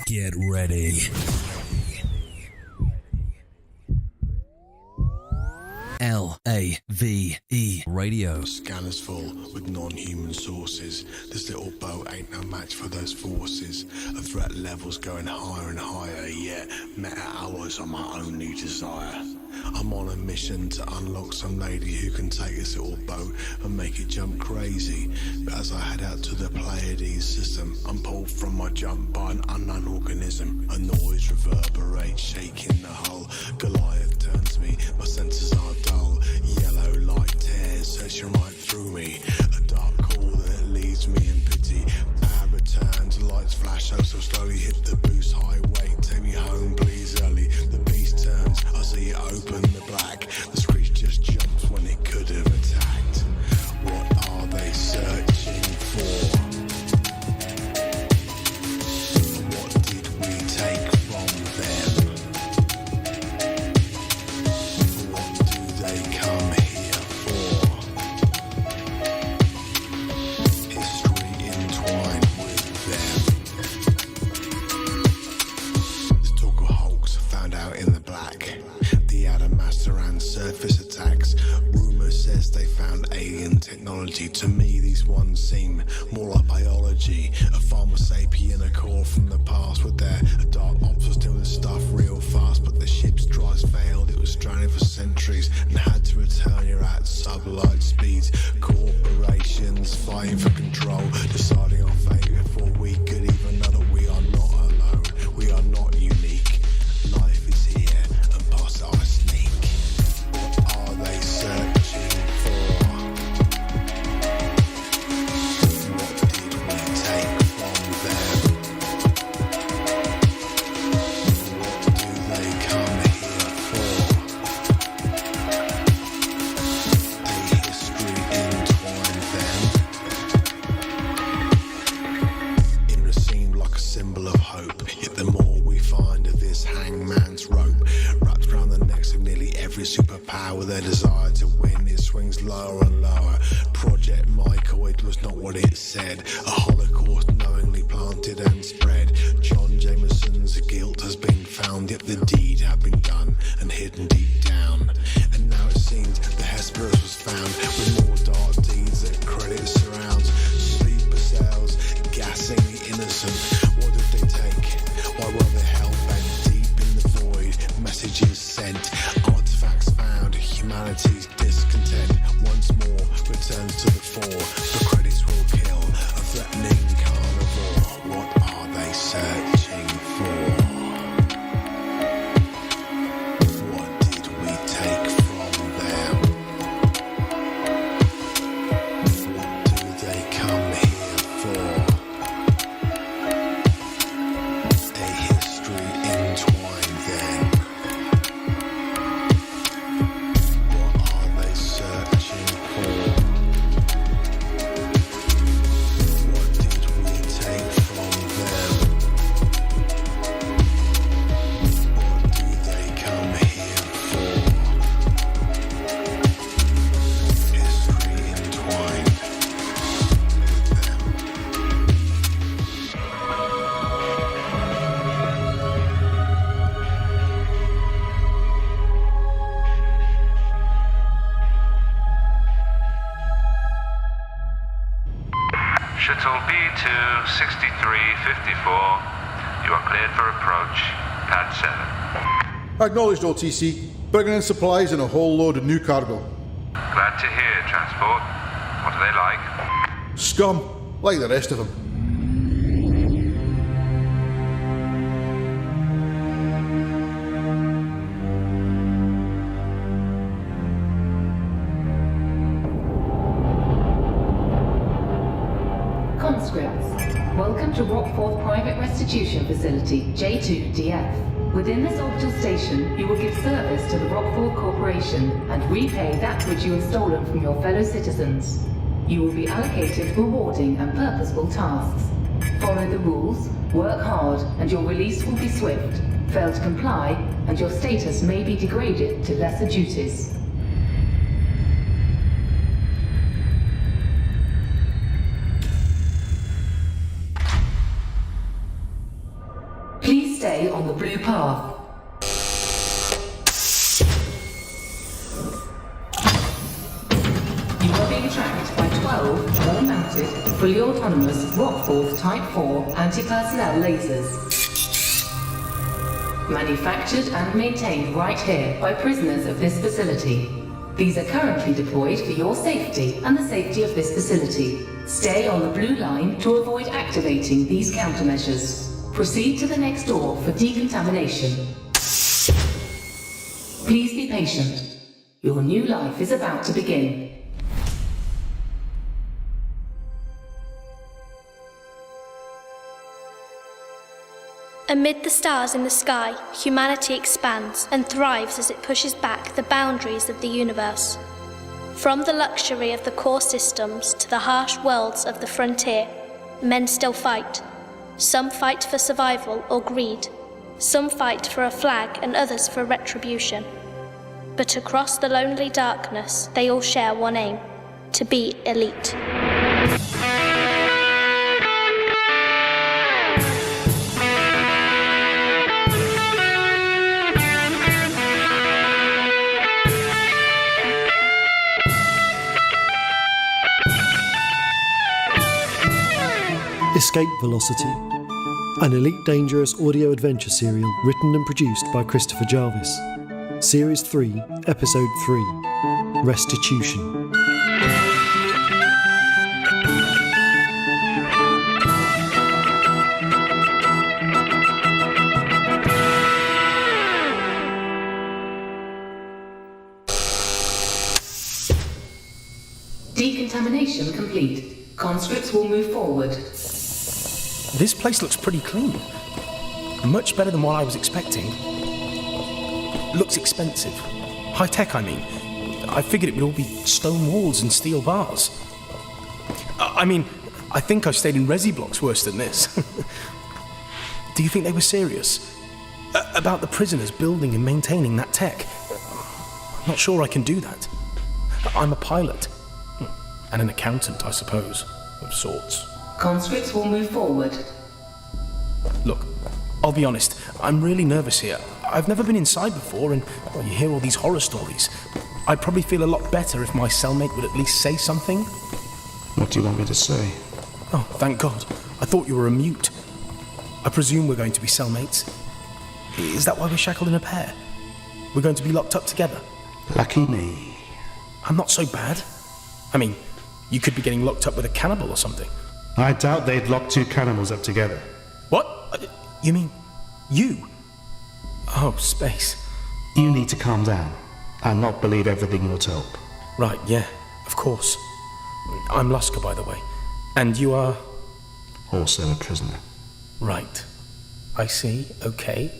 Get ready. Lave Radio. Scanners full with non-human sources. This little boat ain't no match for those forces. The threat levels going higher and higher, yet meta hours on my only desire. I'm on a mission to unlock some lady who can take this little boat and make it jump crazy. But as I head out to the Pleiades system, I'm pulled from my jump by an unknown organism. A noise reverberates, shaking the hull. Goliath turns me, my senses are dull. Yellow light tears, searching right through me. A dark hall that leaves me in pity. Power returns, lights flash, oh so slowly. Hit the boost highway, take me home please early. The beast turns, I see it open the black. The screech just jumps when it could have attacked. What are they searching for? What did we take from them? What do they come here for? History entwined with them. This talk of Hulks found out in the black. The outer master and surface attacks. Rumor says they found alien technology. To me these ones seem more like biology. A Homo sapien, a core from the past. With their dark ops was doing stuff real fast. But the ship's drives failed. It was stranded for centuries and had to return here at sublight speeds. Corporations fighting for control, deciding on fate before we could even know that we are not alone. We are not unique. Life is here and past our sneak. What are they searching for? What did we take from them? What do they come here for? A history entwined them. It seemed like a symbol of hope. Yet the more we find of this hangman's rope, wrapped around the necks of nearly every superpower, their desire to win, it swings lower and lower. Project Michael, it was not what it said. A holocaust knowingly planted and spread. John Jameson's guilt has been found, yet the deed had been done and hidden deep down. And now it seems the Hesperus was found with more dark deeds that credit surrounds. Sleeper cells gassing the innocent. What did they take? Why were they held back deep in the void? Messages sent, artifacts found. Humanity's discontent once more returns to the fore. The credits will kill a threatening carnivore. What are they searching for? What did we take from them? What do they come here for? A history entwined then. What are they searching for? What did we take from them? What do they come here for? History entwined with them. Shuttle B2 6354, you are cleared for approach. Pad 7. Acknowledged, OTC. Bringing in supplies and a whole load of new cargo. Glad to hear, Transport. What are they like? Scum, like the rest of them. Conscripts, welcome to Rockforth Private Restitution Facility, J2DF. Within this orbital station, you will give service to the Rockforth Corporation and repay that which you have stolen from your fellow citizens. You will be allocated rewarding and purposeful tasks. Follow the rules, work hard, and your release will be swift. Fail to comply, and your status may be degraded to lesser duties. blue path. You are being tracked by 12 all-mounted, fully autonomous Rockforth Type 4 anti-personnel lasers. Manufactured and maintained right here by prisoners of this facility. These are currently deployed for your safety and the safety of this facility. Stay on the blue line to avoid activating these countermeasures. Proceed to the next door for decontamination. Please be patient. Your new life is about to begin. Amid the stars in the sky, humanity expands and thrives as it pushes back the boundaries of the universe. From the luxury of the core systems to the harsh worlds of the frontier, men still fight. Some fight for survival or greed. Some fight for a flag and others for retribution. But across the lonely darkness, they all share one aim: to be elite. Escape Velocity, an Elite Dangerous audio adventure serial written and produced by Christopher Jarvis. Series 3, Episode 3, Restitution. Decontamination complete. Conscripts will move forward. This place looks pretty clean. Much better than what I was expecting. Looks expensive. High tech, I mean. I figured it would all be stone walls and steel bars. I think I've stayed in resi blocks worse than this. Do you think they were serious? About the prisoners building and maintaining that tech? I'm not sure I can do that. I'm a pilot. And an accountant, I suppose, of sorts. Conscripts will move forward. Look, I'll be honest, I'm really nervous here. I've never been inside before, and you hear all these horror stories. I'd probably feel a lot better if my cellmate would at least say something. What do you want me to say? Oh, thank God. I thought you were a mute. I presume we're going to be cellmates. Is that why we're shackled in a pair? We're going to be locked up together? Lucky me. I'm not so bad. I mean, you could be getting locked up with a cannibal or something. I doubt they'd lock two cannibals up together. What? You mean you? Oh, space. You need to calm down and not believe everything you're told. Right, yeah, of course. I'm Lusker, by the way. And you are? Also a prisoner. Right. I see, okay.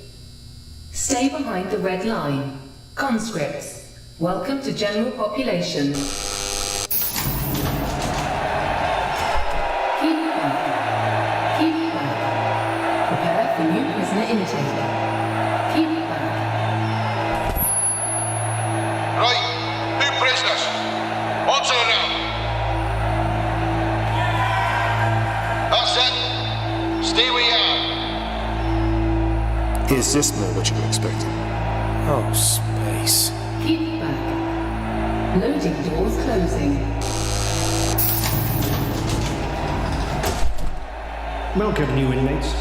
Stay behind the red line. Conscripts, welcome to general population. Keep back. Prepare for new prisoner imitator. Keep back. Right, new prisoners. Onto the now. That's it. Stay where you are. Is this more what you were expecting? Oh, space. Keep back. Loading doors closing. Welcome, new inmates.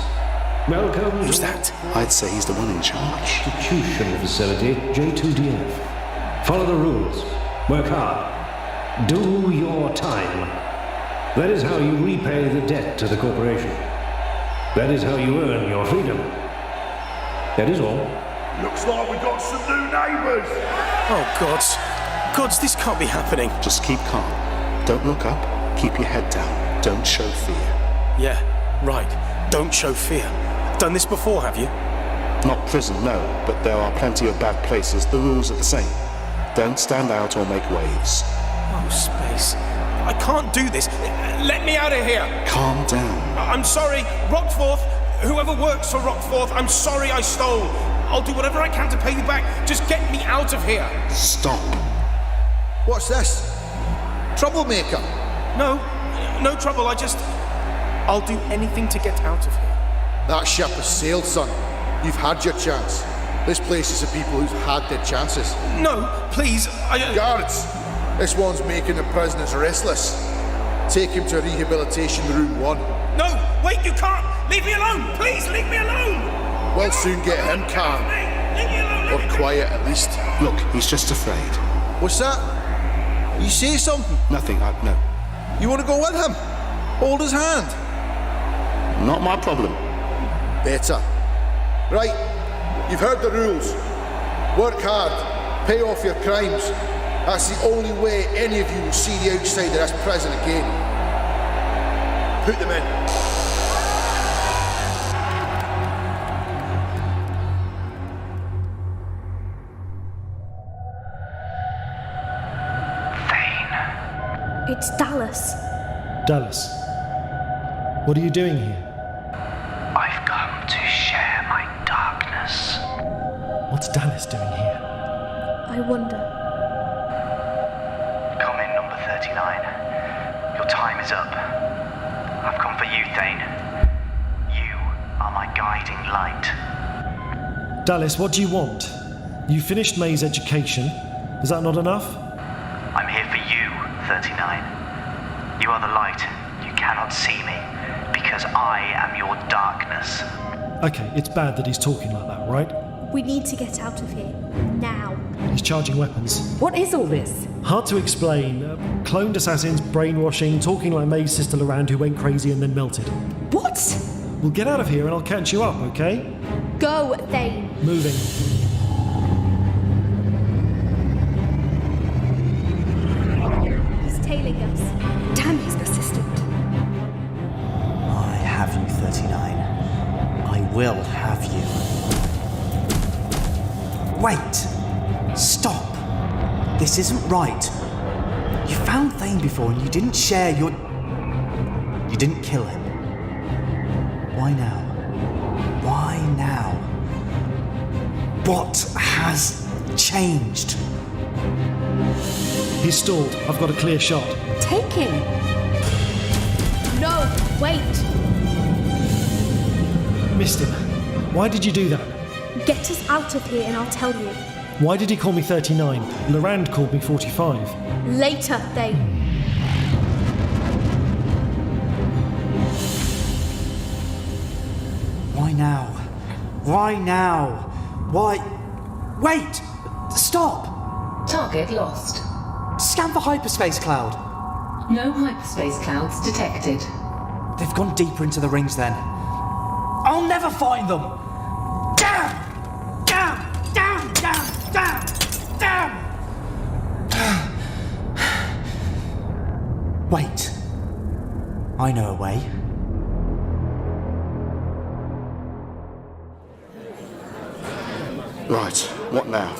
Welcome. Who's that? I'd say he's the one in charge. Institution facility, J2DF. Follow the rules. Work hard. Do your time. That is how you repay the debt to the corporation. That is how you earn your freedom. That is all. Looks like we got some new neighbours. Oh, gods. Gods, this can't be happening. Just keep calm. Don't look up. Keep your head down. Don't show fear. Yeah, right. Don't show fear. Done this before, have you? Not prison, no, but there are plenty of bad places. The rules are the same. Don't stand out or make waves. Oh, space. I can't do this. Let me out of here. Calm down. I'm sorry. Rockforth, whoever works for Rockforth, I'm sorry I stole. I'll do whatever I can to pay you back. Just get me out of here. Stop. What's this? Troublemaker? No trouble. I'll do anything to get out of here. That ship has sailed, son. You've had your chance. This place is for people who've had their chances. No, please, Guards! This one's making the prisoners restless. Take him to rehabilitation room 1. No, wait, you can't! Leave me alone! Please, leave me alone! We'll soon get him calm. Leave me alone! Or quiet, at least. Look, he's just afraid. What's that? You say something? Nothing, no. You want to go with him? Hold his hand. Not my problem. Better. Right, you've heard the rules. Work hard, pay off your crimes. That's the only way any of you will see the outside of this prison again. Put them in. It's Dallas. Dallas, what are you doing here? I've come to share my darkness. What's Dallas doing here? I wonder. Come in, number 39. Your time is up. I've come for you, Thane. You are my guiding light. Dallas, what do you want? You finished May's education. Is that not enough? I'm here for you, 39. You are the light. You cannot see me, because I am your darkness. Okay, it's bad that he's talking like that, right? We need to get out of here. Now. He's charging weapons. What is all this? Hard to explain. Cloned assassins, brainwashing, talking like May's sister Lorand who went crazy and then melted. What? We'll get out of here and I'll catch you up, okay? Go, Thane. Moving. He's tailing us. Damn, he's persistent. I have you, 39. I will have you. Wait! Stop! This isn't right. You found Thane before and you didn't share your... You didn't kill him. Why now? Why now? What has changed? He's stalled. I've got a clear shot. Take him! No, wait. Missed him. Why did you do that? Get us out of here and I'll tell you. Why did he call me 39? Lorand called me 45. Later, Thane. Why now? Why now? Why... Wait! Stop! Target lost. Scan for hyperspace cloud. No hyperspace clouds detected. They've gone deeper into the rings then. I'll never find them! Damn! Damn! Damn! Damn! Damn! Damn! Wait. I know a way. Right, what now?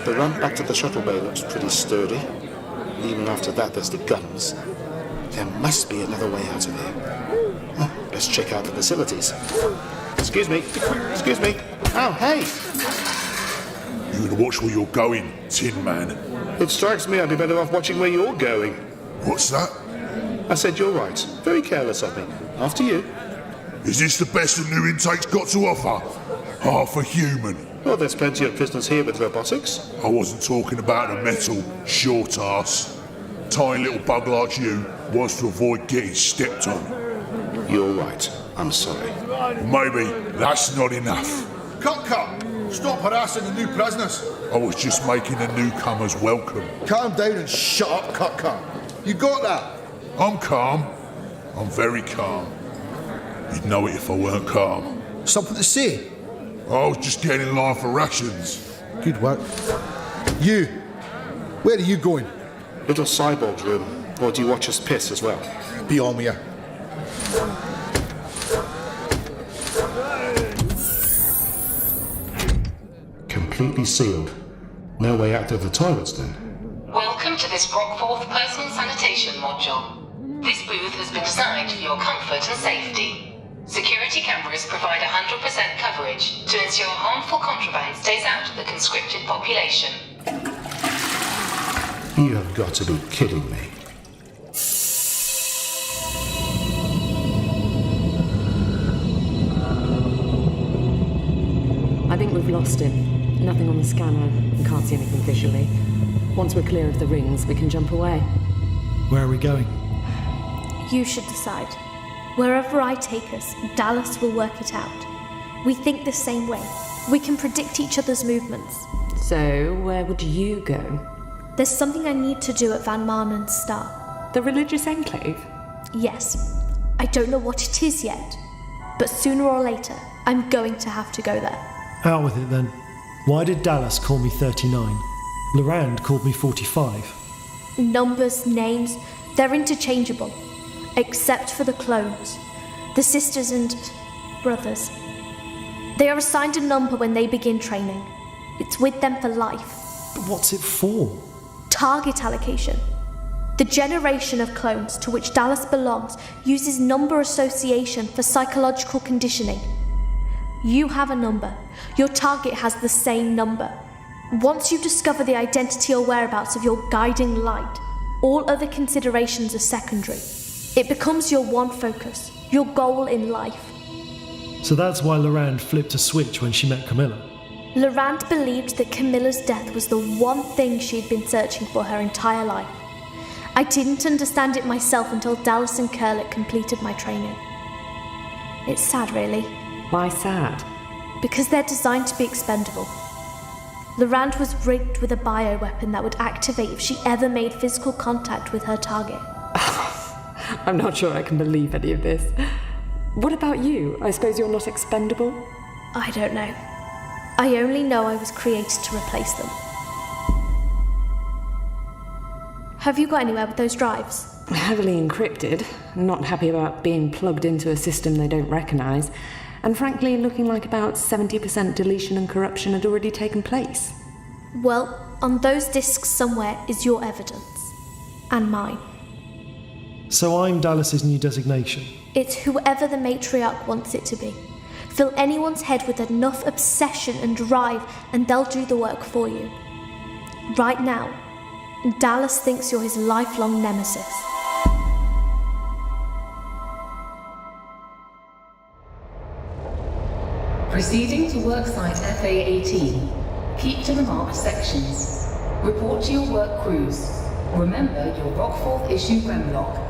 The run back to the shuttle bay looks pretty sturdy. And even after that, there's the guns. There must be another way out of here. Let's check out the facilities. Excuse me. Excuse me. Oh, hey! You gonna watch where you're going, Tin Man? It strikes me I'd be better off watching where you're going. What's that? I said you're right. Very careless of me. After you. Is this the best the new intake's got to offer? Half a human. Well, there's plenty of prisoners here with robotics. I wasn't talking about a metal short ass. Tiny little bug like you wants to avoid getting stepped on. You're right. I'm sorry. Maybe that's not enough. Cut! Stop harassing the new prisoners. I was just making the newcomers welcome. Calm down and shut up, Cut. You got that? I'm calm. I'm very calm. You'd know it if I weren't calm. Something to say? I was just getting in line for rations. Good work. You, where are you going? Little cyborg's room. Or do you watch us piss as well? Be on with you. Completely sealed. No way out of the toilets then. Welcome to this Rockforth personal sanitation module. This booth has been designed for your comfort and safety. Security cameras provide 100% coverage to ensure harmful contraband stays out of the conscripted population. You have got to be kidding me. lost him. Nothing on the scanner. We can't see anything visually. Once we're clear of the rings, we can jump away. Where are we going? You should decide. Wherever I take us, Dallas will work it out. We think the same way. We can predict each other's movements. So, where would you go? There's something I need to do at Van Marnen's Star. The religious enclave? Yes. I don't know what it is yet. But sooner or later, I'm going to have to go there. Out with it then. Why did Dallas call me 39? Lorand called me 45. Numbers, names, they're interchangeable. Except for the clones. The sisters and brothers. They are assigned a number when they begin training. It's with them for life. But what's it for? Target allocation. The generation of clones to which Dallas belongs uses number association for psychological conditioning. You have a number. Your target has the same number. Once you discover the identity or whereabouts of your guiding light, all other considerations are secondary. It becomes your one focus, your goal in life. So that's why Lorand flipped a switch when she met Camilla. Lorand believed that Camilla's death was the one thing she'd been searching for her entire life. I didn't understand it myself until Dallas and Kurlik completed my training. It's sad, really. Why sad? Because they're designed to be expendable. Lorand was rigged with a bioweapon that would activate if she ever made physical contact with her target. I'm not sure I can believe any of this. What about you? I suppose you're not expendable? I don't know. I only know I was created to replace them. Have you got anywhere with those drives? Heavily encrypted. Not happy about being plugged into a system they don't recognise. And frankly, looking like about 70% deletion and corruption had already taken place. Well, on those discs somewhere is your evidence. And mine. So I'm Dallas's new designation. It's whoever the matriarch wants it to be. Fill anyone's head with enough obsession and drive, and they'll do the work for you. Right now, Dallas thinks you're his lifelong nemesis. Proceeding to worksite FA-18. Keep to the marked sections. Report to your work crews. Remember your Rockforth issue Gremlock.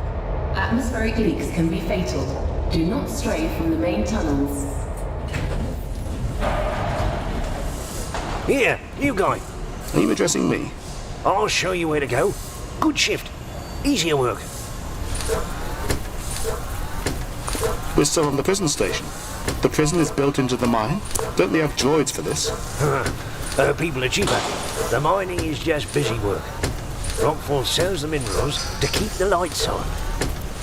Atmospheric leaks can be fatal. Do not stray from the main tunnels. Here, you guy. Are you addressing me? I'll show you where to go. Good shift. Easier work. We're still on the prison station. The prison is built into the mine. Don't they have droids for this? People are cheaper. The mining is just busy work. Rockforth sells the minerals to keep the lights on.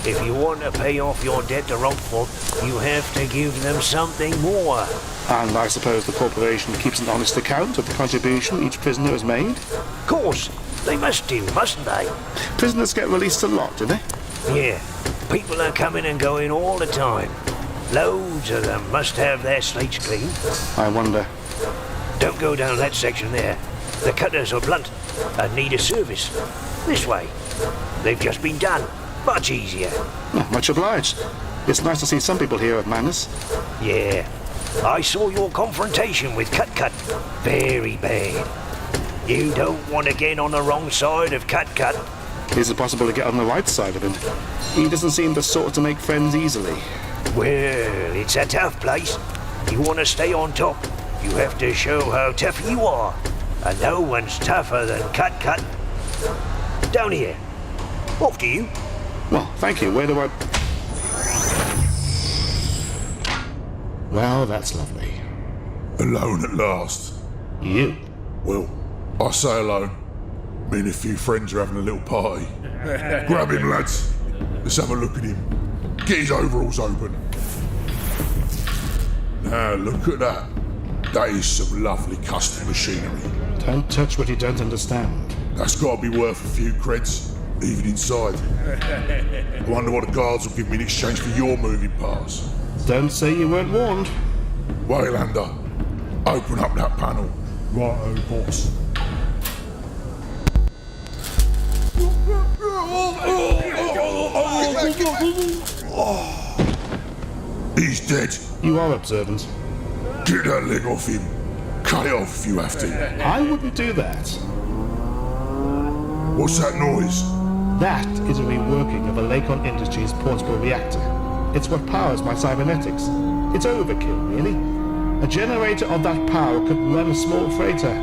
If you want to pay off your debt to Rockforth, you have to give them something more. And I suppose the corporation keeps an honest account of the contribution each prisoner has made? Of course. They must do, mustn't they? Prisoners get released a lot, do they? Yeah. People are coming and going all the time. Loads of them must have their slates clean. I wonder. Don't go down that section there. The cutters are blunt and need a service. This way. They've just been done. Much easier. Oh, much obliged. It's nice to see some people here of manners. Yeah. I saw your confrontation with Cut-Cut. Very bad. You don't want to get on the wrong side of Cut-Cut. Is it possible to get on the right side of him? He doesn't seem the sort to make friends easily. Well, it's a tough place. You want to stay on top, you have to show how tough you are. And no one's tougher than Cut-Cut. Down here. Off to you. Well, thank you. Where do I... Well, that's lovely. Alone at last. You? Well, I say alone. Me and a few friends are having a little party. Grab him, lads. Let's have a look at him. Get his overalls open. Now, look at that. That is some lovely custom machinery. Don't touch what you don't understand. That's got to be worth a few creds, even inside. I wonder what the guards will give me in exchange for your moving parts. Don't say you weren't warned. Waylander, open up that panel. Righto, boss. He's dead. You are observant. Get that leg off him. Cut it off if you have to. I wouldn't do that. What's that noise? That is a reworking of a Lakon Industries portable reactor. It's what powers my cybernetics. It's overkill, really. A generator of that power could run a small freighter,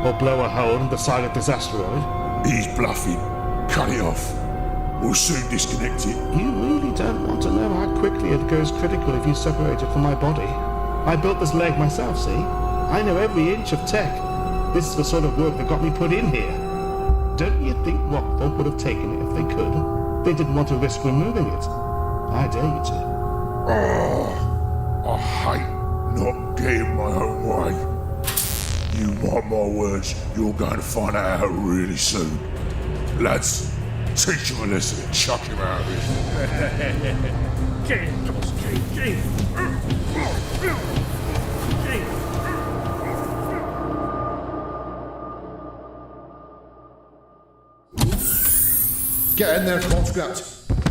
or blow a hole in the side of this asteroid. He's bluffing. Cut it off. We'll soon disconnect it. You really don't want to know how quickly it goes critical if you separate it from my body. I built this leg myself, see? I know every inch of tech. This is the sort of work that got me put in here. Don't you think Rockford would have taken it if they could? They didn't want to risk removing it. I dare you to. Oh, I hate not getting my own way. You mark my words, you're going to find that out really soon. Lads, teach him a lesson and chuck him out of here. Get in there, conscript.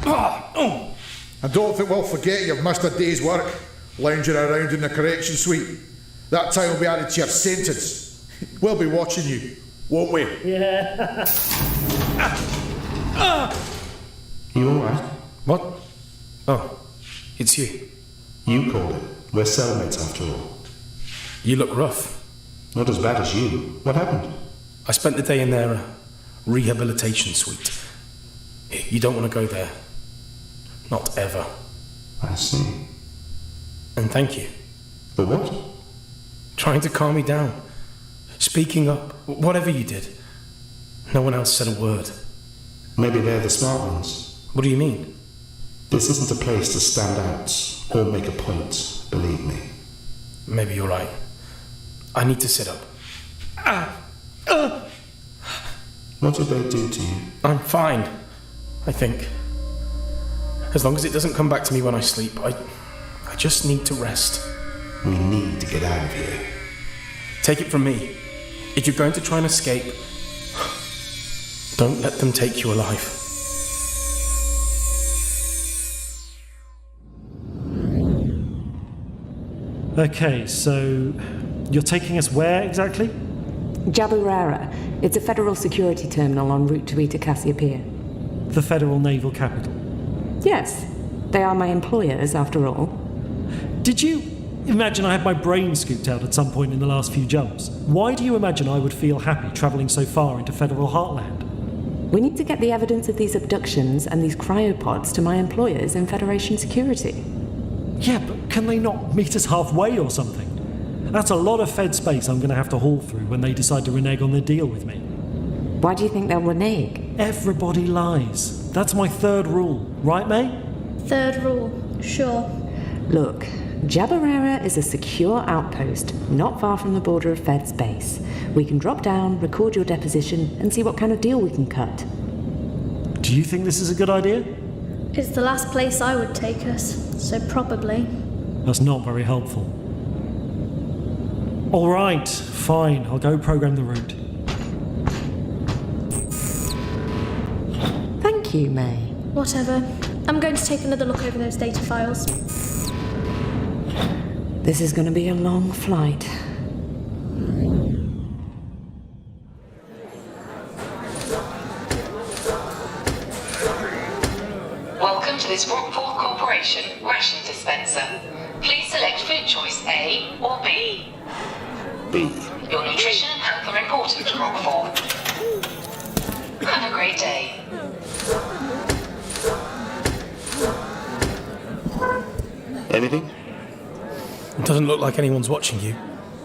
I don't think we'll forget you've missed a day's work, lounging around in the correction suite. That time will be added to your sentence. We'll be watching you, won't we? Yeah. You alright? What? Oh, it's you. You called it. We're cellmates after all. You look rough. Not as bad as you. What happened? I spent the day in their rehabilitation suite. You don't want to go there. Not ever. I see. And thank you. For what? Trying to calm me down. Speaking up. Whatever you did. No one else said a word. Maybe they're the smart ones. What do you mean? This isn't a place to stand out or make a point, believe me. Maybe you're right. I need to sit up. What did they do to you? I'm fine, I think. As long as it doesn't come back to me when I sleep, I just need to rest. We need to get out of here. Take it from me. If you're going to try and escape, don't let them take you alive. Okay, so you're taking us where exactly? Jaburara. It's a federal security terminal en route to Eta Cassiopeia. The federal naval capital. Yes, they are my employers, after all. Did you imagine I had my brain scooped out at some point in the last few jumps? Why do you imagine I would feel happy travelling so far into federal heartland? We need to get the evidence of these abductions and these cryopods to my employers in Federation security. Yeah, but can they not meet us halfway or something? That's a lot of Fed space I'm going to have to haul through when they decide to renege on their deal with me. Why do you think they'll renege? Everybody lies. That's my third rule. Right, May? Third rule, sure. Look, Jaburara is a secure outpost, not far from the border of Fed space. We can drop down, record your deposition, and see what kind of deal we can cut. Do you think this is a good idea? It's the last place I would take us, so probably. That's not very helpful. All right, fine. I'll go program the route. Thank you, May. Whatever. I'm going to take another look over those data files. This is going to be a long flight. Welcome to this Rockford Corporation ration dispenser. Please select food choice A or B. B. Your nutrition and health are important to Rockford. Have a great day. Anything? It doesn't look like anyone's watching you.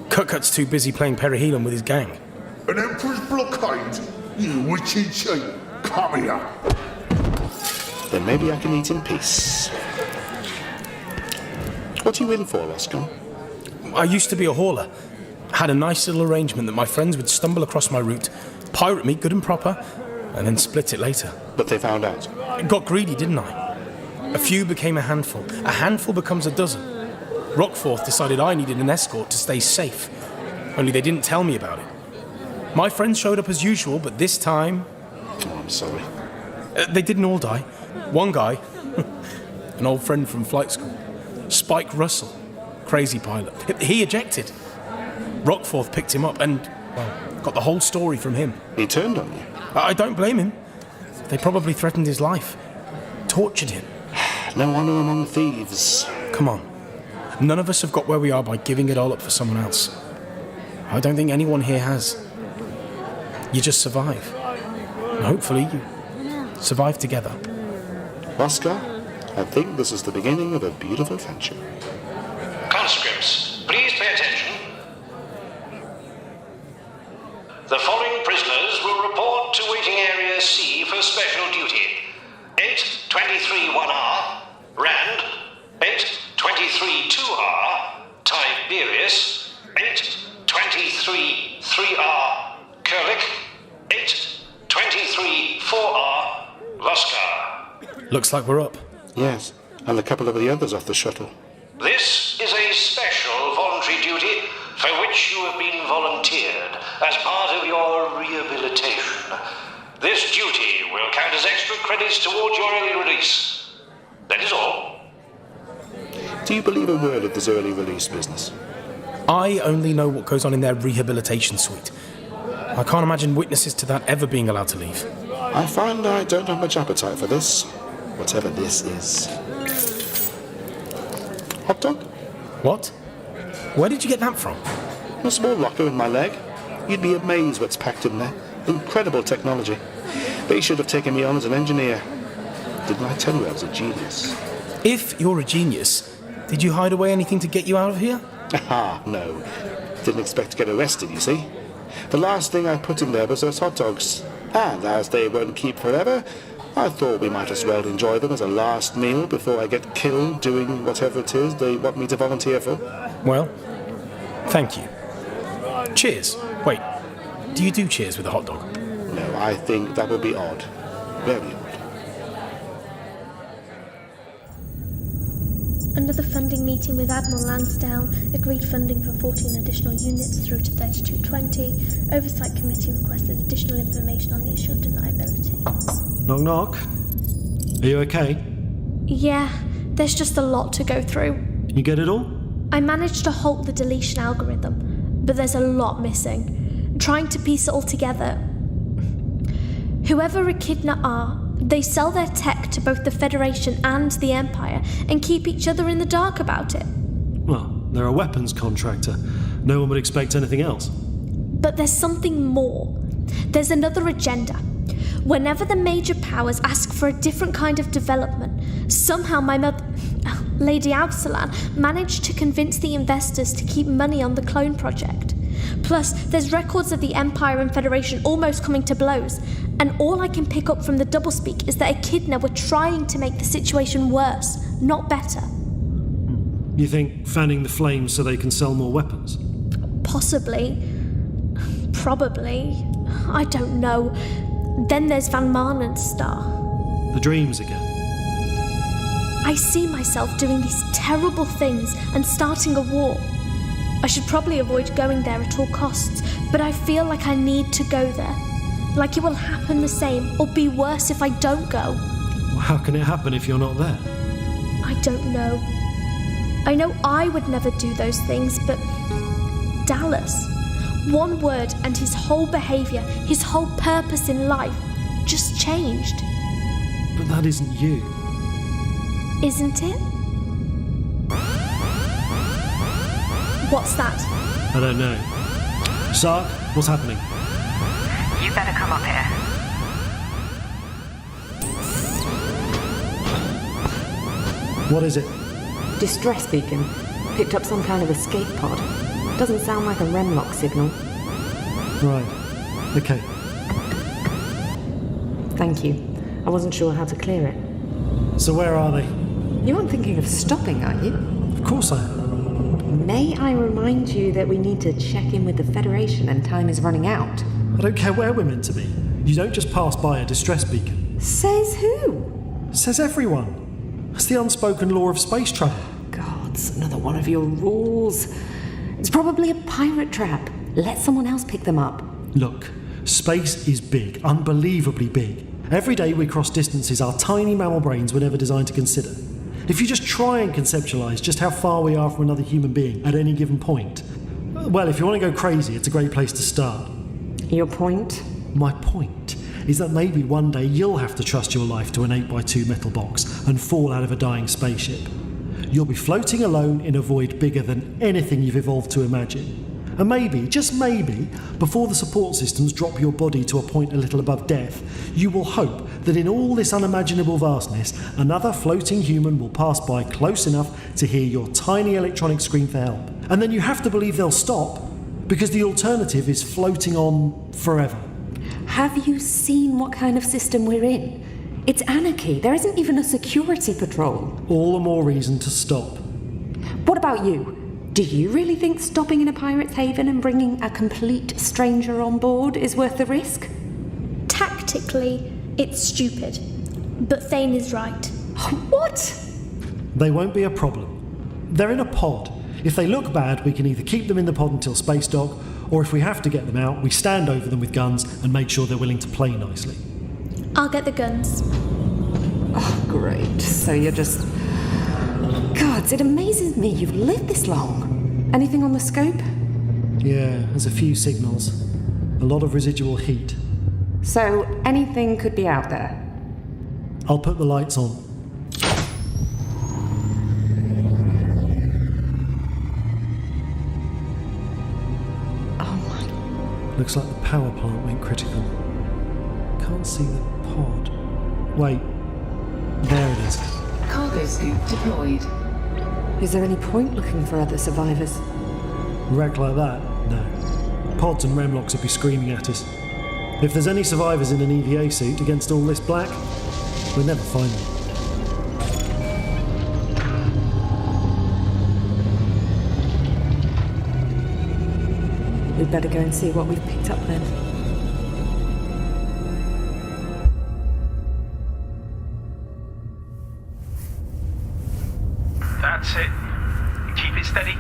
Cutcut's too busy playing perihelion with his gang. An Emperor's blockade? You witchy cheat. Come here. Then maybe I can eat in peace. What are you in for, Oscar? I used to be a hauler. Had a nice little arrangement that my friends would stumble across my route, pirate me good and proper, and then split it later. But they found out. Got greedy, didn't I? A few became a handful. A handful becomes a dozen. Rockforth decided I needed an escort to stay safe. Only they didn't tell me about it. My friends showed up as usual, but this time... Oh, I'm sorry. They didn't all die. One guy, an old friend from flight school, Spike Russell, crazy pilot. He ejected. Rockforth picked him up and, well, got the whole story from him. He turned on you? I don't blame him. They probably threatened his life. Tortured him. No honor among thieves. Come on. None of us have got where we are by giving it all up for someone else. I don't think anyone here has. You just survive. And hopefully you survive together. Oscar, I think this is the beginning of a beautiful adventure. Conscripts, please pay attention. The following prisoners will report to waiting area C for special duty. 823 1R, Rand. 823 2R, Tiberius. 823 3R, Kurlik. 823 4R, Luskar. Looks like we're up. Yes, and a couple of the others off the shuttle. This is a special voluntary duty for which you have been volunteered as part of your rehabilitation. This duty will count as extra credits towards your early release. That is all. Do you believe a word of this early release business? I only know what goes on in their rehabilitation suite. I can't imagine witnesses to that ever being allowed to leave. I find I don't have much appetite for this, whatever this is. Hot dog? What? Where did you get that from? A small locker in my leg. You'd be amazed what's packed in there. Incredible technology. They should have taken me on as an engineer. Didn't I tell you I was a genius? If you're a genius, did you hide away anything to get you out of here? Ah, no. Didn't expect to get arrested, you see. The last thing I put in there was those hot dogs. And as they won't keep forever, I thought we might as well enjoy them as a last meal before I get killed doing whatever it is they want me to volunteer for. Well, thank you. Cheers. Wait, do you do cheers with a hot dog? No, I think that would be odd. Very odd. Another funding meeting with Admiral Lansdowne agreed funding for 14 additional units through to 3220. Oversight Committee requested additional information on the assured deniability. Knock knock. Are you okay? Yeah, there's just a lot to go through. Can you get it all? I managed to halt the deletion algorithm, but there's a lot missing. Trying to piece it all together. Whoever Echidna are, they sell their tech to both the Federation and the Empire and keep each other in the dark about it. Well, they're a weapons contractor. No one would expect anything else. But there's something more. There's another agenda. Whenever the major powers ask for a different kind of development, somehow my mother, Lady Absalon, managed to convince the investors to keep money on the clone project. Plus, there's records of the Empire and Federation almost coming to blows, and all I can pick up from the doublespeak is that Echidna were trying to make the situation worse, not better. You think fanning the flames so they can sell more weapons? Possibly. Probably. I don't know. Then there's Van Marnen's star. The dreams again. I see myself doing these terrible things and starting a war. I should probably avoid going there at all costs, but I feel like I need to go there. Like it will happen the same, or be worse if I don't go. Well, how can it happen if you're not there? I don't know. I know I would never do those things, but Dallas, one word and his whole behaviour, his whole purpose in life, just changed. But that isn't you. Isn't it? What's that? I don't know. Sark, what's happening? You better come up here. What is it? Distress beacon. Picked up some kind of escape pod. Doesn't sound like a Remlock signal. Right. Okay. Thank you. I wasn't sure how to clear it. So where are they? You aren't thinking of stopping, are you? Of course I am. May I remind you that we need to check in with the Federation and time is running out? I don't care where we're meant to be. You don't just pass by a distress beacon. Says who? Says everyone. That's the unspoken law of space travel. Gods, another one of your rules. It's probably a pirate trap. Let someone else pick them up. Look, space is big, unbelievably big. Every day we cross distances our tiny mammal brains were never designed to consider. If you just try and conceptualise just how far we are from another human being at any given point, Well, if you want to go crazy, it's a great place to start. Your point? My point is that maybe one day you'll have to trust your life to an 8x2 metal box and fall out of a dying spaceship. You'll be floating alone in a void bigger than anything you've evolved to imagine. And maybe, just maybe, before the support systems drop your body to a point a little above death, you will hope that in all this unimaginable vastness, another floating human will pass by close enough to hear your tiny electronic scream for help. And then you have to believe they'll stop, because the alternative is floating on forever. Have you seen what kind of system we're in? It's anarchy. There isn't even a security patrol. All the more reason to stop. What about you? Do you really think stopping in a pirate's haven and bringing a complete stranger on board is worth the risk? Tactically, it's stupid. But Thane is right. What? They won't be a problem. They're in a pod. If they look bad, we can either keep them in the pod until space dock, or if we have to get them out, we stand over them with guns and make sure they're willing to play nicely. I'll get the guns. Oh, great. So you're just... Gods, it amazes me you've lived this long. Anything on the scope? Yeah, there's a few signals. A lot of residual heat. So anything could be out there? I'll put the lights on. Oh my... Looks like the power plant went critical. Can't see the pod. Wait. There it is. Cargo scoop deployed. Is there any point looking for other survivors? Wreck like that? No. Pods and remlocks would be screaming at us. If there's any survivors in an EVA suit against all this black, we'll never find them. We'd better go and see what we've picked up then. That's it. Keep it steady.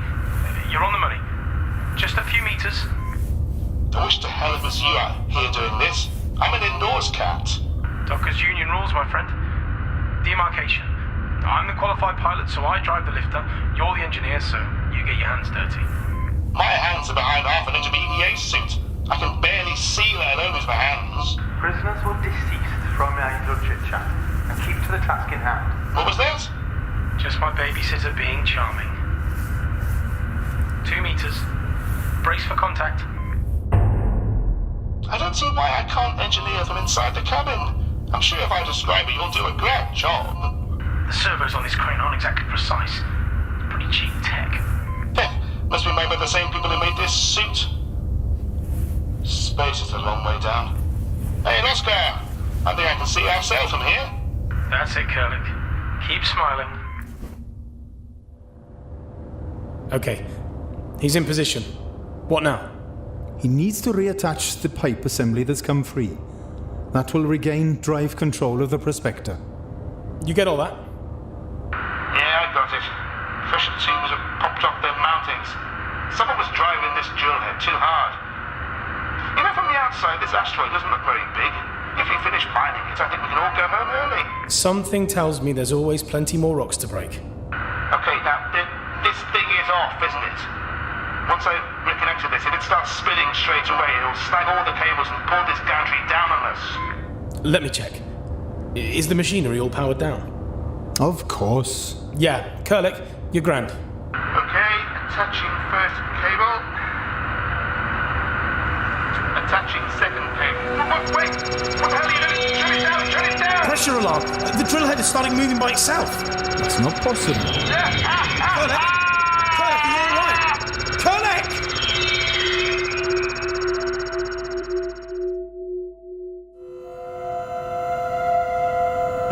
You're on the money. Just a few meters. I wish to hell it was you out here doing this. I'm an indoors cat. Dockers Union rules, my friend. Demarcation. I'm the qualified pilot, so I drive the lifter. You're the engineer, so you get your hands dirty. My hands are behind half an inch of EVA suit. I can barely see, let alone use my hands. Prisoners or deceased from our idle chit-chat, and keep to the task in hand. What was that? Just my babysitter being charming. 2 meters. Brace for contact. I don't see why I can't engineer from inside the cabin. I'm sure if I describe it, you'll do a great job. The servos on this crane aren't exactly precise. Pretty cheap tech. Must be made by the same people who made this suit. Space is a long way down. Hey, Oscar! I think I can see our sail from here. That's it, Curlick. Keep smiling. Okay. He's in position. What now? He needs to reattach the pipe assembly that's come free. That will regain drive control of the prospector. You get all that? Yeah, I got it. Pressure tubes have popped off their mountings. Someone was driving this drill head too hard. You know, from the outside, this asteroid doesn't look very big. If we finish mining it, I think we can all go home early. Something tells me there's always plenty more rocks to break. Okay, now, this thing is off, isn't it? Once I reconnected this, if it starts spinning straight away, it'll snag all the cables and pull this gantry down on us. Let me check. Is the machinery all powered down? Of course. Yeah, Curlick, you're grand. Okay, attaching first cable. Attaching second cable. Wait! What the hell are you doing? Shut it down! Shut it down! Pressure alarm! The drill head is starting moving by itself. That's not possible. Curlick! Curlick, are you all right? Curlick!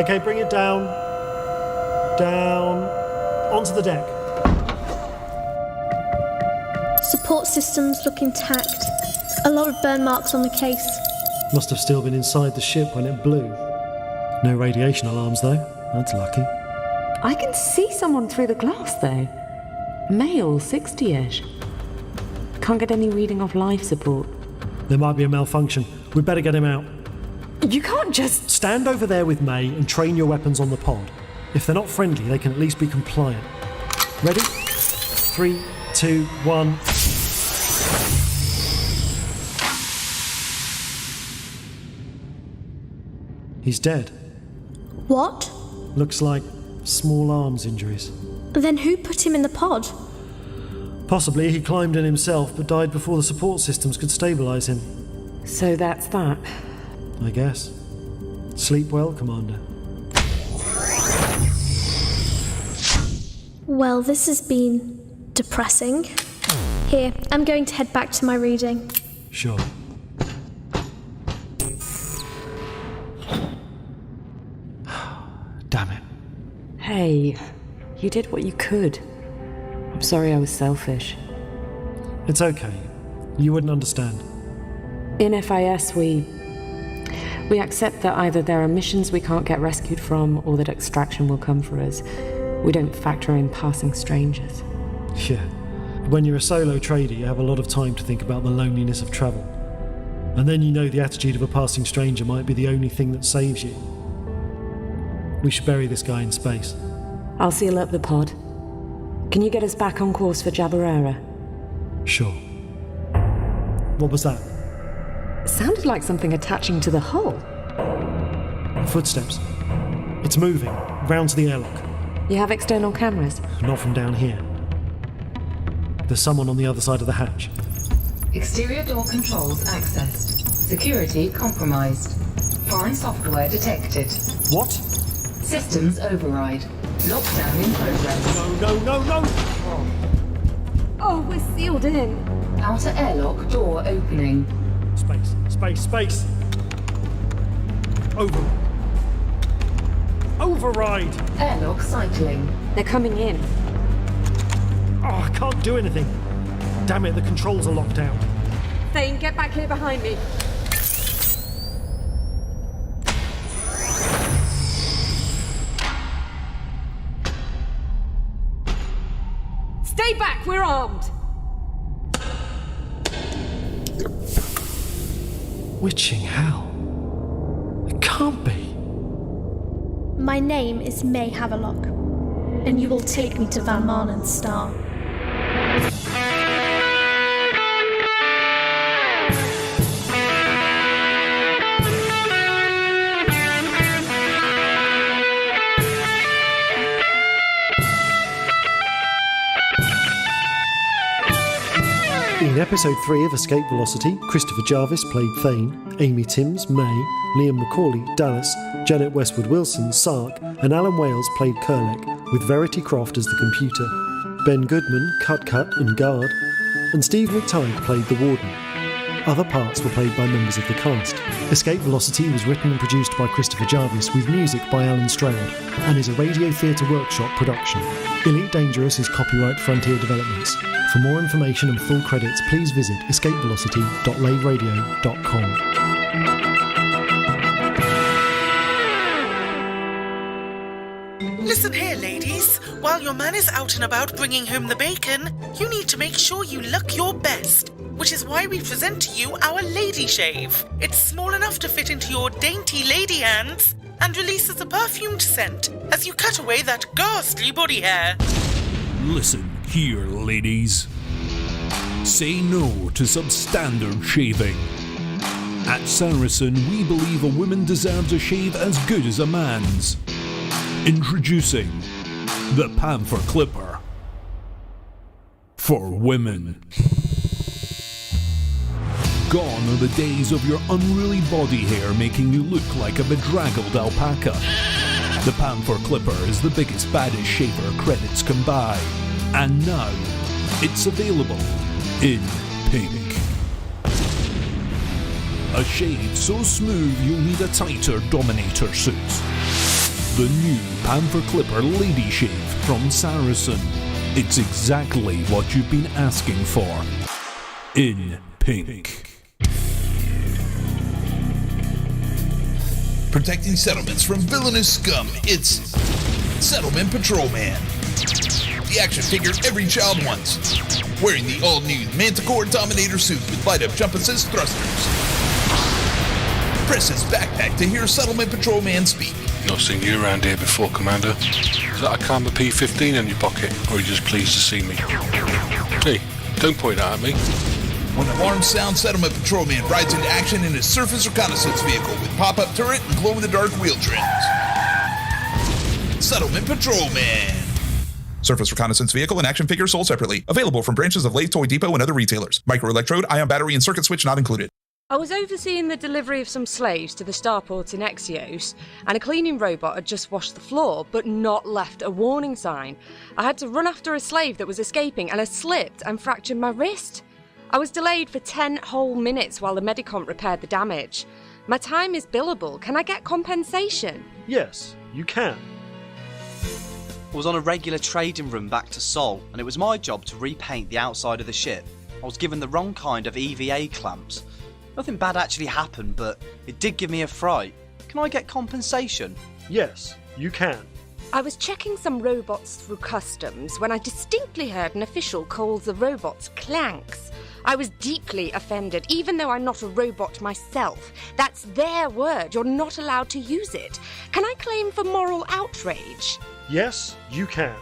Okay, bring it down. Down. Onto the deck. Support systems look intact. A lot of burn marks on the case. Must have still been inside the ship when it blew. No radiation alarms, though. That's lucky. I can see someone through the glass, though. Male, 60-ish. Can't get any reading off life support. There might be a malfunction. We'd better get him out. You can't just... Stand over there with May and train your weapons on the pod. If they're not friendly, they can at least be compliant. Ready? 3, 2, 1... He's dead. What? Looks like small arms injuries. Then who put him in the pod? Possibly he climbed in himself but died before the support systems could stabilise him. So that's that. I guess. Sleep well, Commander. Well, this has been depressing. Here, I'm going to head back to my reading. Sure. Damn it. Hey, you did what you could. I'm sorry I was selfish. It's okay. You wouldn't understand. In FIS, we accept that either there are missions we can't get rescued from or that extraction will come for us. We don't factor in passing strangers. Yeah. When you're a solo trader, you have a lot of time to think about the loneliness of travel. And then you know the attitude of a passing stranger might be the only thing that saves you. We should bury this guy in space. I'll seal up the pod. Can you get us back on course for Jabarera? Sure. What was that? It sounded like something attaching to the hull. Footsteps. It's moving, round to the airlock. You have external cameras? Not from down here. There's someone on the other side of the hatch. Exterior door controls accessed. Security compromised. Foreign software detected. What? Systems override. Lockdown in progress. No! Oh, we're sealed in. Outer airlock door opening. Space. Override! Airlock cycling. They're coming in. Oh, I can't do anything. Damn it, the controls are locked down. Thane, get back here behind me. Stay back, we're armed. Witching hell. It can't be. My name is May Havelock, and you will take me to Van Marnen's star. In episode 3 of Escape Velocity, Christopher Jarvis played Thane, Amy Timms, May, Liam Macaulay, Dallas, Janet Westwood Wilson, Sark, and Alan Wales played Kurlek, with Verity Croft as the computer. Ben Goodman, Cut and Guard, and Steve McTighe played the Warden. Other parts were played by members of the cast. Escape Velocity was written and produced by Christopher Jarvis with music by Alan Stroud and is a Radio Theatre Workshop production. Elite Dangerous is copyright Frontier Developments. For more information and full credits, please visit escapevelocity.laveradio.com. Listen here, ladies. While your man is out and about bringing home the bacon, you need to make sure you look your best, which is why we present to you our Lady Shave. It's small enough to fit into your dainty lady hands and releases a perfumed scent as you cut away that ghastly body hair. Listen here, ladies. Say no to substandard shaving. At Saracen, we believe a woman deserves a shave as good as a man's. Introducing the Panther Clipper. For women. Gone are the days of your unruly body hair making you look like a bedraggled alpaca. The Panther Clipper is the biggest, baddest shaver credits can buy. And now, it's available in pink. A shave so smooth you'll need a tighter Dominator suit. The new Panther Clipper Lady Shave from Saracen. It's exactly what you've been asking for. In pink. Protecting settlements from villainous scum, it's Settlement Patrolman. The action figure every child wants. Wearing the all-new Manticore Dominator suit with light-up jump assist thrusters. Press his backpack to hear Settlement Patrolman speak. Not seen you around here before, Commander. Is that a Karma P15 in your pocket, or are you just pleased to see me? Hey, don't point that at me. When alarms sound, Settlement Patrolman rides into action in his surface reconnaissance vehicle with pop-up turret and glow-in-the-dark wheel trims. Settlement Patrolman. Surface reconnaissance vehicle and action figure sold separately. Available from branches of Lave Toy Depot and other retailers. Microelectrode, ion battery, and circuit switch not included. I was overseeing the delivery of some slaves to the starport in Exios, and a cleaning robot had just washed the floor, but not left a warning sign. I had to run after a slave that was escaping, and I slipped and fractured my wrist. I was delayed for 10 whole minutes while the Medicomp repaired the damage. My time is billable. Can I get compensation? Yes, you can. I was on a regular trading run back to Sol, and it was my job to repaint the outside of the ship. I was given the wrong kind of EVA clamps. Nothing bad actually happened, but it did give me a fright. Can I get compensation? Yes, you can. I was checking some robots through customs when I distinctly heard an official call the robots clanks. I was deeply offended, even though I'm not a robot myself. That's their word. You're not allowed to use it. Can I claim for moral outrage? Yes, you can.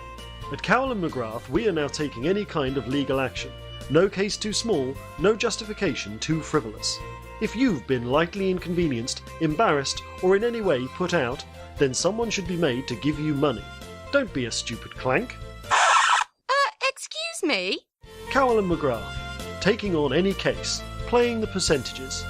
At Cowell and McGrath, we are now taking any kind of legal action. No case too small, no justification too frivolous. If you've been lightly inconvenienced, embarrassed, or in any way put out, then someone should be made to give you money. Don't be a stupid clank. Excuse me? Cowell and McGrath, taking on any case, playing the percentages.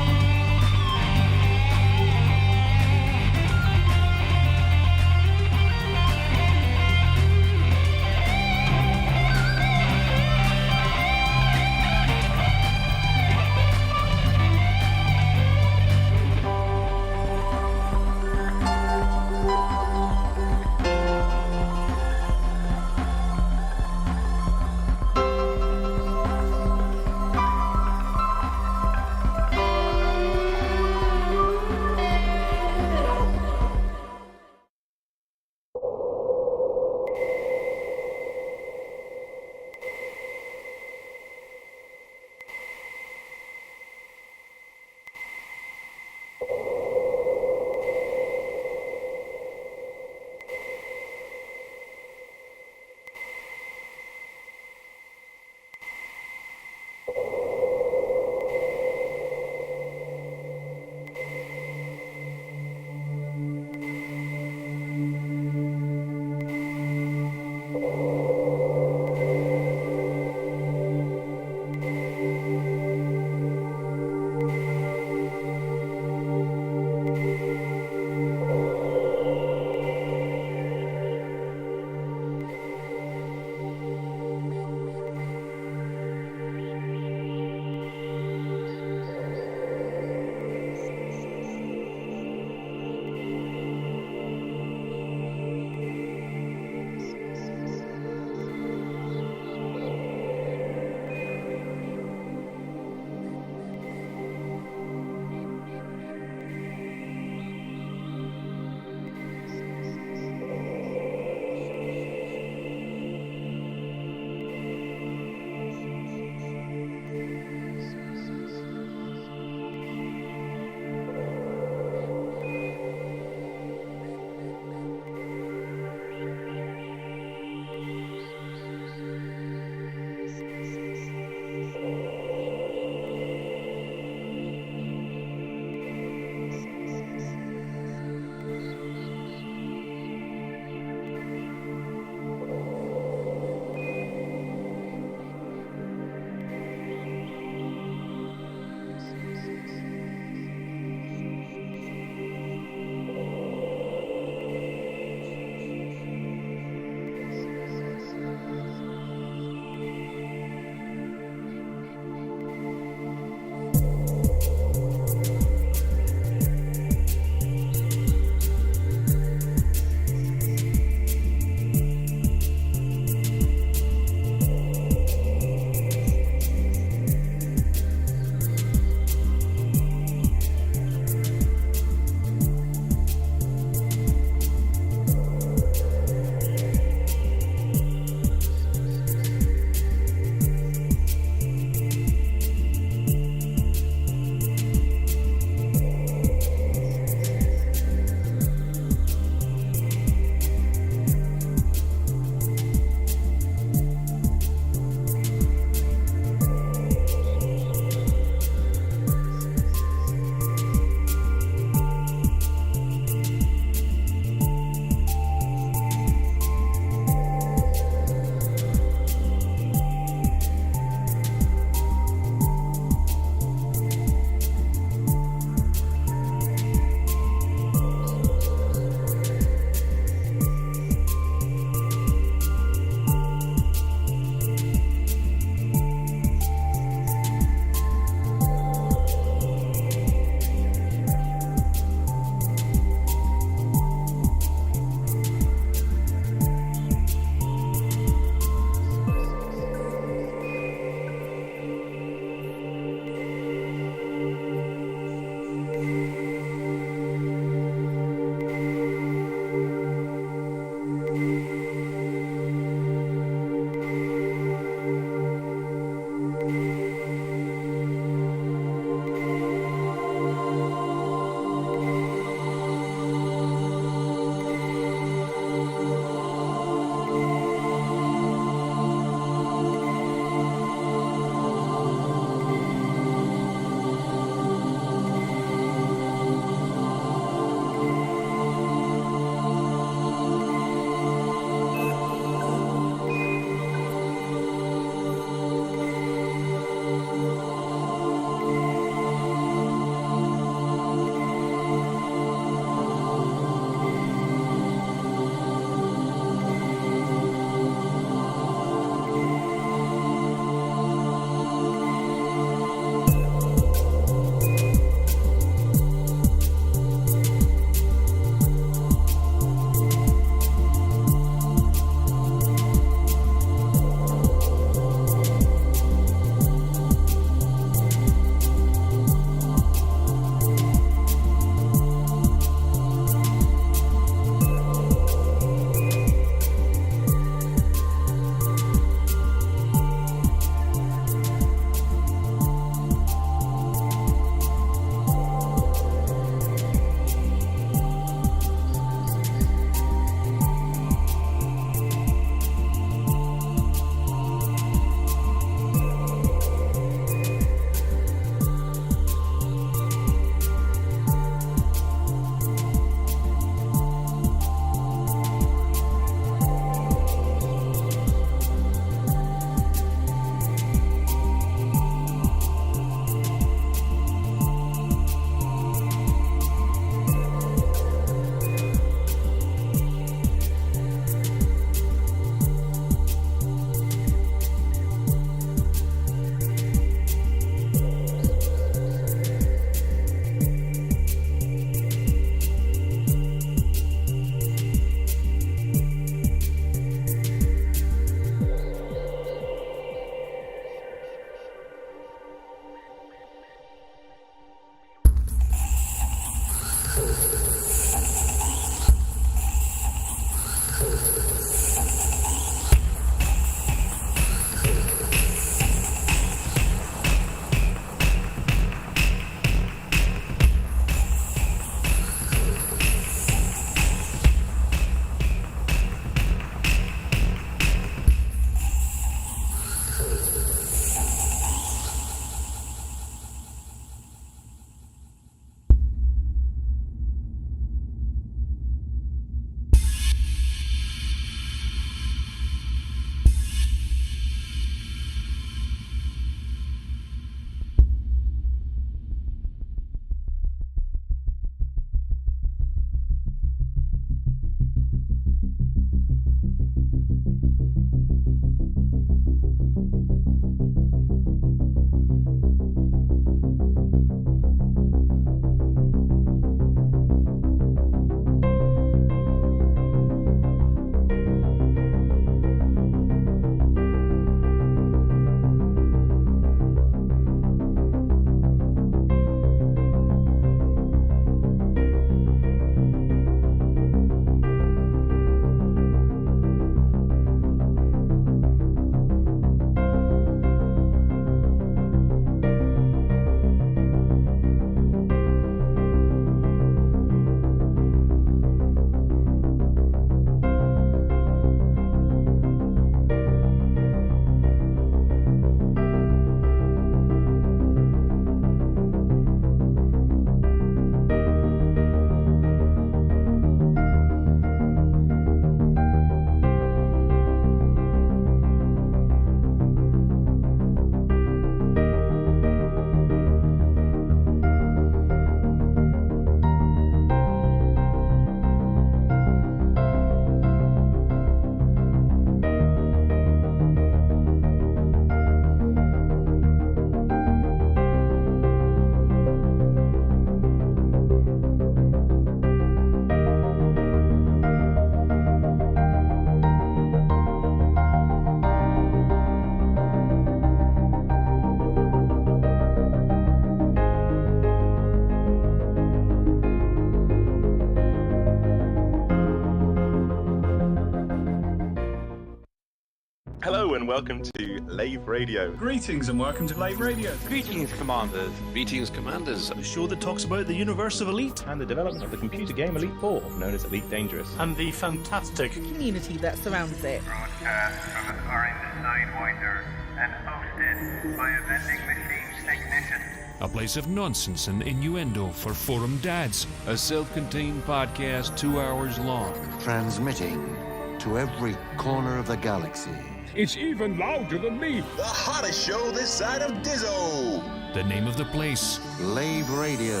Hello and welcome to Lave Radio. Greetings and welcome to Lave Radio. Greetings, Commanders. Greetings, Commanders. The show that talks about the universe of Elite and the development of the computer game Elite 4, known as Elite Dangerous. And the fantastic community that surrounds it. Broadcast from an orange Sidewinder and hosted by a vending machine technician. A place of nonsense and innuendo for forum dads. A self-contained podcast 2 hours long. Transmitting to every corner of the galaxy. It's even louder than me. The hottest show this side of Dizzo. The name of the place. Lave Radio.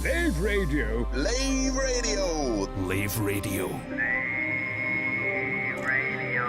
Lave Radio. Lave Radio. Lave Radio. Lave Radio.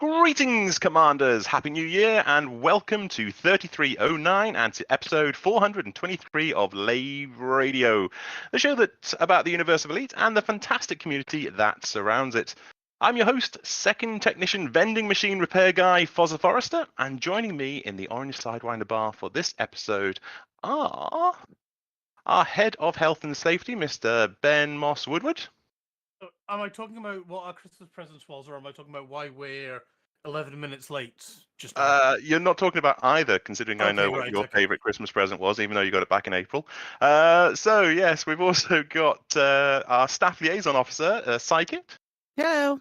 Greetings, Commanders! Happy New Year and welcome to 3309 and to episode 423 of Lave Radio, the show that's about the universe of Elite and the fantastic community that surrounds it. I'm your host, second technician vending machine repair guy, Fozza Forrester, and joining me in the Orange Sidewinder bar for this episode are our head of health and safety, Mr. Ben Moss Woodward. Am I talking about what our Christmas presents was, or am I talking about why we're 11 minutes late? Just You're not talking about either, considering I know what your favourite Christmas present was, even though you got it back in April. So, yes, we've also got our staff liaison officer, Psychic. Hello.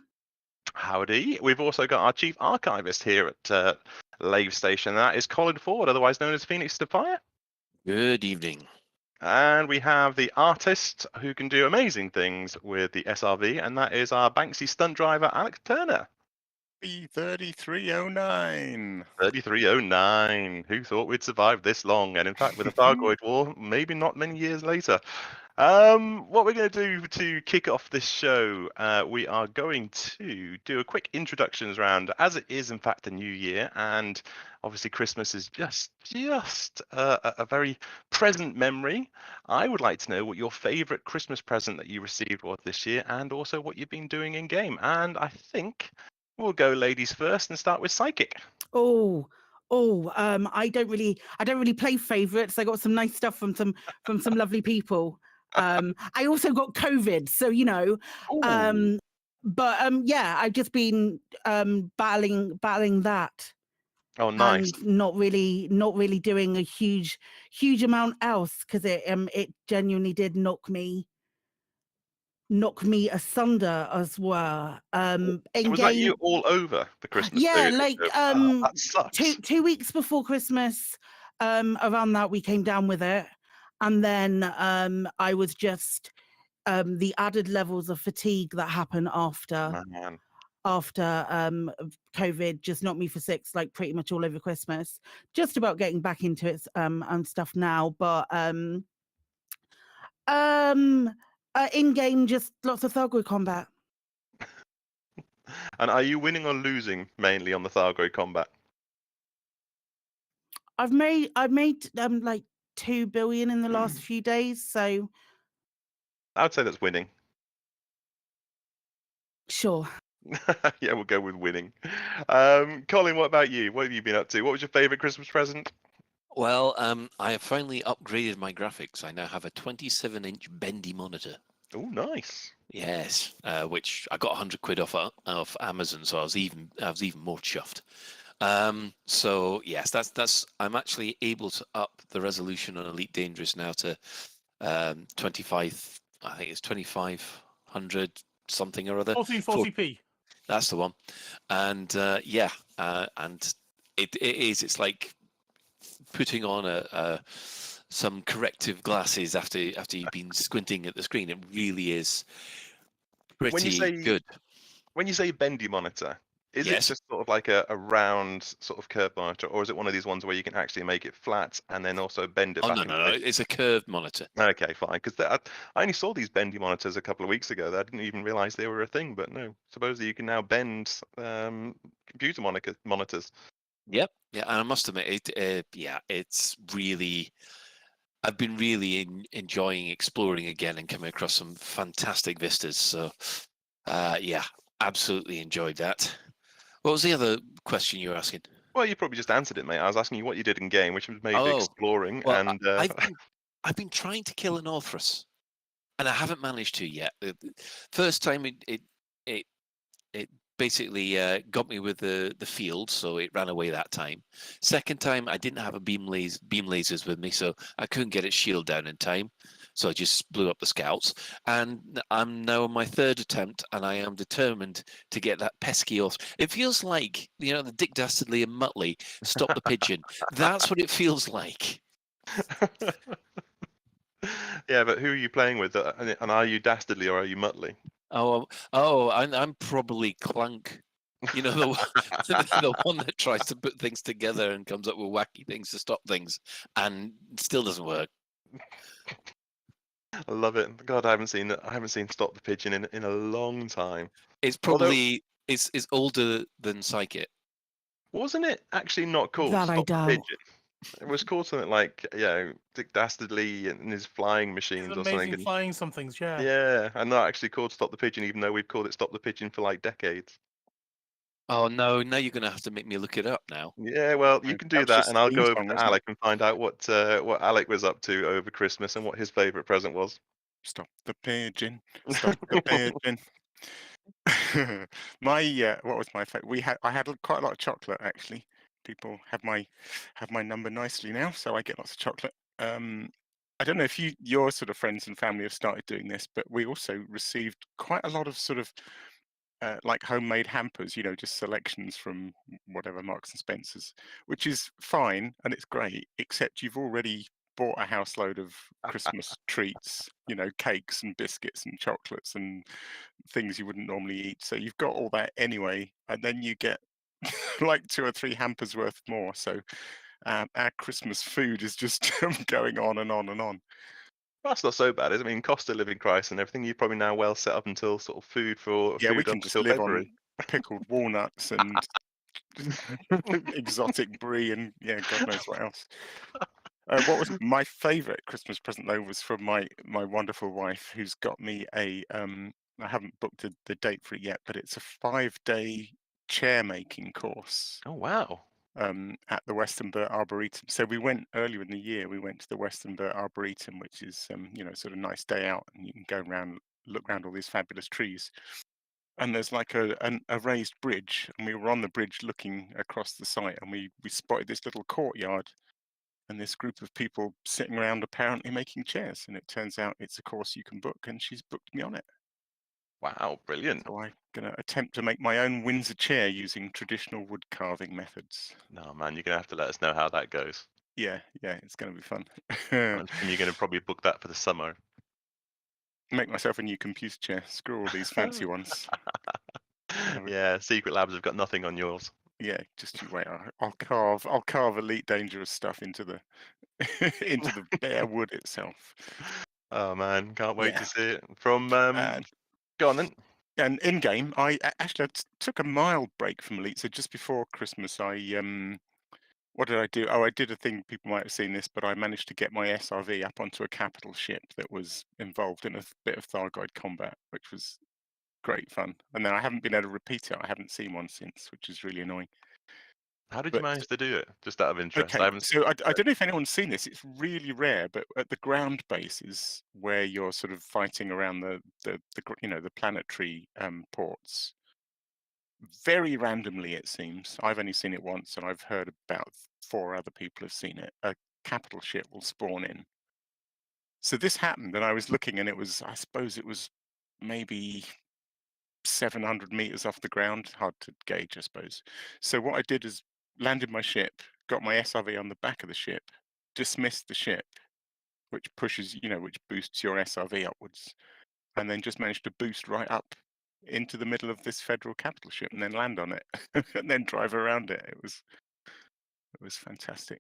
Howdy. We've also got our chief archivist here at Lave Station. That is Colin Ford, otherwise known as Phoenix to Fire. Good evening. And we have the artist who can do amazing things with the SRV, and that is our Banksy stunt driver, Alex Turner. B3309. 3309. Who thought we'd survive this long? And in fact, with the Thargoid War, maybe not many years later. What we're going to do to kick off this show, we are going to do a quick introductions round, as it is in fact the new year, and obviously Christmas is just a very present memory. I would like to know what your favourite Christmas present that you received was this year, and also what you've been doing in game. And I think we'll go ladies first and start with Psychic. I don't really play favourites. I got some nice stuff from some lovely people. I also got COVID, so you know. Yeah, I've just been battling that. Oh, nice. And not really doing a huge amount else, because it genuinely did knock me asunder as well. Was that you all over the Christmas yeah, period? like That sucks. two weeks before Christmas, around that we came down with it, and then I was just the added levels of fatigue that happen after COVID just knocked me for six, like pretty much all over Christmas. Just about getting back into it and stuff now, but in game, just lots of Thargoid combat. And are you winning or losing mainly on the Thargoid combat? I've made like 2 billion in the last few days, so I would say that's winning. Sure. Yeah, we'll go with winning. Colin, what about you? What have you been up to? What was your favourite Christmas present? Well, I have finally upgraded my graphics. I now have a 27-inch bendy monitor. Oh, nice. Yes, which I got 100 quid off Amazon, so I was even more chuffed. So yes, that's I'm actually able to up the resolution on Elite Dangerous now to 25. I think it's 2500 something or other. 1440p. That's the one, and and it is. It's like putting on some corrective glasses after you've been squinting at the screen. It really is pretty good. When you say bendy monitor, is it just sort of like a round sort of curved monitor, or is it one of these ones where you can actually make it flat and then also bend it back? No, it's a curved monitor. Okay, fine. Because I only saw these bendy monitors a couple of weeks ago. I didn't even realise they were a thing. But no, supposedly you can now bend computer monitors. Yep. Yeah, and I must admit, it's really. I've been really enjoying exploring again and coming across some fantastic vistas. So, absolutely enjoyed that. What was the other question you were asking? Well, you probably just answered it, mate. I was asking you what you did in game, which was maybe exploring. Well, and I've been trying to kill an Orthrus, and I haven't managed to yet. The first time it basically got me with the field, so it ran away that time. Second time, I didn't have a beam lasers with me, so I couldn't get its shield down in time. So I just blew up the scouts. And I'm now on my third attempt, and I am determined to get that pesky Orthrus. It feels like, the Dick Dastardly and Muttley, Stop the Pigeon. That's what it feels like. Yeah, but who are you playing with? And are you Dastardly or are you Muttley? I'm probably Clunk. The one that tries to put things together and comes up with wacky things to stop things, and still doesn't work. I love it. God, I haven't seen Stop the Pigeon in a long time. It's probably it's older than Psychic. Wasn't it actually not called That Stop I the doubt. Pigeon? It was called something like, Dick Dastardly and his flying machines or something. Amazing flying somethings, yeah. Yeah, and not actually called Stop the Pigeon, even though we've called it Stop the Pigeon for like decades. Oh no! Now you're going to have to make me look it up now. Yeah, well, you can do that, and I'll go over to Alec and find out what Alec was up to over Christmas and what his favourite present was. Stop the pigeon! Stop the pigeon! What was my favorite? I had quite a lot of chocolate actually. People have my number nicely now, so I get lots of chocolate. I don't know if your sort of friends and family have started doing this, but we also received quite a lot of sort of like homemade hampers, just selections from whatever Marks and Spencer's, which is fine and it's great, except you've already bought a house load of Christmas treats, cakes and biscuits and chocolates and things you wouldn't normally eat. So you've got all that anyway, and then you get like 2 or 3 hampers worth more. So our Christmas food is just going on and on and on. That's not so bad, is it? I mean, cost of living crisis and everything, you're probably now well set up until sort of Yeah, we food can up just until live February. on pickled walnuts and exotic brie and God knows what else. What was my favourite Christmas present though was from my wonderful wife, who's got me a I haven't booked the date for it yet, but it's a 5-day chair making course. Oh wow! At the Westernburt Arboretum. So we went earlier in the year. We went to the Westernburt Arboretum, which is sort of nice day out, and you can go around, look around all these fabulous trees. And there's like a raised bridge, and we were on the bridge looking across the site, and we spotted this little courtyard, and this group of people sitting around apparently making chairs. And it turns out it's a course you can book, and she's booked me on it. Wow, brilliant! So I'm gonna attempt to make my own Windsor chair using traditional wood carving methods. No man, you're gonna have to let us know how that goes. Yeah, it's gonna be fun. And you're gonna probably book that for the summer. Make myself a new computer chair. Screw all these fancy ones. Yeah, Secret Labs have got nothing on yours. Yeah, just you wait. I'll carve Elite Dangerous stuff into the into the bare wood itself. Oh man, can't wait Yeah. to see it. From go on then. And in game, I actually took a mild break from Elite. So just before Christmas, I what did I do? Oh, I did a thing. People might have seen this, but I managed to get my SRV up onto a capital ship that was involved in a bit of Thargoid combat, which was great fun. And then I haven't been able to repeat it. I haven't seen one since, which is really annoying. How did you manage to do it? Just out of interest. Okay, I haven't. so I don't know if anyone's seen this. It's really rare, but at the ground bases where you're sort of fighting around the planetary ports, very randomly it seems. I've only seen it once, and I've heard about 4 other people have seen it. A capital ship will spawn in. So this happened, and I was looking, and I suppose it was maybe 700 meters off the ground. Hard to gauge, I suppose. So what I did is landed my ship, got my SRV on the back of the ship, dismissed the ship, which pushes, which boosts your SRV upwards, and then just managed to boost right up into the middle of this federal capital ship and then land on it and then drive around it. It was fantastic.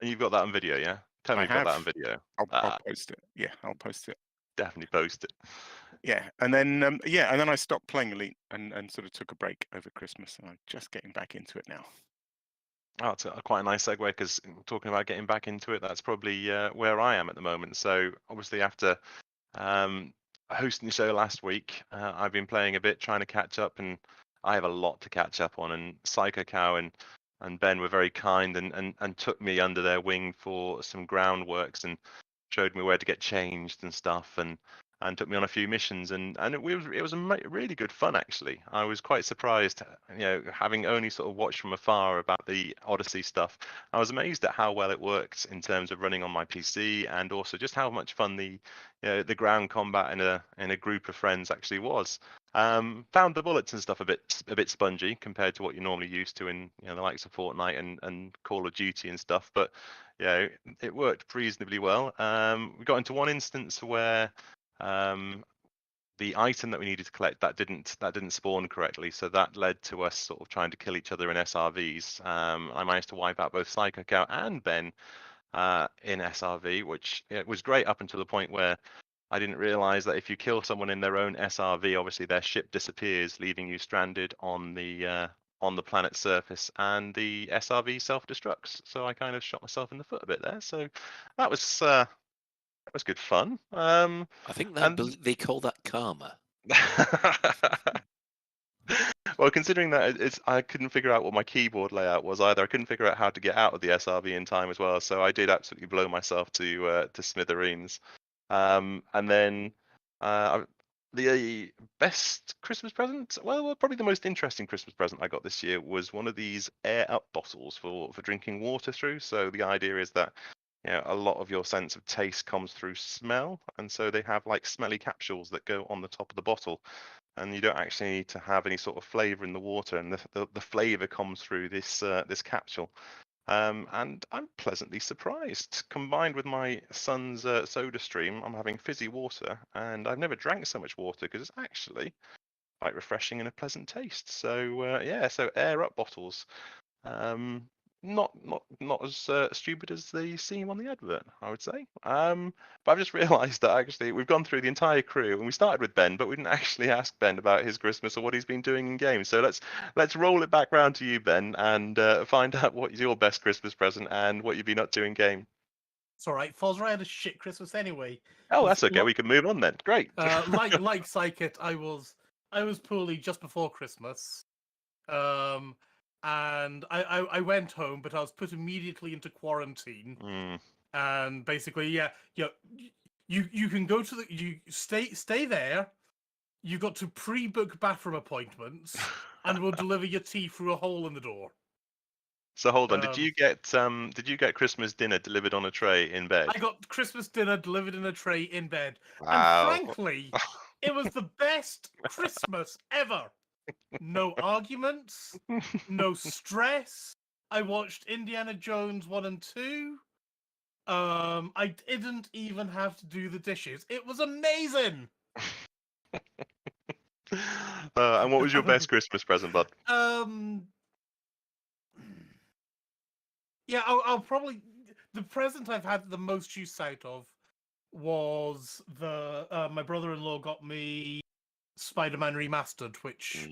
And you've got that on video, yeah? Tell me I you've got that have. on video. I'll post it. Yeah, I'll post it. Definitely post it. Yeah, and then and then I stopped playing Elite and sort of took a break over Christmas, and I'm just getting back into it now. Oh, it's quite a nice segue, because talking about getting back into it, that's probably where I am at the moment. So obviously after hosting the show last week, I've been playing a bit, trying to catch up, and I have a lot to catch up on. And Psycho Cow and Ben were very kind and took me under their wing for some groundworks and showed me where to get changed and stuff, and took me on a few missions, and it was really good fun actually. I was quite surprised, having only sort of watched from afar about the Odyssey stuff. I was amazed at how well it worked in terms of running on my PC, and also just how much fun the ground combat in a group of friends actually was. Found the bullets and stuff a bit spongy compared to what you're normally used to in the likes of Fortnite and Call of Duty and stuff, but it worked reasonably well. We got into one instance where the item that we needed to collect that didn't spawn correctly, so that led to us sort of trying to kill each other in SRVs. I managed to wipe out both Psycho Cow and Ben in SRV, which was great up until the point where I didn't realize that if you kill someone in their own SRV, obviously their ship disappears, leaving you stranded on the planet's surface, and the SRV self-destructs. So I kind of shot myself in the foot a bit there. So that was good fun. I think they call that karma. Well, considering that I couldn't figure out what my keyboard layout was either. I couldn't figure out how to get out of the SRV in time as well. So I did absolutely blow myself to smithereens. And then the best Christmas present, well, probably the most interesting Christmas present I got this year was one of these air up bottles for drinking water through. So the idea is that a lot of your sense of taste comes through smell, and so they have like smelly capsules that go on the top of the bottle. and you don't actually need to have any sort of flavour in the water, and the flavour comes through this this capsule. And I'm pleasantly surprised. Combined with my son's soda stream, I'm having fizzy water, and I've never drank so much water because it's actually quite refreshing and a pleasant taste. So yeah, so air up bottles. Not as stupid as they seem on the advert, I would say. But I've just realised that actually we've gone through the entire crew, and we started with Ben, but we didn't actually ask Ben about his Christmas or what he's been doing in game. So let's roll it back round to you, Ben, and find out what is your best Christmas present and what you've been up to in game. It's all right. Fozza, I had a shit Christmas anyway. Oh, that's okay. We can move on then. Great. Like Psychic, I was poorly just before Christmas. And I went home, but I was put immediately into quarantine. And basically, you can go to you stay there. You've got to pre-book bathroom appointments, and we'll deliver your tea through a hole in the door. So hold on, did you get Christmas dinner delivered on a tray in bed? I got Christmas dinner delivered in a tray in bed. Wow. And frankly, it was the best Christmas ever. No arguments, no stress. I watched Indiana Jones 1 and 2. I didn't even have to do the dishes. It was amazing. And what was your best Christmas present, bud? Yeah, I'll probably the present I've had the most use out of was my brother-in-law got me Spider-Man Remastered, which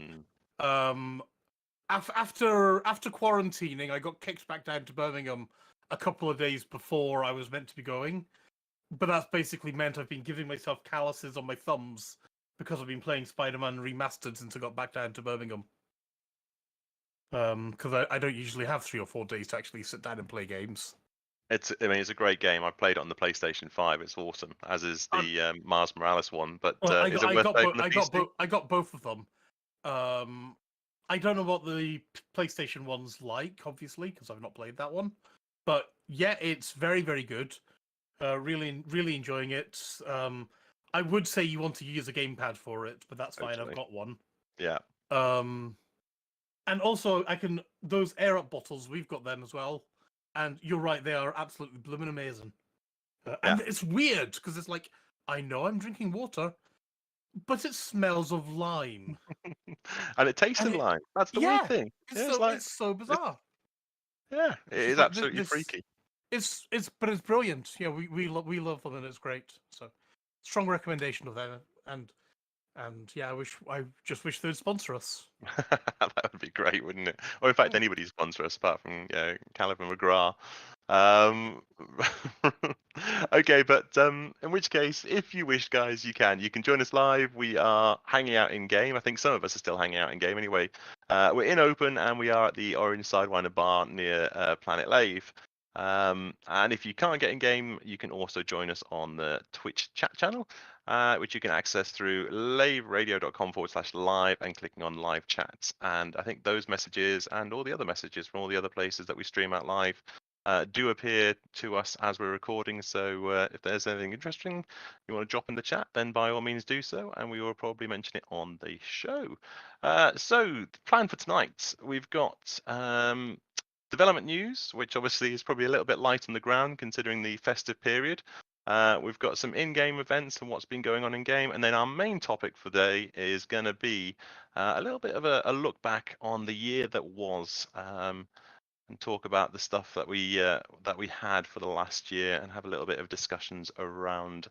after quarantining, I got kicked back down to Birmingham a couple of days before I was meant to be going. But that's basically meant I've been giving myself calluses on my thumbs because I've been playing Spider-Man Remastered since I got back down to Birmingham. Because I don't usually have 3 or 4 days to actually sit down and play games. It's a great game. I played it on the PlayStation 5. It's awesome, as is the Miles Morales one. But is it worth playing on the PC? I got both of them. I don't know what the PlayStation one's like, obviously, because I've not played that one. But yeah, it's very, very good. Really, really enjoying it. I would say you want to use a gamepad for it, but that's fine. I've got one. Yeah. And also, those air up bottles, we've got them as well. And you're right, they are absolutely blooming amazing. And it's weird because it's like, I know I'm drinking water, but it smells of lime. And it tastes of lime. That's the weird thing. It's so bizarre. It is absolutely freaky. But it's brilliant. Yeah, we love them and it's great. So strong recommendation of them. And yeah, I just wish they'd sponsor us. That would be great, wouldn't it? Or in fact, anybody sponsor us apart from Caliban McGrath. Okay, but in which case, if you wish, guys, you can join us live. We are hanging out in game. I think some of us are still hanging out in game anyway. We're in open, and we are at the Orange Sidewinder bar near Planet Lave. And if you can't get in game, you can also join us on the Twitch chat channel, which you can access through laveradio.com/live and clicking on live chats. And I think those messages and all the other messages from all the other places that we stream out live do appear to us as we're recording. So if there's anything interesting you want to drop in the chat, then by all means do so, and we will probably mention it on the show. So the plan for tonight, we've got development news, which obviously is probably a little bit light on the ground considering the festive period. We've got some in-game events and what's been going on in-game, and then our main topic for today is going to be a little bit of a look back on the year that was, and talk about the stuff that we had for the last year and have a little bit of discussions around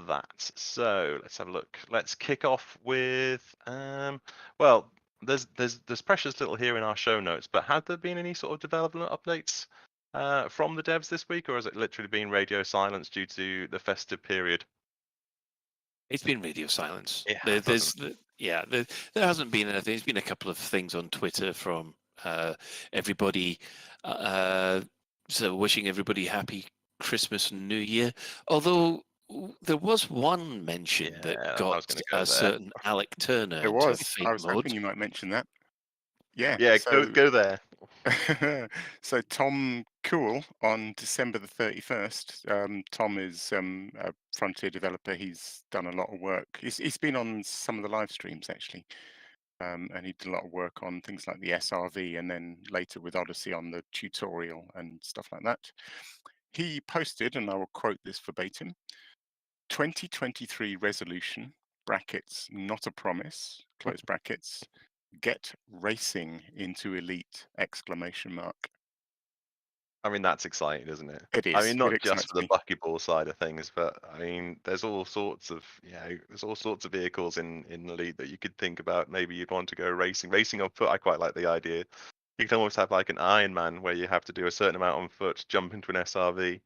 that. So let's have a look. Let's kick off with well, there's precious little here in our show notes, but have there been any sort of development updates from the devs this week, or has it literally been radio silence due to the festive period? It's been radio silence. There hasn't been anything. There's been a couple of things on Twitter from everybody, so wishing everybody happy Christmas and New Year. Although there was one mention that got a certain Alec Turner. There was. To I was mode. hoping you might mention that. Yeah. Yeah. Go there. So Tom Cool on December the 31st. Tom is a Frontier developer. He's done a lot of work. He's been on some of the live streams actually, and he did a lot of work on things like the SRV, and then later with Odyssey on the tutorial and stuff like that. He posted, and I will quote this verbatim: 2023 resolution brackets not a promise close brackets. Get racing into elite exclamation mark. I mean, that's exciting, isn't it? It I is. mean, It not just excites for the me. buckyball side of things, but I mean, there's all sorts of there's all sorts of vehicles in the league that you could think about. Maybe you'd want to go racing. Racing on foot, I quite like the idea. You can almost have like an Ironman where you have to do a certain amount on foot, jump into an SRV,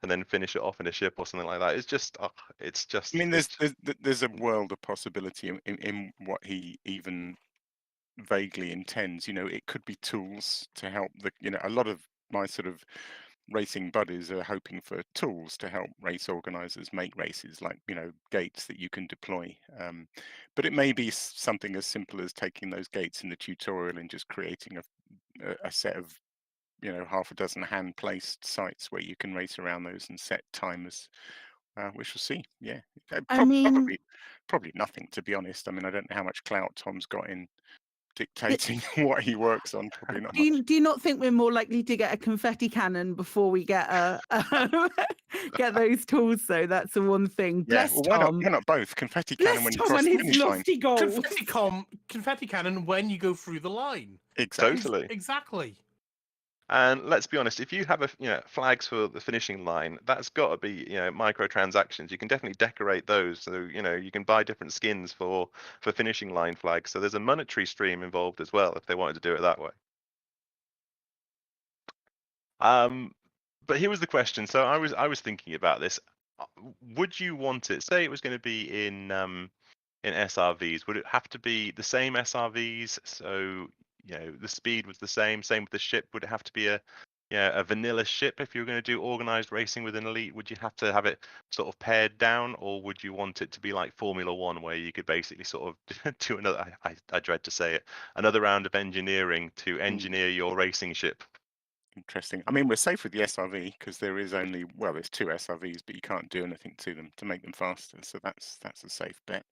and then finish it off in a ship or something like that. It's just, I mean, there's a world of possibility in what he even vaguely intends. You know, it could be tools to help a lot of my sort of racing buddies are hoping for tools to help race organizers make races, like gates that you can deploy. But it may be something as simple as taking those gates in the tutorial and just creating a set of half a dozen hand placed sites where you can race around those and set timers. We shall see. Yeah, I mean, probably nothing, to be honest. I mean, I don't know how much clout Tom's got in dictating what he works on. Probably not much. do you not think we're more likely to get a confetti cannon before we get get those tools? Though that's the one thing. Yeah, Bless well, Tom. why not both? Confetti cannon when you Tom cross and the his finish line. lofty goals. Confetti cannon when you go through the line. Exactly. Totally. Exactly. And let's be honest, if you have flags for the finishing line, that's got to be microtransactions. You can definitely decorate those, so you can buy different skins for finishing line flags. So there's a monetary stream involved as well if they wanted to do it that way. But here was the question. So I was thinking about this. Would you want it? Say it was going to be in SRVs. Would it have to be the same SRVs? So the speed was the same with the ship. Would it have to be a vanilla ship if you were going to do organized racing with an elite? Would you have to have it sort of pared down, or would you want it to be like Formula One, where you could basically sort of do another, I dread to say it, another round of engineering to engineer your racing ship? Interesting. I mean, we're safe with the SRV because there is only, there's 2 SRVs, but you can't do anything to them to make them faster. So that's a safe bet.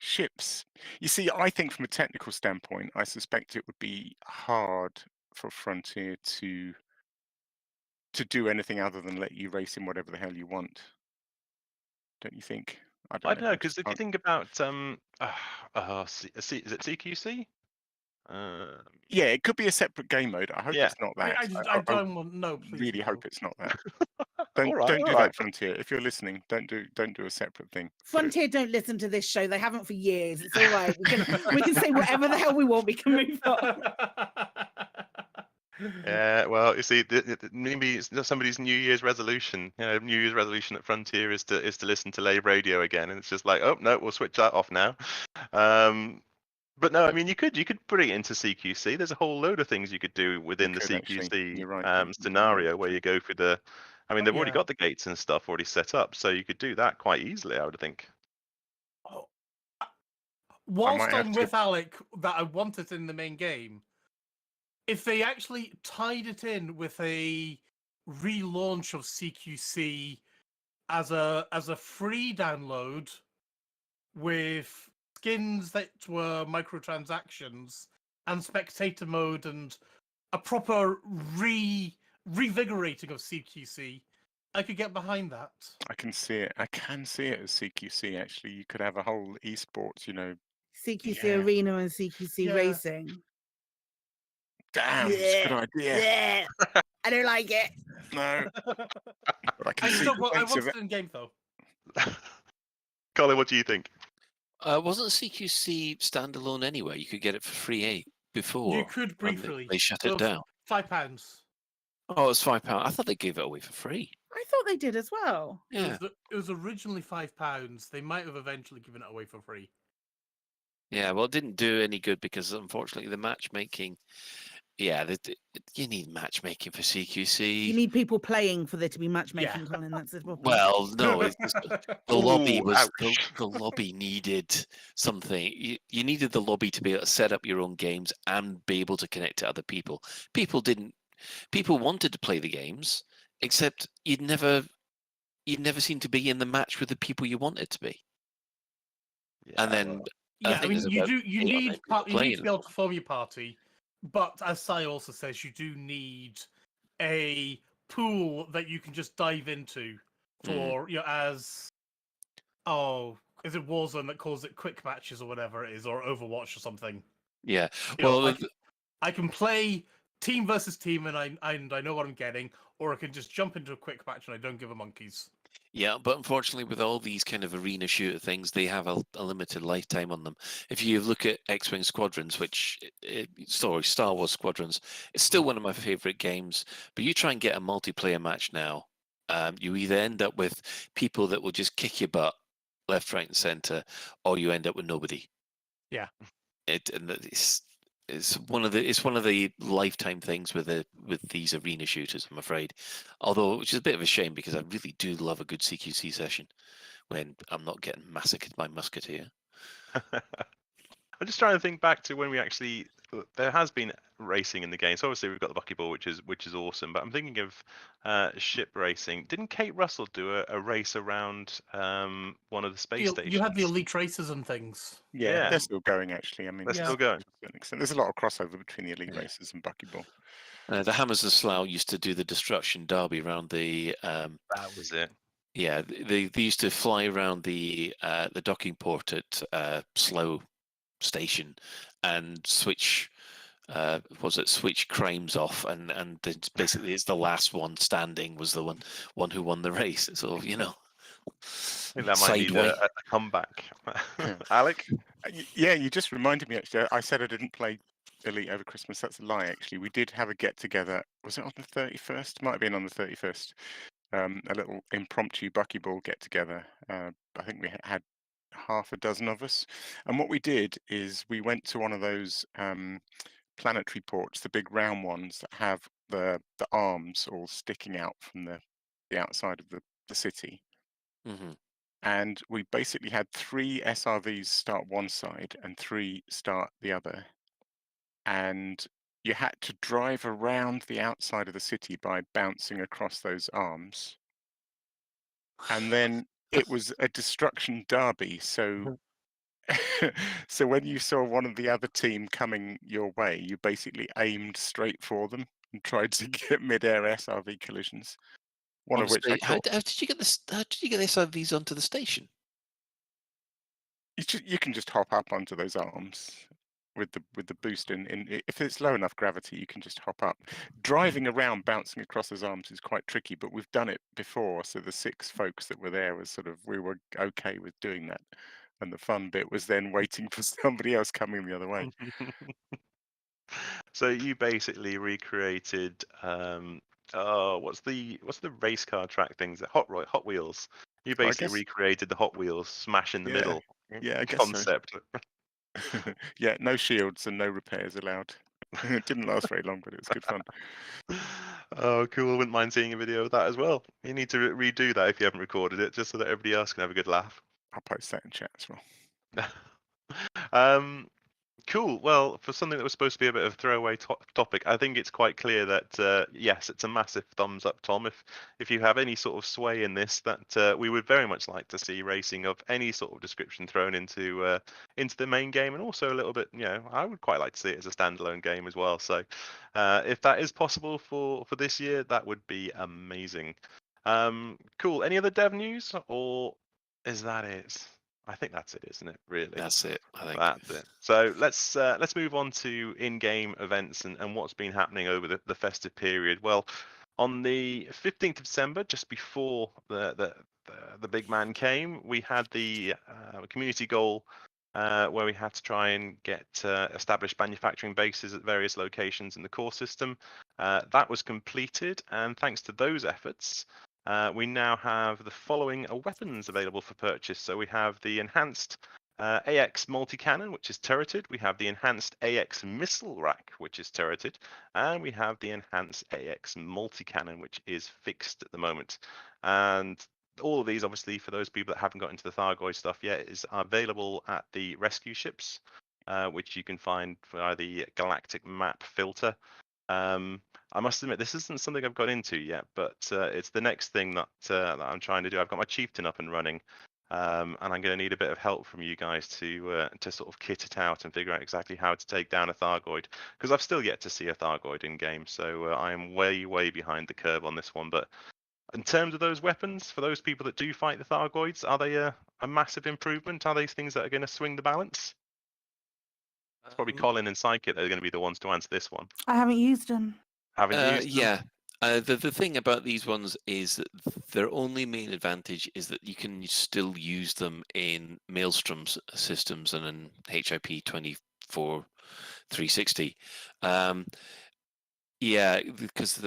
Ships. You see, I think from a technical standpoint, I suspect it would be hard for Frontier to do anything other than let you race in whatever the hell you want. Don't you think? I don't know, because if you think about is it CQC? Yeah, it could be a separate game mode. I hope it's not that. I don't want. No, please. Really no. hope it's not that. Don't do that, Frontier. If you're listening, don't do a separate thing. Frontier don't listen to this show. They haven't for years. It's all right. We can say whatever the hell we want. We can move on. Yeah, well, you see, maybe it's somebody's New Year's resolution. New Year's resolution at Frontier is to listen to Lave Radio again, and it's just like, oh no, we'll switch that off now. But no, I mean, you could put it into CQC. There's a whole load of things you could do within the CQC scenario where you go for the. I mean, they've already got the gates and stuff already set up, so you could do that quite easily, I would think. Whilst I'm with Alec, that I want it in the main game. If they actually tied it in with a relaunch of CQC as a free download with skins that were microtransactions and spectator mode and a proper revigorating of CQC, I could get behind that. I can see it. I can see it as CQC. Actually, you could have a whole esports. CQC Arena and CQC Racing. Damn, it's a good idea. I don't like it. No. But I can see I want it in game though. Colin, what do you think? Wasn't CQC standalone anyway? You could get it for free before. You could briefly. They shut it down. £5. Oh, it's £5. I thought they gave it away for free. I thought they did as well. Yeah. It was originally £5. They might have eventually given it away for free. Yeah, well, it didn't do any good because unfortunately the matchmaking Yeah, you need matchmaking for CQC. You need people playing for there to be matchmaking, Colin. That's the problem. Well, no, it's just, the lobby Ooh, was ouch. the lobby needed something. You needed the lobby to be able to set up your own games and be able to connect to other people. People wanted to play the games, except you'd never seem to be in the match with the people you wanted to be. And then I Yeah, I think mean, there's you about do. You 8 or 9 need people you need playing. to be able to form your party, but as Sai also says, you do need a pool that you can just dive into for as is it Warzone that calls it quick matches or whatever it is, or Overwatch or something. Yeah, You know, well, I can play team versus team and I know what I'm getting, or I can just jump into a quick match and I don't give a monkeys. yeah, but unfortunately, with all these kind of arena shooter things, they have a limited lifetime on them. If you look at X-Wing Squadrons, Star Wars Squadrons, it's still one of my favorite games. But you try and get a multiplayer match now, you either end up with people that will just kick your butt left, right, and center, or you end up with nobody. Yeah, It's one of the lifetime things with these arena shooters, I'm afraid. Although, which is a bit of a shame because I really do love a good CQC session when I'm not getting massacred by musketeer. I'm just trying to think back to when we actually. There has been racing in the game. So obviously we've got the buckyball, which is awesome. But I'm thinking of ship racing. Didn't Kate Russell do a race around one of the space stations? You had the elite racers and things. Yeah, they're still going actually. I mean, they're still going. There's a lot of crossover between the elite racers and buckyball. The Hammers and Slough used to do the destruction derby around the. That was it. Yeah, they used to fly around the docking port at Slough Station and switch. Switch cranes off, and basically it's the last one standing was the one who won the race. So I think that might need a comeback. Alec? Yeah, you just reminded me actually. I said I didn't play Elite over Christmas. That's a lie, actually. We did have a get together. Was it on the 31st? Might have been on the 31st. A little impromptu buckyball get together. I think we had half a dozen of us. And what we did is we went to one of those planetary ports, the big round ones that have the arms all sticking out from the outside of the city. Mm-hmm. And we basically had 3 SRVs start one side and 3 start the other. And you had to drive around the outside of the city by bouncing across those arms. And then it was a destruction derby. So so when you saw one of the other team coming your way, you basically aimed straight for them and tried to get mid-air SRV collisions. One of which I how caught. did you get this? How did you get SRVs onto the station? You can just hop up onto those arms with the boost in. If it's low enough gravity, you can just hop up. Driving around, bouncing across those arms is quite tricky, but we've done it before. So the 6 folks that were there was we were okay with doing that. And the fun bit was then waiting for somebody else coming the other way. So you basically recreated what's the race car track things? Hot Wheels. You basically recreated the Hot Wheels smash in the middle Yeah, I guess concept. So. Yeah, no shields and no repairs allowed. It didn't last very long, but it was good fun. Oh, cool. Wouldn't mind seeing a video of that as well. You need to redo that if you haven't recorded it, just so that everybody else can have a good laugh. I'll post that in chat as well. Cool. Well, for something that was supposed to be a bit of a throwaway topic, I think it's quite clear that yes, it's a massive thumbs up, Tom. If you have any sort of sway in this, that we would very much like to see racing of any sort of description thrown into the main game, and also a little bit, I would quite like to see it as a standalone game as well. So, if that is possible for this year, that would be amazing. Cool. Any other dev news, or is that it? I think that's it, isn't it? Really, that's it. I think that's it. So let's move on to in-game events and what's been happening over the festive period. Well, on the 15th of December, just before the big man came, we had the community goal where we had to try and get established manufacturing bases at various locations in the core system. That was completed, and thanks to those efforts, we now have the following weapons available for purchase. So we have the enhanced AX multi-cannon, which is turreted. We have the enhanced AX missile rack, which is turreted. And we have the enhanced AX multi-cannon, which is fixed at the moment. And all of these, obviously, for those people that haven't got into the Thargoid stuff yet, is available at the rescue ships, which you can find via the galactic map filter. I must admit, this isn't something I've got into yet, but it's the next thing that I'm trying to do. I've got my chieftain up and running, and I'm going to need a bit of help from you guys to sort of kit it out and figure out exactly how to take down a Thargoid, because I've still yet to see a Thargoid in game, so I am way behind the curve on this one. But in terms of those weapons, for those people that do fight the Thargoids, are they a massive improvement? Are these things that are going to swing the balance? It's probably Colin and Psychic that are going to be the ones to answer this one. I haven't used them. Haven't used them? Yeah. The thing about these ones is that their only main advantage is that you can still use them in Maelstrom systems and in HIP 24360. Yeah, because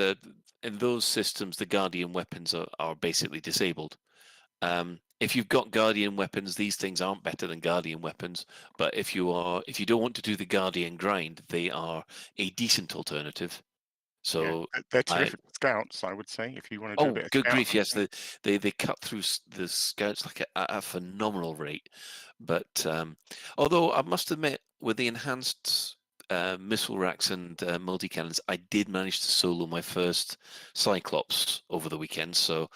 in those systems the Guardian weapons are basically disabled. If you've got Guardian weapons, these things aren't better than Guardian weapons. But if you don't want to do the Guardian grind, they are a decent alternative. So they're terrific scouts, I would say, if you want to do a bit of good scout grief! Yes, hunting. they cut through the scouts like a phenomenal rate. But although I must admit, with the enhanced missile racks and multi cannons, I did manage to solo my first Cyclops over the weekend. So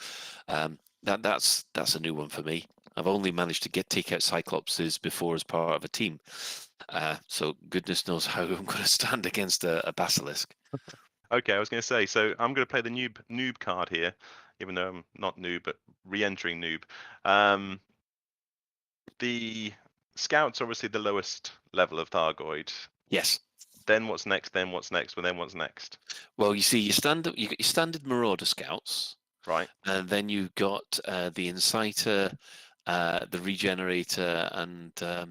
that's a new one for me. I've only managed to take out Cyclopses before as part of a team. So goodness knows how I'm going to stand against a Basilisk. Okay, I was going to say, so I'm going to play the noob card here, even though I'm not noob, but re-entering noob. The Scout's obviously the lowest level of Thargoid. Yes. Then what's next? Then what's next? Well, then what's next? Well, you see, you got your standard Marauder Scouts. Right. And then you've got the Inciter, the Regenerator, and I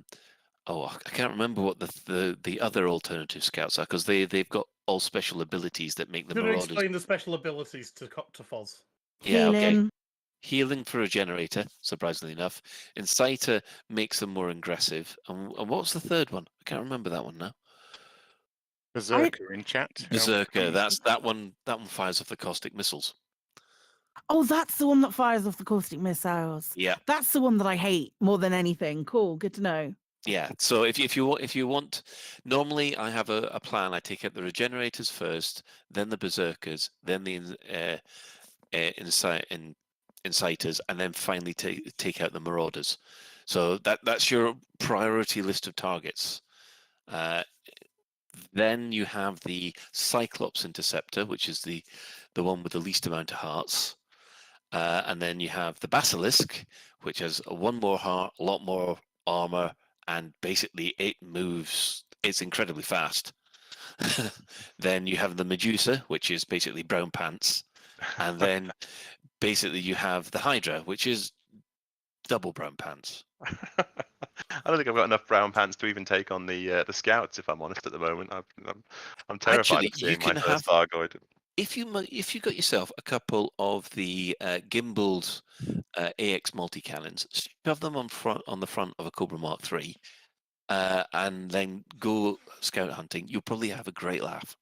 can't remember what the other alternative scouts are, because they've got all special abilities that make the Going to Marauders. explain the special abilities to Foz. Yeah, okay. Healing for a generator, surprisingly enough. Inciter makes them more aggressive. And what's the third one? I can't remember that one now. Berserker in chat. Berserker. That one fires off the caustic missiles. Oh, that's the one that fires off the caustic missiles. Yeah. That's the one that I hate more than anything. Cool, good to know. Yeah. So if you want, normally I have a plan. I take out the Regenerators first, then the Berserkers, then the Inciters, and then finally take out the Marauders. So that's your priority list of targets. Then you have the Cyclops Interceptor, which is the one with the least amount of hearts. And then you have the Basilisk, which has one more heart, a lot more armor, and basically it moves. It's incredibly fast. Then you have the Medusa, which is basically brown pants. And then basically you have the Hydra, which is double brown pants. I don't think I've got enough brown pants to even take on the Scouts, if I'm honest, at the moment. I'm terrified of seeing my first Thargoid. If you got yourself a couple of the gimbaled AX multi-cannons, shove them on the front of a Cobra Mark III, and then go scout hunting, you'll probably have a great laugh.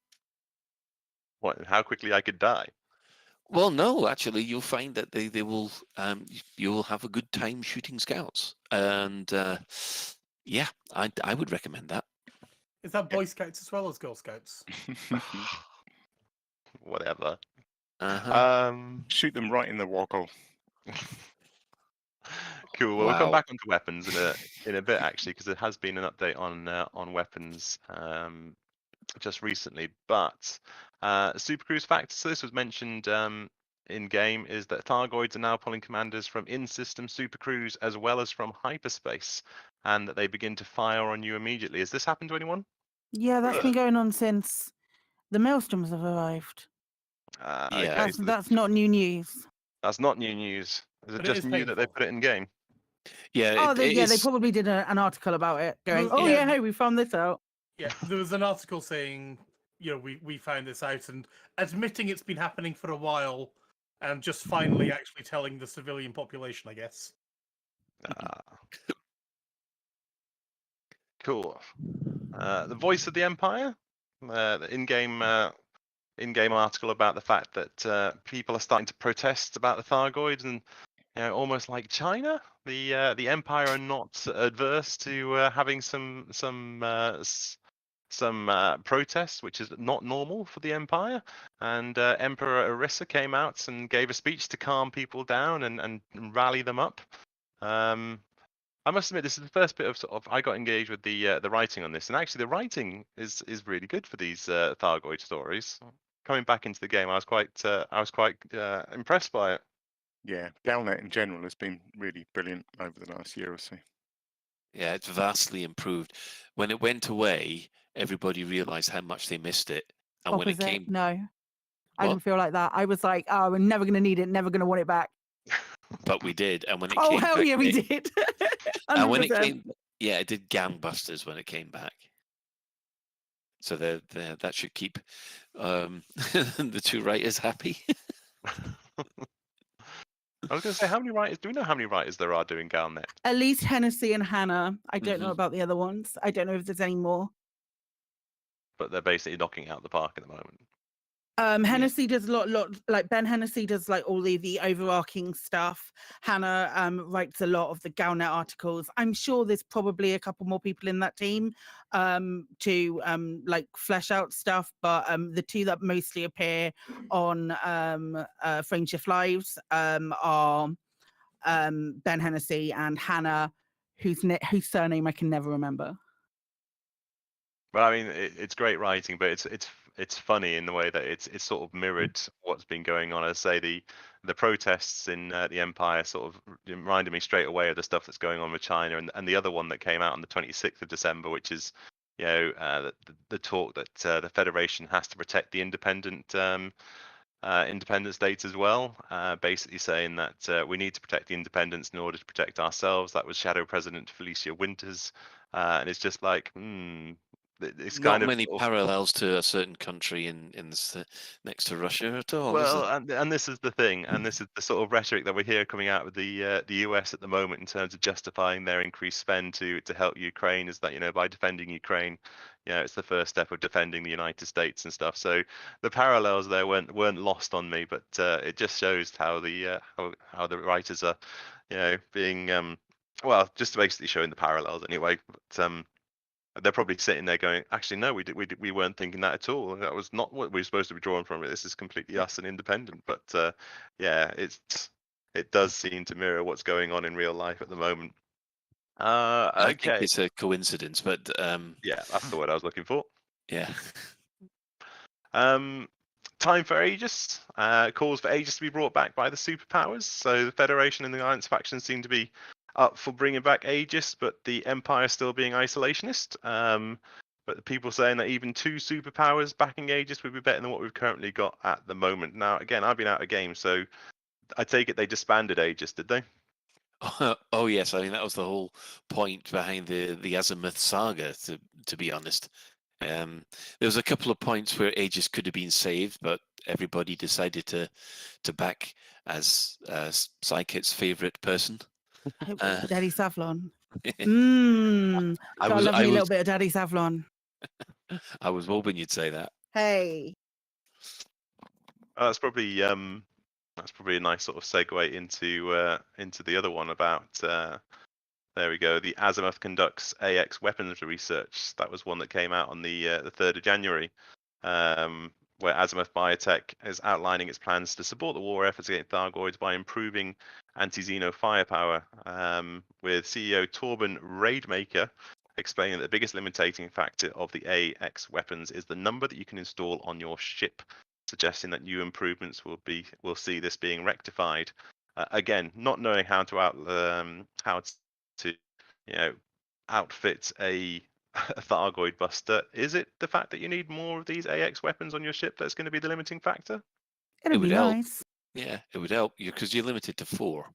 What? How quickly I could die? Well, no, actually, you'll find that they will. You'll have a good time shooting scouts, and yeah, I would recommend that. Is that Boy Scouts as well as Girl Scouts? Whatever. Shoot them right in the woggle. Cool. Well, we'll come back onto weapons in a bit, actually, because there has been an update on weapons just recently. But Super Cruise factor. So this was mentioned in game, is that Thargoids are now pulling commanders from in-system Super Cruise as well as from hyperspace, and that they begin to fire on you immediately. Has this happened to anyone? Yeah, that's been going on since the Maelstroms have arrived. Okay, That's not new news. That's not new news. Is it But it just is new that they put it in game? Yeah. They probably did an article about it, going, hey, we found this out. Yeah, there was an article saying, we found this out, and admitting it's been happening for a while, and just finally actually telling the civilian population, I guess. Cool. The voice of the Empire. The in-game article about the fact that people are starting to protest about the Thargoids, and almost like China, the Empire are not adverse to having some protests, which is not normal for the Empire. And Emperor Orissa came out and gave a speech to calm people down and rally them up. I must admit, this is the first bit of I got engaged with the writing on this, and actually the writing is really good for these Thargoid stories. Coming back into the game, I was quite impressed by it. Yeah, Galnet in general has been really brilliant over the last year or so. Yeah, it's vastly improved. When it went away, everybody realised how much they missed it, and when it Opposite? came, No, I What? didn't feel like that. I was like, oh, we're never going to need it, never going to want it back. but we did, and when it Oh, came hell back, yeah, we did. and when it 100%. came, yeah, it did gangbusters when it came back. So that should keep the two writers happy. I was going to say, how many writers? Do we know how many writers there are doing Galnet? At least Hennessy and Hannah. I don't know Mhm. about the other ones. I don't know if there's any more. But they're basically knocking out the park at the moment. Hennessy does a lot like Ben Hennessy does like all the overarching stuff. Hannah writes a lot of the Galnet articles. I'm sure there's probably a couple more people in that team to like flesh out stuff, but the two that mostly appear on Frameshift Lives are Ben Hennessy and Hannah, whose surname I can never remember. Well, I mean, it's great writing, but it's funny in the way that it's sort of mirrored what's been going on. As I say, the protests in the Empire sort of reminded me straight away of the stuff that's going on with China, and the other one that came out on the 26th of December, which is the talk that the Federation has to protect the independent states as well, basically saying that we need to protect the independence in order to protect ourselves. That was Shadow President Felicia Winters, and it's just like, it's Not kind of many parallels to a certain country next to Russia at all, is well, there? and this is the thing, and this is the sort of rhetoric that we hear coming out of the US at the moment in terms of justifying their increased spend to help Ukraine, is that by defending Ukraine, it's the first step of defending the United States and stuff. So the parallels there weren't lost on me, but it just shows how the writers are, being well, just basically showing the parallels anyway. But they're probably sitting there going, actually, no, we weren't thinking that at all. That was not what we were supposed to be drawing from it. This is completely us and independent. But yeah, it does seem to mirror what's going on in real life at the moment. I think Okay. it's a coincidence, but Yeah, that's the word I was looking for. yeah. Time for Aegis. Calls for Aegis to be brought back by the superpowers. So the Federation and the Alliance factions seem to be up for bringing back Aegis, but the Empire still being isolationist. But the people saying that even two superpowers backing Aegis would be better than what we've currently got at the moment. Now, again, I've been out of game, so I take it they disbanded Aegis, did they? Oh yes, I mean that was the whole point behind the Azimuth saga. To be honest, there was a couple of points where Aegis could have been saved, but everybody decided to back as Psychit's favourite person. Daddy Savlon. I Gotta was- love I me a little was- bit of Daddy Savlon. I was hoping you'd say that. Hey. That's probably a nice sort of segue into the other one about there we go. The Azimuth conducts AX weapons research. That was one that came out on the 3rd of January, where Azimuth Biotech is outlining its plans to support the war efforts against Thargoids by improving anti-Xeno firepower, with CEO Torben Raidmaker explaining that the biggest limiting factor of the AX weapons is the number that you can install on your ship, suggesting that new improvements will see this being rectified. Again, not knowing how to outfit a Thargoid buster. Is it the fact that you need more of these AX weapons on your ship that's going to be the limiting factor? It'll would be help. nice. Yeah, it would help you because you're limited to 4.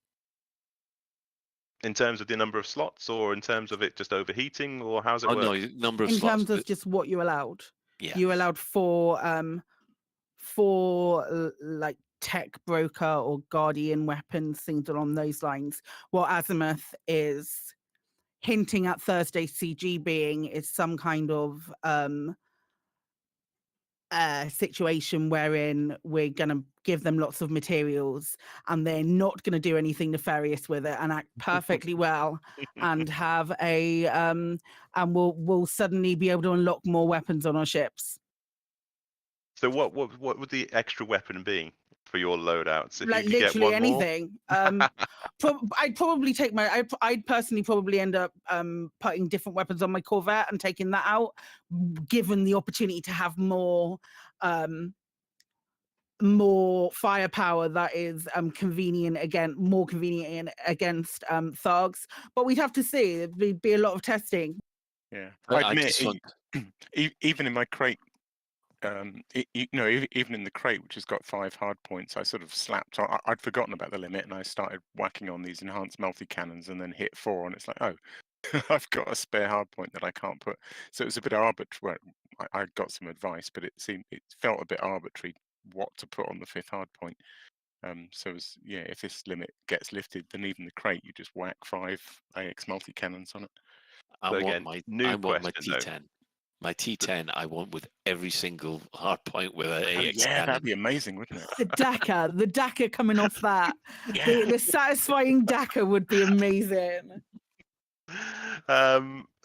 In terms of the number of slots, or in terms of it just overheating, or how's it Oh work? no, number of In slots. terms of just what you allowed. Yeah. You allowed four like tech broker or guardian weapons, things along those lines. What Azimuth is hinting at Thursday CG being is some kind of situation wherein we're going to give them lots of materials and they're not going to do anything nefarious with it and act perfectly well and have a and we'll suddenly be able to unlock more weapons on our ships. So what would the extra weapon be for your loadouts if Like you could get literally one more? anything. I'd probably take I'd personally probably end up putting different weapons on my Corvette and taking that out, given the opportunity to have more firepower that is more convenient against thugs. But we'd have to see. It'd be a lot of testing. Yeah, I I admit, just want- even in my crate, even in the crate, which has got 5 hard points, I sort of slapped on. I'd forgotten about the limit, and I started whacking on these enhanced multi-cannons, and then hit 4, and it's like, oh, I've got a spare hard point that I can't put. So it was a bit arbitrary. Well, I got some advice, but it felt a bit arbitrary what to put on the 5th hard point. So if this limit gets lifted, then even the crate, you just whack 5 AX multi-cannons on it. I But want again, my new T10. question, My T10, I want with every single hard point with an AX Yeah, cannon. that'd be amazing, wouldn't it? The DACA coming off that. The satisfying DACA would be amazing.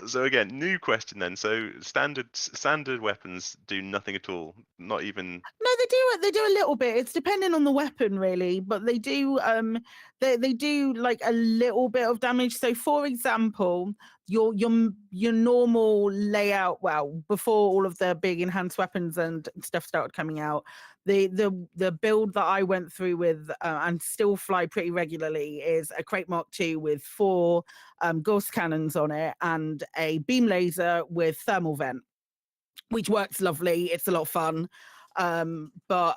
So again, new question then. So standard weapons do nothing at all, not even. No, they do a little bit. It's depending on the weapon, really, but they do they do like a little bit of damage. So, for example, your normal layout, well, before all of the big enhanced weapons and stuff started coming out, the build that I went through with and still fly pretty regularly is a Crate Mark II with 4 ghost cannons on it and a beam laser with thermal vent, which works lovely. It's a lot of fun. But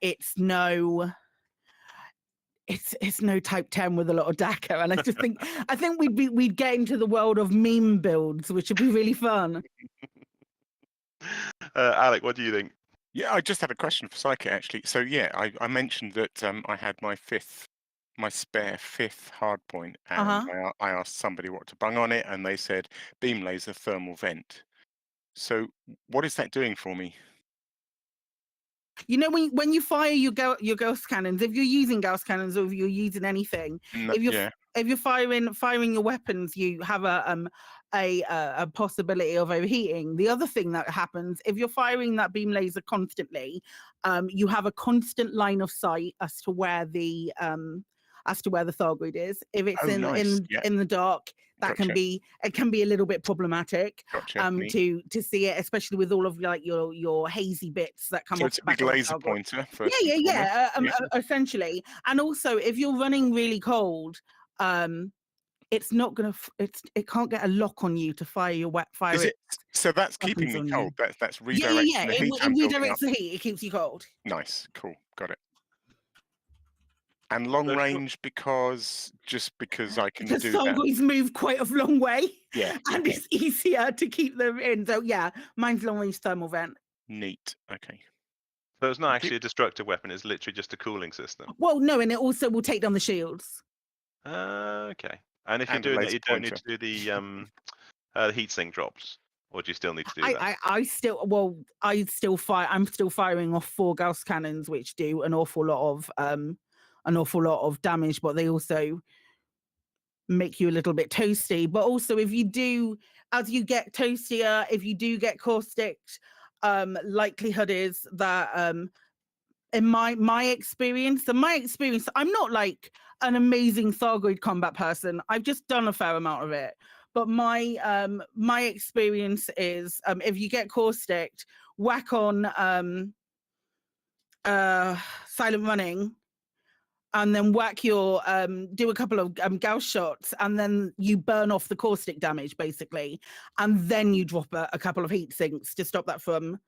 it's no Type 10 with a lot of DACA, and I think we'd get into the world of meme builds, which would be really fun. Alec, what do you think? Yeah, I just had a question for Psyche actually. So yeah, I mentioned that I had my spare 5th hard point, and I asked somebody what to bung on it, and they said beam laser thermal vent. So what is that doing for me? You know, when you fire your ghost cannons, if you're using ghost cannons or if you're using anything, if you're firing your weapons, you have a possibility of overheating. The other thing that happens, if you're firing that beam laser constantly, you have a constant line of sight as to where the Thargoid is. If it's in the dark, that can be a little bit problematic to see it, especially with all of like your hazy bits that come off. It's a big laser pointer. Essentially. And also, if you're running really cold, it's not gonna. It can't get a lock on you to fire it. So that's keeping me cold. That's redirecting the heat. It redirects the heat. It keeps you cold. Nice, cool, got it. And long range because I can do that. Because Thargoids move quite a long way. Yeah. And it's easier to keep them in. So yeah, mine's long range thermal vent. Neat. Okay. So it's not actually a destructive weapon, it's literally just a cooling system. Well, no, and it also will take down the shields. Okay. And if you're doing that, you don't need to do the heat sink drops. Or do you still need to do that? I'm still firing off 4 gauss cannons, which do an awful lot of damage, but they also make you a little bit toasty. But also, as you get toastier, if you do get caustic, likelihood is that in my experience, I'm not like an amazing Thargoid combat person. I've just done a fair amount of it. But my experience is if you get caustic, whack on silent running, and then whack your do a couple of Gauss shots, and then you burn off the caustic damage basically, and then you drop a couple of heat sinks to stop that from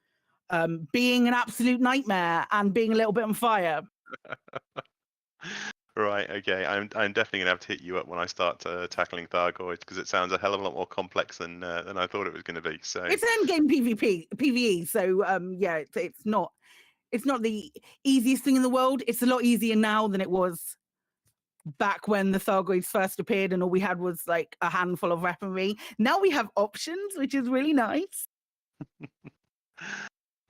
being an absolute nightmare and being a little bit on fire. Right, okay. I'm definitely gonna have to hit you up when I start tackling Thargoids, because it sounds a hell of a lot more complex than I thought it was going to be. So it's an endgame PvE. So yeah, it's not the easiest thing in the world. It's a lot easier now than it was back when the Thargoids first appeared and all we had was like a handful of weaponry. Now we have options, which is really nice.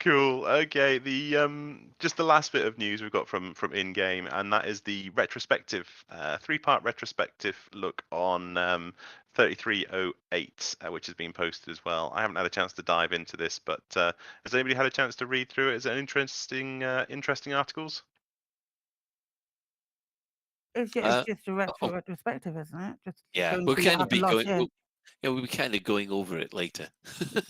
Cool. Okay. The just the last bit of news we've got from in game, and that is the retrospective, 3-part retrospective look on 3308, which has been posted as well. I haven't had a chance to dive into this, but has anybody had a chance to read through it? Is it interesting articles? It's just a retrospective, isn't it? Just Yeah, going we're through what kind of happened last year. we'll be kind of going over it later.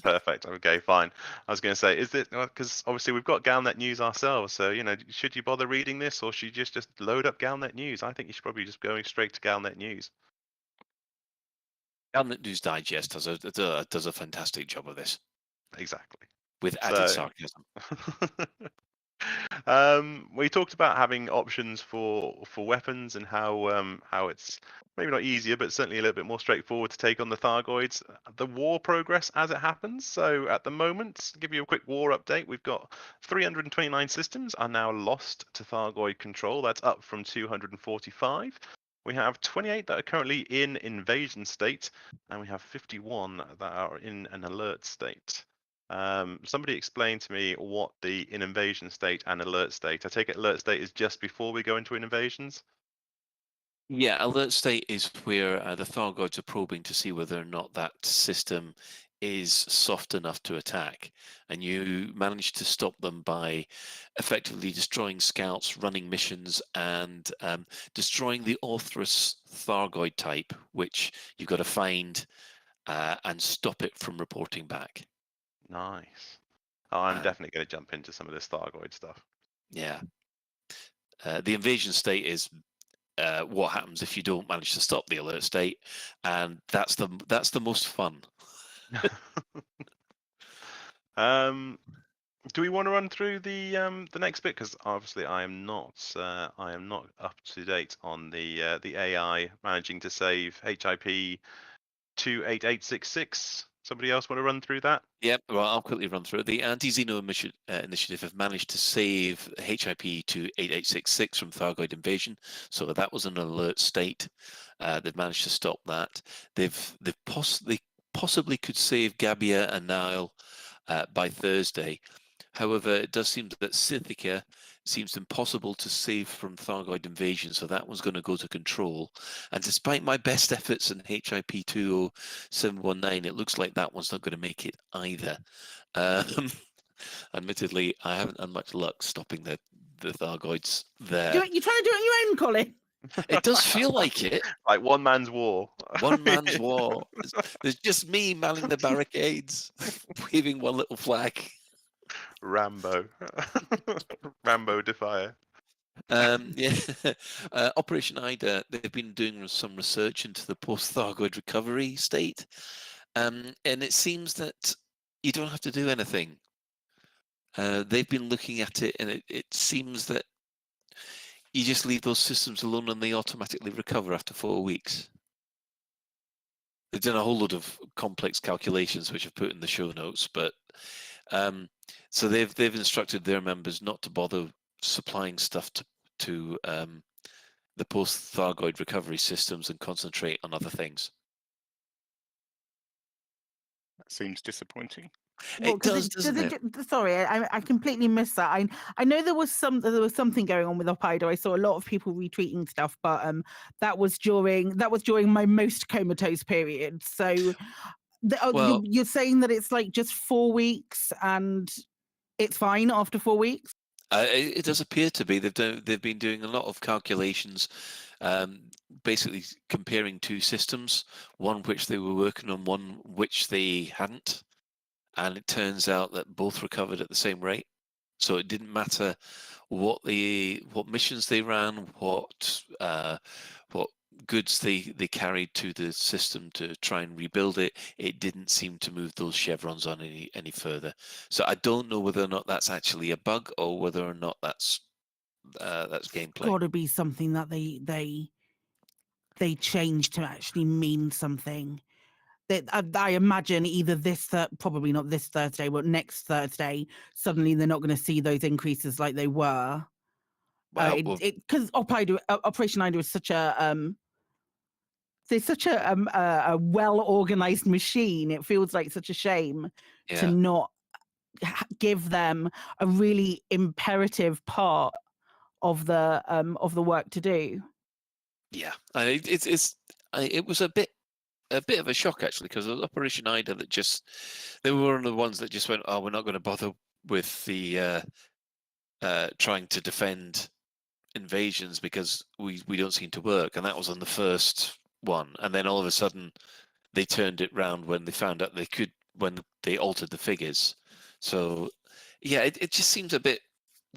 Perfect. Okay, fine. I was going to say, is it because obviously we've got Galnet News ourselves, so should you bother reading this, or should you just load up Galnet News? I think you should probably just go straight to Galnet News. Galnet News Digest does a fantastic job of this. Exactly. With added sarcasm. We talked about having options for weapons and how it's maybe not easier, but certainly a little bit more straightforward to take on the Thargoids. The war progress as it happens. So at the moment, to give you a quick war update, we've got 329 systems are now lost to Thargoid control. That's up from 245. We have 28 that are currently in invasion state, and we have 51 that are in an alert state. Somebody explain to me what the in invasion state and alert state. I take it alert state is just before we go into invasions. Yeah, alert state is where the Thargoids are probing to see whether or not that system is soft enough to attack, and you manage to stop them by effectively destroying scouts, running missions, and destroying the Orthrus Thargoid type, which you've got to find and stop it from reporting back. Nice. Oh, I'm definitely going to jump into some of this Thargoid stuff. Yeah. The invasion state is what happens if you don't manage to stop the alert state, and that's the most fun. Do we want to run through the next bit? Because obviously I am not up to date on the AI managing to save HIP 28866. Somebody else want to run through that? Yep, well, I'll quickly run through it. The Anti-Xeno Initiative have managed to save HIP to 8866 from Thargoid invasion, so that was an alert state. They've managed to stop that. They've possibly could save Gabia and Nile by Thursday. However, it does seem that Scythica seems impossible to save from Thargoid invasion, so that one's going to go to control. And despite my best efforts in HIP 20719, it looks like that one's not going to make it either. Admittedly, I haven't had much luck stopping the Thargoids there. You're trying to do it on your own, Colin? It does feel like it. Like one man's war. One man's war. There's just me manning the barricades, waving one little flag. Rambo. Rambo Defier. Yeah. Operation Ida, they've been doing some research into the post-Thargoid recovery state, and it seems that you don't have to do anything. They've been looking at it, and it seems that you just leave those systems alone and they automatically recover after 4 weeks. They've done a whole load of complex calculations, which I've put in the show notes, but so they've instructed their members not to bother supplying stuff to the post-Thargoid recovery systems and concentrate on other things. That seems disappointing. Well, It does, doesn't it? Sorry, I completely missed that. I know there was something going on with Opida. I saw a lot of people retweeting stuff, but that was during my most comatose period. So you're saying that it's like just 4 weeks and it's fine after 4 weeks? It does appear to be. They've been doing a lot of calculations, basically comparing two systems, one which they were working on, one which they hadn't, and it turns out that both recovered at the same rate. So it didn't matter what missions they ran, what goods they carried to the system to try and rebuild it. It didn't seem to move those chevrons on any further. So I don't know whether or not that's actually a bug or whether or not that's gameplay. Got to be something that they changed to actually mean something. That I imagine either probably not this Thursday, but next Thursday, suddenly they're not going to see those increases like they were. Wow. Because Operation Ida is such a well-organized machine. It feels like such a shame to not give them a really imperative part of the work to do. Yeah, it was a bit of a shock actually, because Operation Ida they were one of the ones that just went, oh, we're not going to bother with the trying to defend invasions because we don't seem to work, and that was on the first one, and then all of a sudden they turned it round when they found out they could, when they altered the figures. So yeah, it just seems a bit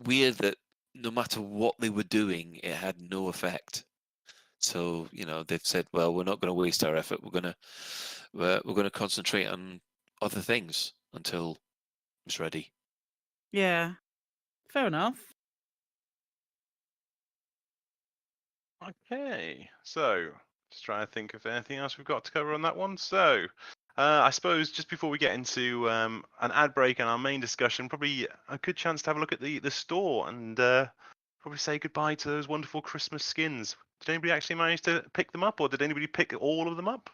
weird that no matter what they were doing, it had no effect. So they've said, well, we're not going to waste our effort. We're going to concentrate on other things until it's ready. Yeah, fair enough. Okay, so just trying to think of anything else we've got to cover on that one. So I suppose just before we get into an ad break and our main discussion, probably a good chance to have a look at the store and probably say goodbye to those wonderful Christmas skins. Did anybody actually manage to pick them up, or did anybody pick all of them up?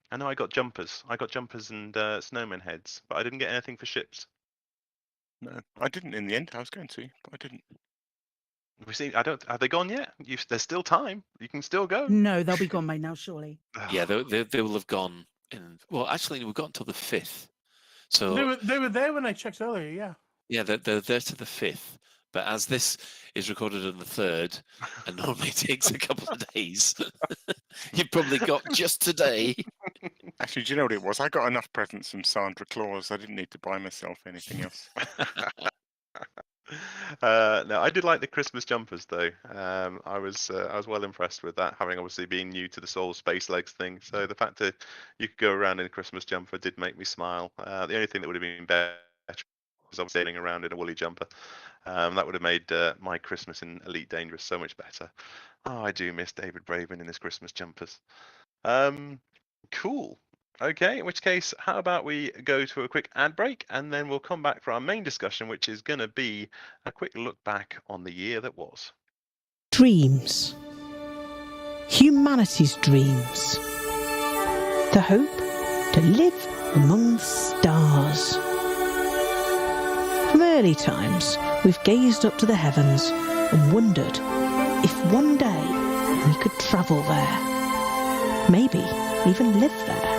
I know I got jumpers. I got jumpers and snowman heads, but I didn't get anything for ships. No, I didn't in the end. I was going to, but I didn't. We see. Have they gone yet? There's still time. You can still go. No, they'll be gone by now, surely. Yeah, they will have gone in. Well, actually, we've got until the 5th. So they were there when I checked earlier. Yeah. Yeah, they're there to the 5th. But as this is recorded on the 3rd, and normally takes a couple of days, you probably got just today. Actually, do you know what it was? I got enough presents from Sandra Claus. I didn't need to buy myself anything else. No, I did like the Christmas jumpers though. I was well impressed with that, having obviously been new to the Soul Space Legs thing. So the fact that you could go around in a Christmas jumper did make me smile. The only thing that would have been better was obviously sailing around in a woolly jumper. That would have made my Christmas in Elite Dangerous so much better. Oh, I do miss David Braben in his Christmas jumpers. Cool. Okay, in which case, how about we go to a quick ad break, and then we'll come back for our main discussion, which is going to be a quick look back on the year that was. Dreams. Humanity's dreams. The hope to live among the stars. From early times, we've gazed up to the heavens and wondered if one day we could travel there. Maybe even live there.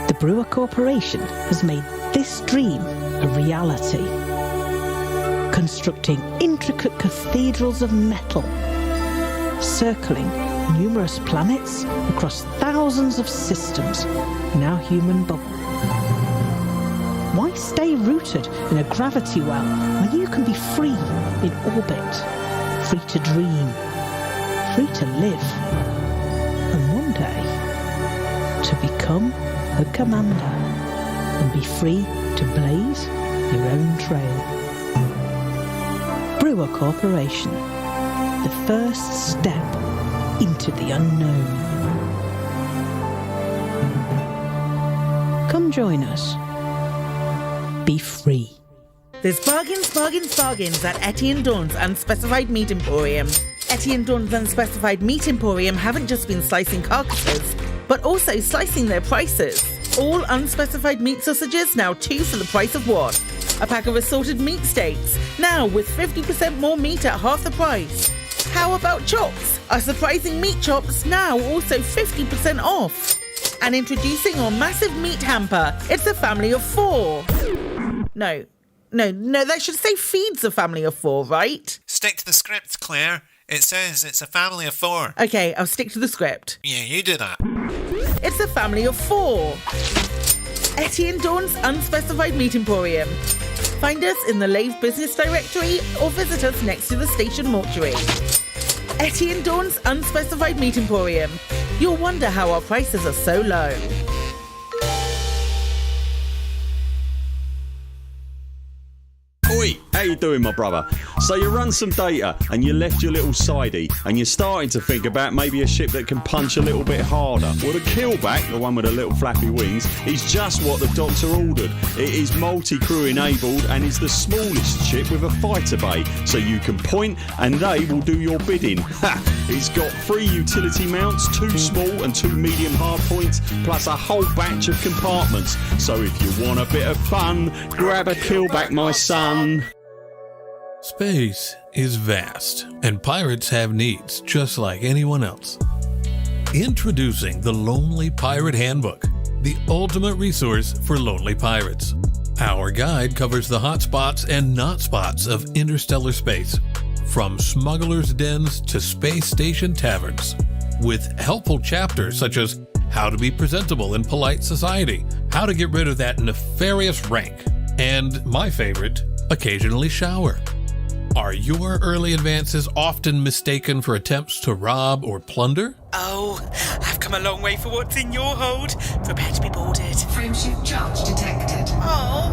The Brewer Corporation has made this dream a reality, constructing intricate cathedrals of metal, circling numerous planets across thousands of systems in our human bubble. Why stay rooted in a gravity well when you can be free in orbit, free to dream, free to live, and one day to become a commander and be free to blaze your own trail. Brewer Corporation, the first step into the unknown. Come join us. Be free. There's bargains at Etienne Dawn's Unspecified Meat Emporium. Etienne Dawn's Unspecified Meat Emporium haven't just been slicing carcasses, but also slicing their prices. All unspecified meat sausages now 2 for the price of 1. A pack of assorted meat steaks, now with 50% more meat at half the price. How about chops? Our surprising meat chops now also 50% off. And introducing our massive meat hamper. It's a family of 4. No, that should say feeds a family of 4, right? Stick to the script, Claire. It says it's a family of 4. Okay, I'll stick to the script. Yeah, you do that. It's a family of 4. Etienne Dawn's Unspecified Meat Emporium. Find us in the Lave business directory or visit us next to the station mortuary. Etienne Dawn's Unspecified Meat Emporium. You'll wonder how our prices are so low. Oi, how you doing, my brother? So you run some data and you left your little sidey and you're starting to think about maybe a ship that can punch a little bit harder. Well, the Killback, the one with the little flappy wings, is just what the doctor ordered. It is multi-crew enabled and is the smallest ship with a fighter bay, so you can point and they will do your bidding. Ha! It's got 3 utility mounts, 2 small and 2 medium hard points, plus a whole batch of compartments. So if you want a bit of fun, grab a Killback, my son. Space is vast, and pirates have needs just like anyone else. Introducing the Lonely Pirate Handbook, the ultimate resource for lonely pirates. Our guide covers the hot spots and not spots of interstellar space, from smugglers' dens to space station taverns, with helpful chapters such as how to be presentable in polite society, how to get rid of that nefarious rank, and my favorite, occasionally shower. Are your early advances often mistaken for attempts to rob or plunder? Oh, I've come a long way for what's in your hold. Prepare to be boarded. Frameshift charge detected. Oh.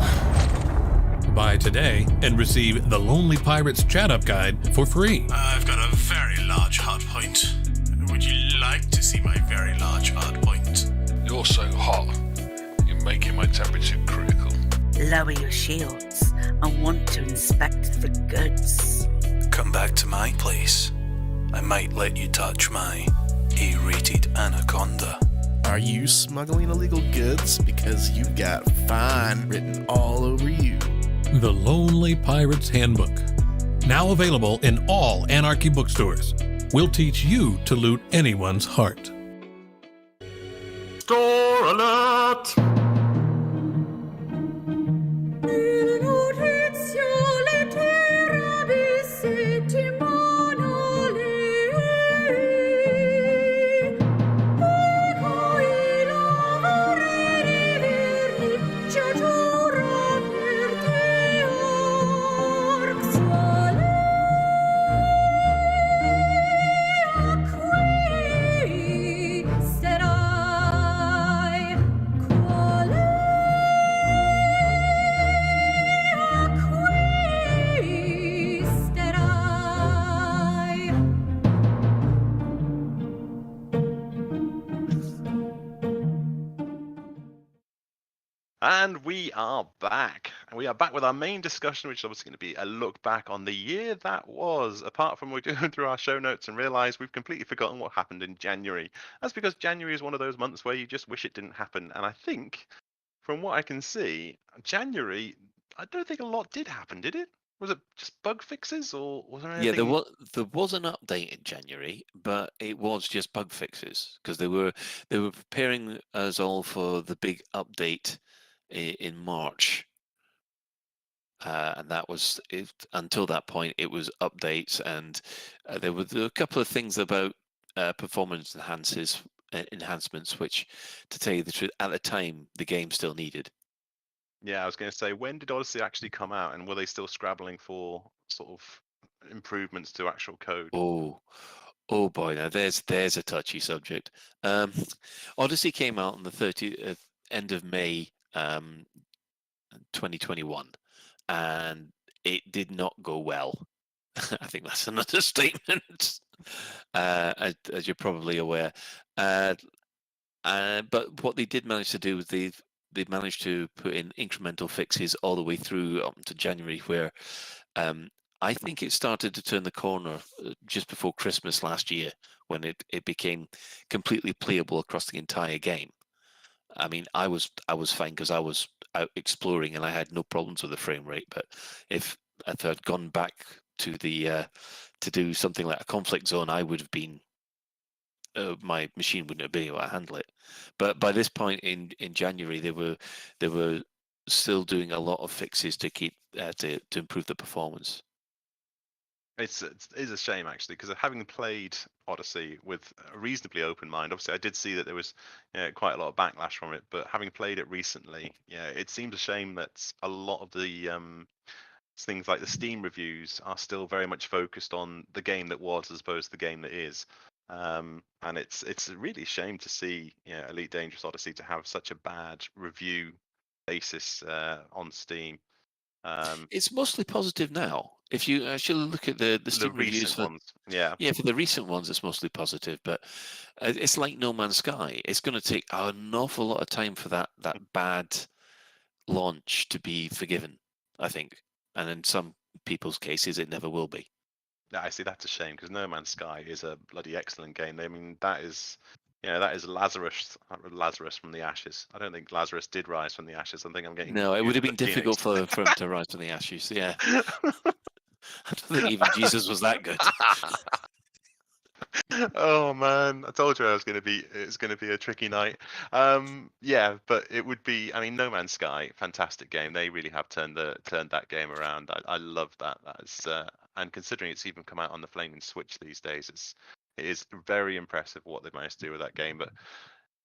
Buy today and receive the Lonely Pirates Chat-Up Guide for free. I've got a very large hard point. Would you like to see my very large hard point? You're so hot. You're making my temperature critical. Lower your shields. I want to inspect the goods. Come back to my place. I might let you touch my A-rated anaconda. Are you smuggling illegal goods? Because you've got fine written all over you. The Lonely Pirates Handbook. Now available in all Anarchy bookstores. We'll teach you to loot anyone's heart. Score alert! And we are back. We are back with our main discussion, which is obviously going to be a look back on the year that was. Apart from we're going through our show notes and realize we've completely forgotten what happened in January. That's because January is one of those months where you just wish it didn't happen. And I think, from what I can see, January, I don't think a lot did happen, did it? Was it just bug fixes, or was there anything? Yeah, there was an update in January, but it was just bug fixes because they were preparing us all for the big update in March, and that was it. Until that point, it was updates, and there were a couple of things about performance enhancements, which, to tell you the truth, at the time the game still needed. Yeah, I was going to say, when did Odyssey actually come out, and were they still scrabbling for sort of improvements to actual code? Oh boy, now there's a touchy subject. Odyssey came out on the 30th end of May, 2021, and it did not go well. I think that's an understatement, as you're probably aware. But what they did manage to do was they managed to put in incremental fixes all the way through up to January, where I think it started to turn the corner just before Christmas last year, when it became completely playable across the entire game. I mean, I was fine because I was out exploring and I had no problems with the frame rate. But if I'd gone back to the to do something like a conflict zone, I would have been my machine wouldn't have been able to handle it. But by this point in January, they were still doing a lot of fixes to keep to improve the performance. It is a shame, actually, because having played Odyssey with a reasonably open mind, obviously I did see that there was quite a lot of backlash from it, but having played it recently, it seems a shame that a lot of the things like the Steam reviews are still very much focused on the game that was as opposed to the game that is. And it's really a shame to see Elite Dangerous Odyssey to have such a bad review basis on Steam. It's mostly positive now. If you actually look at the Steam reviews recent for ones, yeah, for the recent ones, it's mostly positive. But it's like No Man's Sky. It's going to take an awful lot of time for that bad launch to be forgiven, I think, and in some people's cases, it never will be. Yeah, I see. That's a shame because No Man's Sky is a bloody excellent game. I mean, that is, that is Lazarus from the ashes. I don't think Lazarus did rise from the ashes. I think I'm getting No, it would have been confused with difficult for him to rise from the ashes. Yeah, I don't think even Jesus was that good. Oh man, I told you it's going to be a tricky night. Yeah, but it would be. I mean, No Man's Sky, fantastic game. They really have turned that game around. I love that. That's and considering it's even come out on the flaming Switch these days, it is very impressive what they've managed to do with that game. But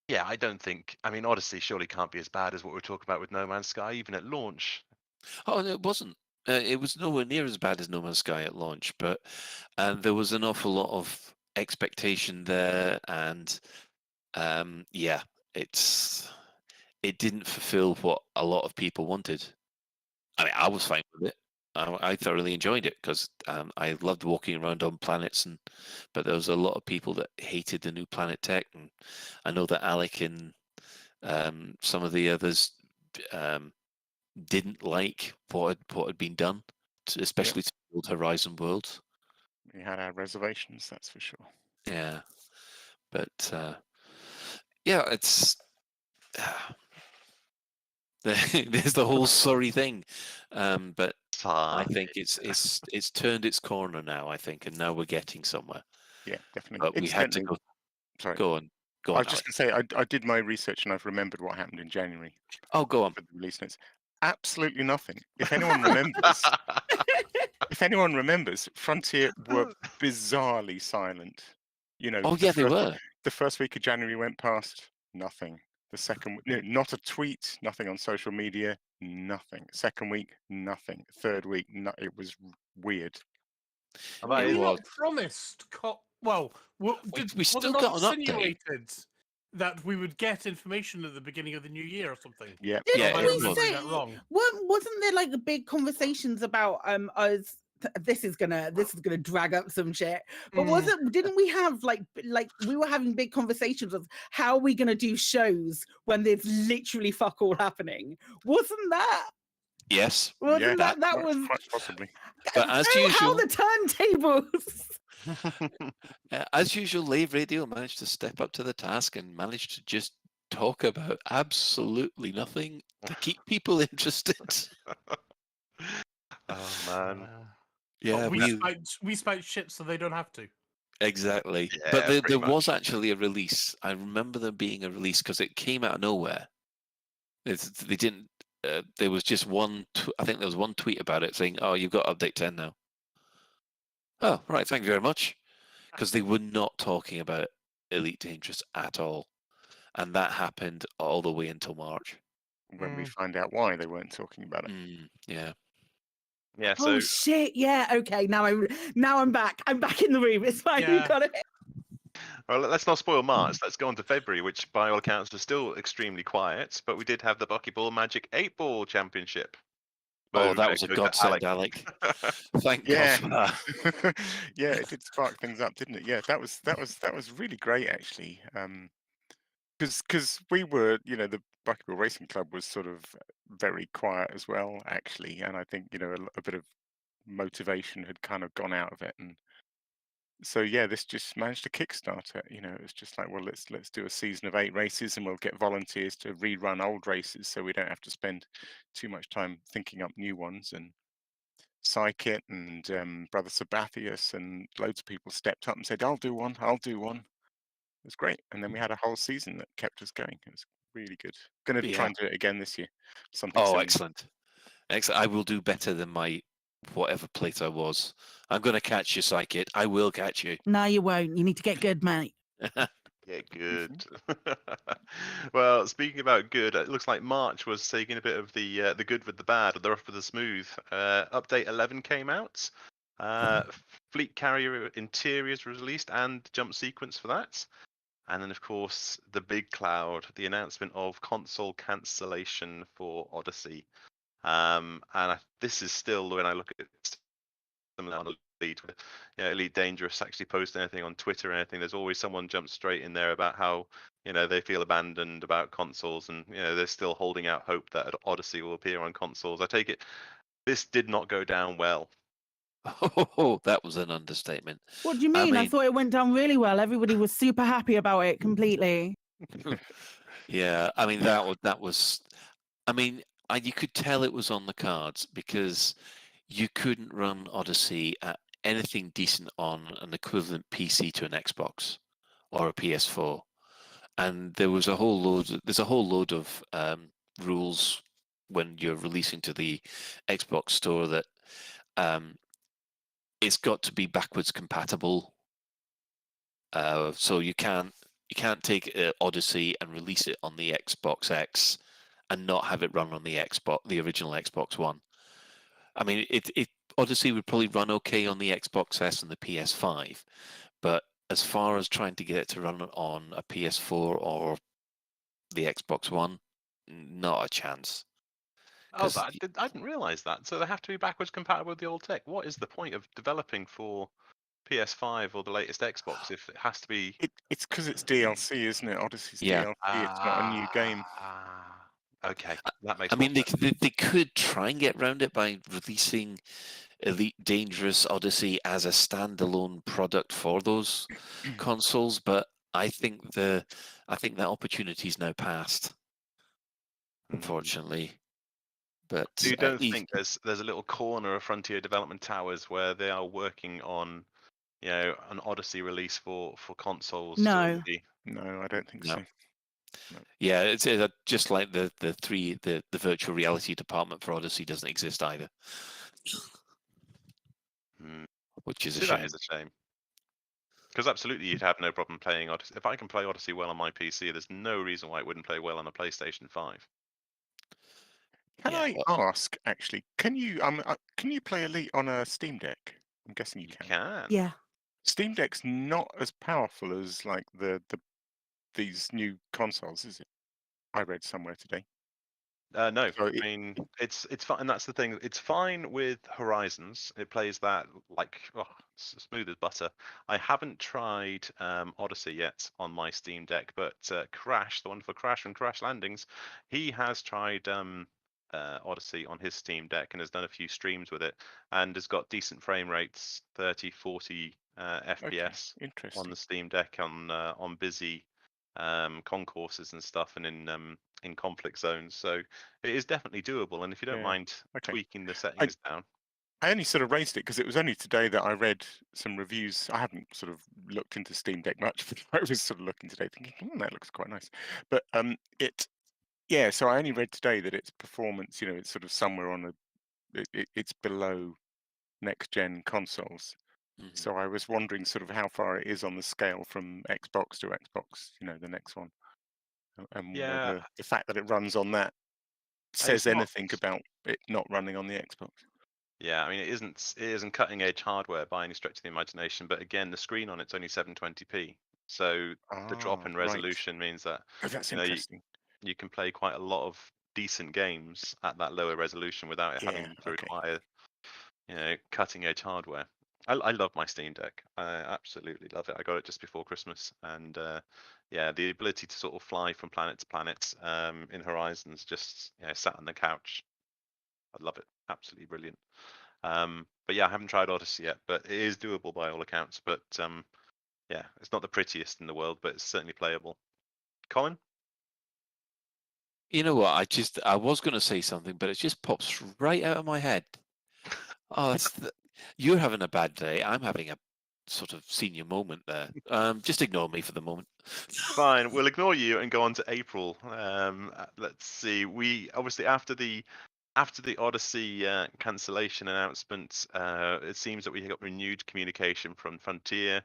yeah, I don't think. I mean, Odyssey surely can't be as bad as what we're talking about with No Man's Sky, even at launch. Oh, no, it wasn't. It was nowhere near as bad as No Man's Sky at launch, but there was an awful lot of expectation there, and it didn't fulfill what a lot of people wanted. I mean, I was fine with it. I thoroughly enjoyed it because I loved walking around on planets, but there was a lot of people that hated the new planet tech, and I know that Alec and some of the others didn't like what had been done, especially to build Horizon Worlds. We had our reservations, that's for sure. Yeah, but it's there's the whole sorry thing, but I think it's turned its corner now. I think, and now we're getting somewhere. Yeah, definitely. But we had to go. Sorry. Go on. I was just going to say, I did my research and I've remembered what happened in January. Oh, go on. For the release notes. Absolutely nothing. If anyone remembers, Frontier were bizarrely silent. Oh yeah, they were. The first week of January went past, nothing. The second, not a tweet, nothing on social media, nothing. Second week, nothing. Third week, it was weird. Were we not promised? We still was it got not an update. insinuated that we would get information at the beginning of the new year or something? Yeah, Didn't we say? That wrong. Wasn't there like big conversations about us? This is gonna drag up some shit. But didn't we have like we were having big conversations of how are we gonna do shows when there's literally fuck all happening? Wasn't that? Yes. Wasn't that was quite possibly. But as how usual, the turntables. As usual, Lave Radio managed to step up to the task and managed to just talk about absolutely nothing to keep people interested. Oh man. Yeah, we spout shit so they don't have to. Exactly. Yeah, but there was actually a release. I remember there being a release because it came out of nowhere. They didn't. There was just one. I think there was one tweet about it saying, "Oh, you've got update 10 now." Oh, right. Thank you very much. Because they were not talking about Elite Dangerous at all, and that happened all the way until March. When we find out why they weren't talking about it. Yeah. Yeah. Oh shit! Yeah. Okay. Now I'm back. I'm back in the room. It's fine. You got it. Well, let's not spoil March. Let's go on to February, which by all accounts was still extremely quiet, but we did have the Buckyball Magic 8-Ball Championship. Oh, that was a godsend, Alec. Thank God for that. Yeah, it did spark things up, didn't it? Yeah, that was really great actually. Because we were, the Buckyball Racing Club was sort of very quiet as well, actually, and I think a bit of motivation had kind of gone out of it, and so yeah, this just managed to kickstart it. It was just like, well, let's do a season of 8 races, and we'll get volunteers to rerun old races, so we don't have to spend too much time thinking up new ones. And Psykit and Brother Sabathius and loads of people stepped up and said, "I'll do one. I'll do one." It was great, and then we had a whole season that kept us going. It was really good. Going to try and do it again this year. Something. Oh, excellent! Excellent. I will do better than my whatever plate I was. I'm going to catch you, Psykit. I will catch you. No, you won't. You need to get good, mate. Get good. Well, speaking about good, it looks like March was taking a bit of the good with the bad, or the rough with the smooth. Update 11 came out. Fleet Carrier Interiors was released and jump sequence for that. And then, of course, the big cloud, the announcement of console cancellation for Odyssey. This is still when I look at them on Elite, Elite Dangerous actually post anything on Twitter or anything, there's always someone jumps straight in there about how they feel abandoned about consoles, and they're still holding out hope that Odyssey will appear on consoles. I take it this did not go down well. Oh, that was an understatement. What do you mean? I thought it went down really well. Everybody was super happy about it completely. Yeah, I mean that was. I mean, you could tell it was on the cards because you couldn't run Odyssey at anything decent on an equivalent PC to an Xbox or a PS4, and there's a whole load of rules when you're releasing to the Xbox store that it's got to be backwards compatible. So you can't take Odyssey and release it on the Xbox X and not have it run on the original Xbox One. I mean, Odyssey would probably run okay on the Xbox S and the PS5, but as far as trying to get it to run on a PS4 or the Xbox One, not a chance. Oh, I didn't realize that. So they have to be backwards compatible with the old tech. What is the point of developing for PS5 or the latest Xbox if it has to be? It's because it's DLC, isn't it? Odyssey's DLC. It's not a new game. Okay, that makes. I mean, they could try and get around it by releasing Elite Dangerous Odyssey as a standalone product for those consoles, but I think that opportunity's now passed, unfortunately. But So you don't think there's a little corner of Frontier Development Towers where they are working on, an Odyssey release for consoles? No. Already? No, I don't think so. No. Yeah, it's just like the virtual reality department for Odyssey doesn't exist either, which is a shame. That is a shame. Because absolutely, you'd have no problem playing Odyssey. If I can play Odyssey well on my PC, there's no reason why it wouldn't play well on a PlayStation 5. Can I ask, actually, can you play Elite on a Steam Deck? I'm guessing you can. Yeah. Steam Deck's not as powerful as like these new consoles, is it? I read somewhere today. No, I mean it's fine, and that's the thing. It's fine with Horizons. It plays that like smooth as butter. I haven't tried Odyssey yet on my Steam Deck, but Crash, the one for Crash and Crash Landings, he has tried Odyssey on his Steam Deck and has done a few streams with it, and has got decent frame rates, 30, 40 FPS on the Steam Deck on busy concourses and stuff, and in conflict zones. So it is definitely doable, and if you don't mind tweaking the settings down. I only sort of raised it because it was only today that I read some reviews. I haven't sort of looked into Steam Deck much, but I was sort of looking today thinking, that looks quite nice. But so I only read today that its performance, it's sort of somewhere on it's below next gen consoles. So I was wondering sort of how far it is on the scale from Xbox to Xbox, the next one. And whether the fact that it runs on that says anything about it not running on the Xbox. Yeah, I mean, it isn't cutting edge hardware by any stretch of the imagination, but again, the screen on it's only 720p. So the drop in resolution means that that's interesting. You can play quite a lot of decent games at that lower resolution without it having to require cutting edge hardware. I love my Steam Deck. I absolutely love it. I got it just before Christmas, and the ability to sort of fly from planet to planet in Horizons, just sat on the couch. I love it. Absolutely brilliant. But yeah, I haven't tried Odyssey yet, but it is doable by all accounts. But it's not the prettiest in the world, but it's certainly playable. Colin? You know what? I was going to say something, but it just pops right out of my head. Oh, you're having a bad day. I'm having a sort of senior moment there. Just ignore me for the moment. Fine, we'll ignore you and go on to April. Let's see. We obviously after the Odyssey cancellation announcement, it seems that we got renewed communication from Frontier.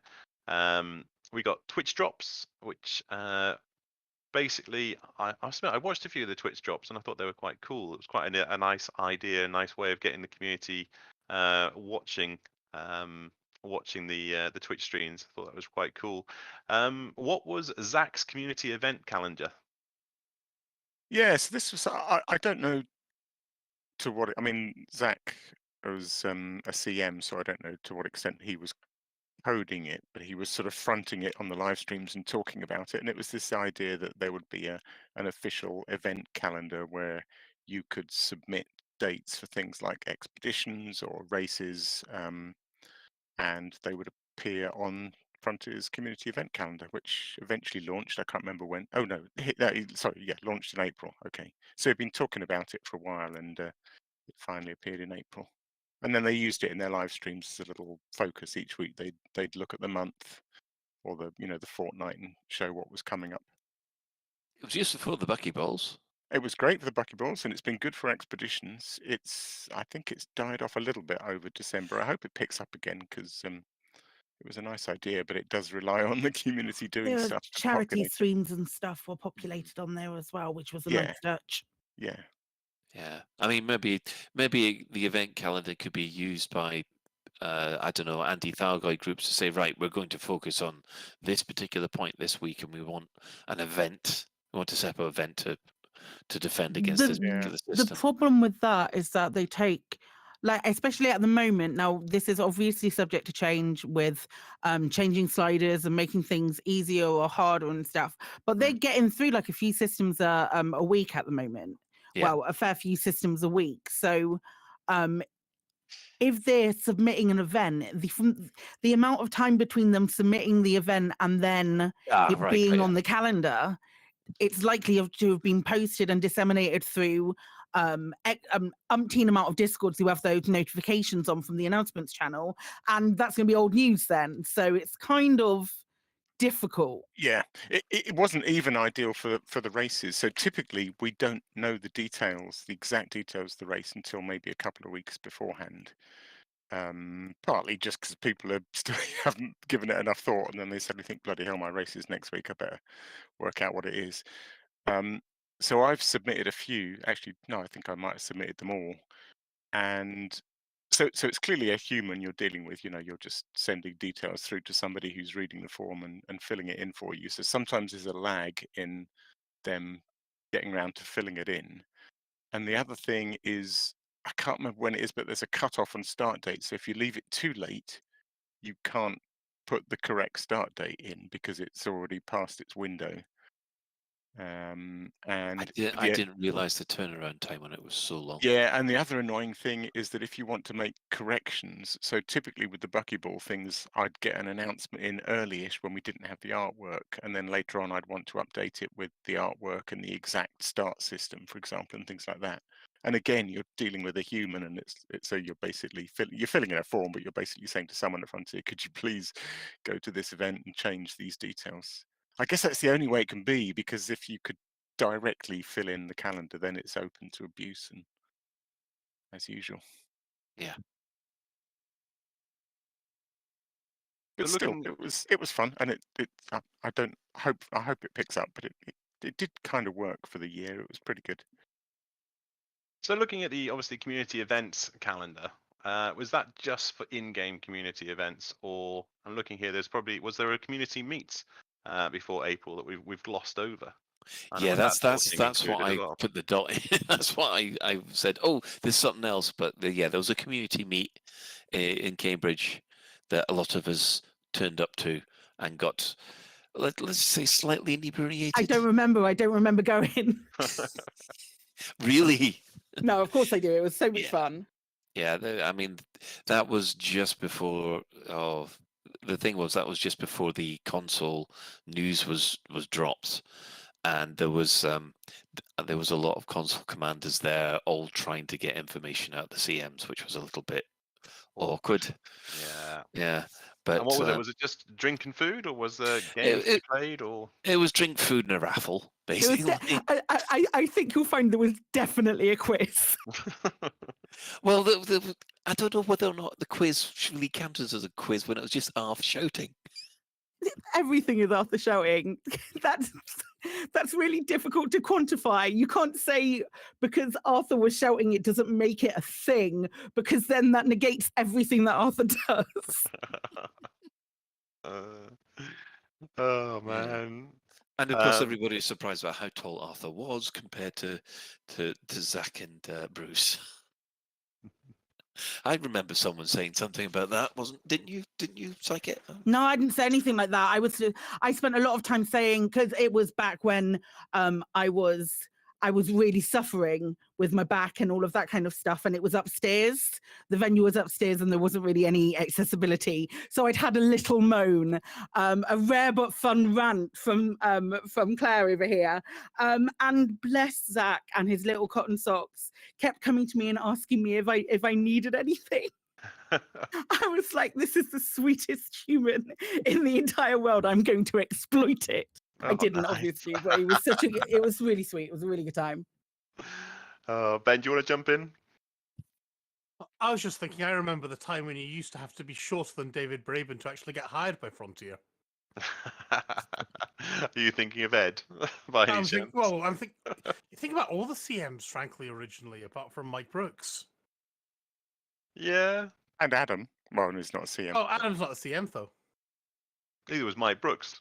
We got Twitch drops, which basically I watched a few of the Twitch drops and I thought they were quite cool. It was quite a nice idea, a nice way of getting the community watching the Twitch streams. I thought that was quite cool. What was Zach's community event calendar? Yes, this was I don't know to what I mean, Zach was a CM, so I don't know to what extent he was coding it, but he was sort of fronting it on the live streams and talking about it. And it was this idea that there would be an official event calendar where you could submit dates for things like expeditions or races, and they would appear on Frontier's community event calendar, which eventually launched. I can't remember when. Oh no, sorry, yeah, launched in April. Okay, so we've been talking about it for a while, and it finally appeared in April. And then they used it in their live streams as a little focus each week. They'd look at the month or the the fortnight and show what was coming up. It was just before the buckyballs. It was great for the buckyballs, and it's been good for expeditions. I think it's died off a little bit over December. I hope it picks up again because it was a nice idea, but it does rely on the community doing There were stuff to charity populate it. streams and stuff were populated on there as well, which was a Yeah. nice touch. Yeah. Yeah, I mean, maybe the event calendar could be used by, I don't know, anti-Thargoid groups to say, right, we're going to focus on this particular point this week, and we want an event. We want a separate event to defend against this particular The system. problem with that is that they take, like, especially at the moment, now this is obviously subject to change with changing sliders and making things easier or harder and stuff, but they're getting through like a few systems a week at the moment. Yeah. Well, a fair few systems a week. So if they're submitting an event, the amount of time between them submitting the event and then it being on the calendar, it's likely to have been posted and disseminated through umpteen amount of Discords who have those notifications on from the announcements channel, and that's going to be old news then. So it's kind of difficult. Yeah, it wasn't even ideal for the races. So typically we don't know the exact details of the race until maybe a couple of weeks beforehand. Partly just because people still haven't given it enough thought, and then they suddenly think, bloody hell, my race is next week, I better work out what it is. So I've submitted a few. Actually, no, I think I might have submitted them all. And so it's clearly a human you're dealing with. You're just sending details through to somebody who's reading the form and filling it in for you. So sometimes there's a lag in them getting around to filling it in. And the other thing is, I can't remember when it is, but there's a cutoff on start date. So if you leave it too late, you can't put the correct start date in because it's already past its window. And I didn't realize the turnaround time on it was so long. Yeah, and the other annoying thing is that if you want to make corrections, so typically with the buckyball things, I'd get an announcement in early-ish when we didn't have the artwork, and then later on I'd want to update it with the artwork and the exact start system, for example, and things like that. And again, you're dealing with a human, and it's so you're basically filling in a form, but you're basically saying to someone at Frontier, could you please go to this event and change these details? I guess that's the only way it can be, because if you could directly fill in the calendar, then it's open to abuse, and as usual. Yeah. But still, it was fun, and I hope it picks up, but it did kind of work for the year. It was pretty good. So looking at the obviously community events calendar, was that just for in-game community events, or I'm looking here? Was there a community meet before April that we've glossed over? Yeah, that's what I put the dot in. That's what I said. Oh, there's something else, but there was a community meet in Cambridge that a lot of us turned up to and got, let's say, slightly inebriated. I don't remember going. Really? No, of course I do. It was so much fun. Yeah, I mean, that was just before. The thing was that was just before the console news was dropped. And there was a lot of console commanders there, all trying to get information out of the CMs, which was a little bit awkward. Yeah. But and what was it? Was it just drink and food, or was there games to be played, or it was drink, food, and a raffle, basically? I think you'll find there was definitely a quiz. Well, I don't know whether or not the quiz really counted as a quiz when it was just Arth shouting. Everything is after shouting. That's really difficult to quantify. You can't say because Arthur was shouting it doesn't make it a thing, because then that negates everything that Arthur does. Oh man. And of course everybody is surprised about how tall Arthur was compared to Zach and Bruce. I remember someone saying something about that. Didn't you, Psychic? No, I didn't say anything like that. I spent a lot of time saying, because it was back when I was really suffering with my back and all of that kind of stuff, and it was upstairs. The venue was upstairs, and there wasn't really any accessibility. So I'd had a little moan, a rare but fun rant from Claire over here, and bless Zach and his little cotton socks kept coming to me and asking me if I needed anything. I was like, this is the sweetest human in the entire world. I'm going to exploit it. I didn't, obviously, but it was really sweet. It was a really good time. Ben, do you want to jump in? I was just thinking, I remember the time when you used to have to be shorter than David Braben to actually get hired by Frontier. Are you thinking of Ed? You think about all the CMs, frankly, originally, apart from Mike Brooks. Yeah. And Adam. Well, he's not a CM. Oh, Adam's not a CM, though. Neither was Mike Brooks.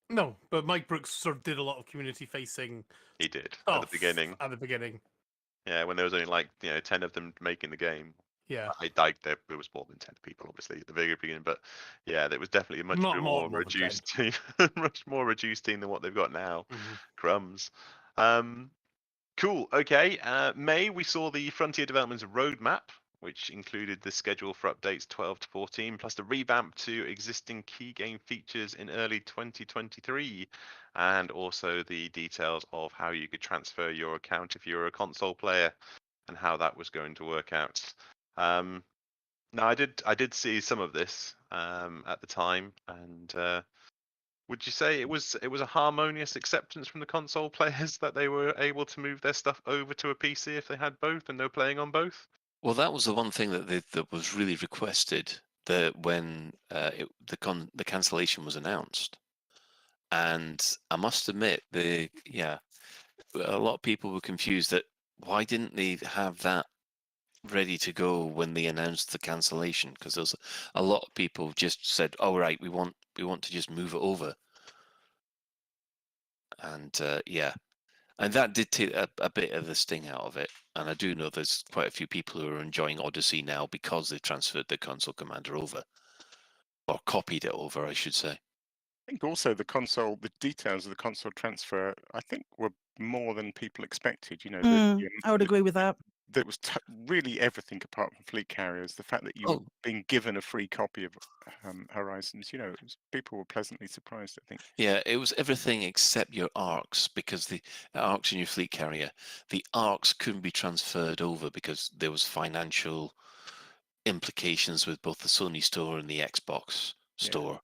No, but Mike Brooks sort of did a lot of community-facing. He did at the beginning. At the beginning. Yeah, when there was only 10 of them making the game. Yeah. There was more than 10 people, obviously, at the very beginning, but yeah, there was definitely a much more reduced team, much more reduced team than what they've got now. Mm-hmm. Crumbs. Cool. Okay. May, we saw the Frontier Development's roadmap, which included the schedule for updates 12 to 14, plus the revamp to existing key game features in early 2023, and also the details of how you could transfer your account if you're a console player, and how that was going to work out. Now, I did see some of this at the time, and would you say it was a harmonious acceptance from the console players that they were able to move their stuff over to a PC if they had both and no playing on both? Well, that was the one thing that was really requested when the cancellation was announced, and I must admit, a lot of people were confused that why didn't they have that ready to go when they announced the cancellation? Because there's a lot of people just said, "Oh right, we want to just move it over," and and that did take a bit of the sting out of it. And I do know there's quite a few people who are enjoying Odyssey now because they transferred the console commander over, or copied it over, I should say. I think also the details of the console transfer, I think, were more than people expected. I would agree with that. There was really everything apart from fleet carriers. The fact that you were being given a free copy of Horizons, people were pleasantly surprised, I think. Yeah, it was everything except your arcs, because the arcs in your fleet carrier, the arcs couldn't be transferred over because there was financial implications with both the Sony store and the Xbox store.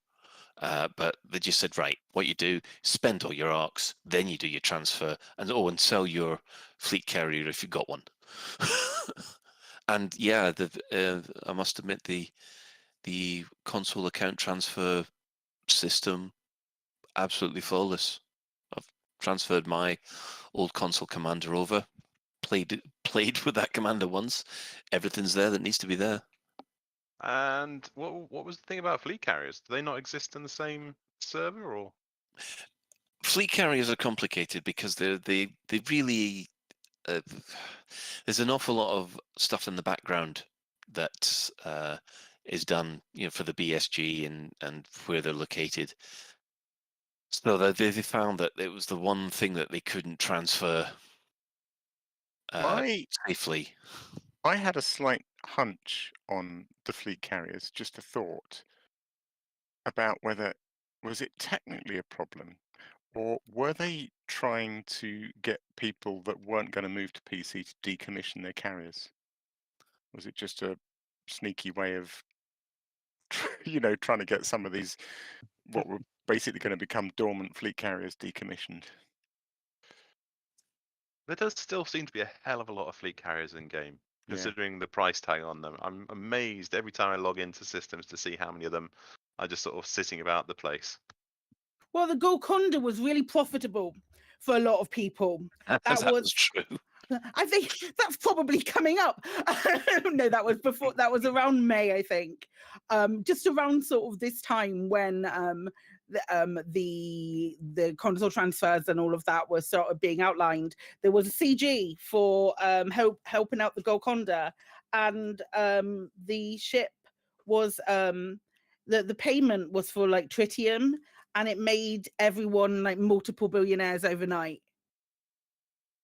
But they just said, right, what you do, spend all your arcs, then you do your transfer, and sell your fleet carrier if you got one. And yeah, I must admit the console account transfer system, absolutely flawless. I've transferred my old console commander over, played with that commander once. Everything's there that needs to be there. And what was the thing about fleet carriers? Do they not exist in the same server, or? Fleet carriers are complicated because they really there's an awful lot of stuff in the background that is done, for the BSG and where they're located. So they found that it was the one thing that they couldn't transfer safely. I had a slight hunch on the fleet carriers, just a thought about whether was it technically a problem, or were they trying to get people that weren't going to move to PC to decommission their carriers? Was it just a sneaky way of, trying to get some of these, what were basically going to become dormant fleet carriers, decommissioned? There does still seem to be a hell of a lot of fleet carriers in game, considering the price tag on them. I'm amazed every time I log into systems to see how many of them are just sort of sitting about the place. Well, the Golconda was really profitable for a lot of people. That was true. I think that's probably coming up. No, that was before. That was around May, I think. Just around sort of this time when the console transfers and all of that was sort of being outlined. There was a CG for helping out the Golconda, and the ship was the payment was for like tritium, and it made everyone like multiple billionaires overnight.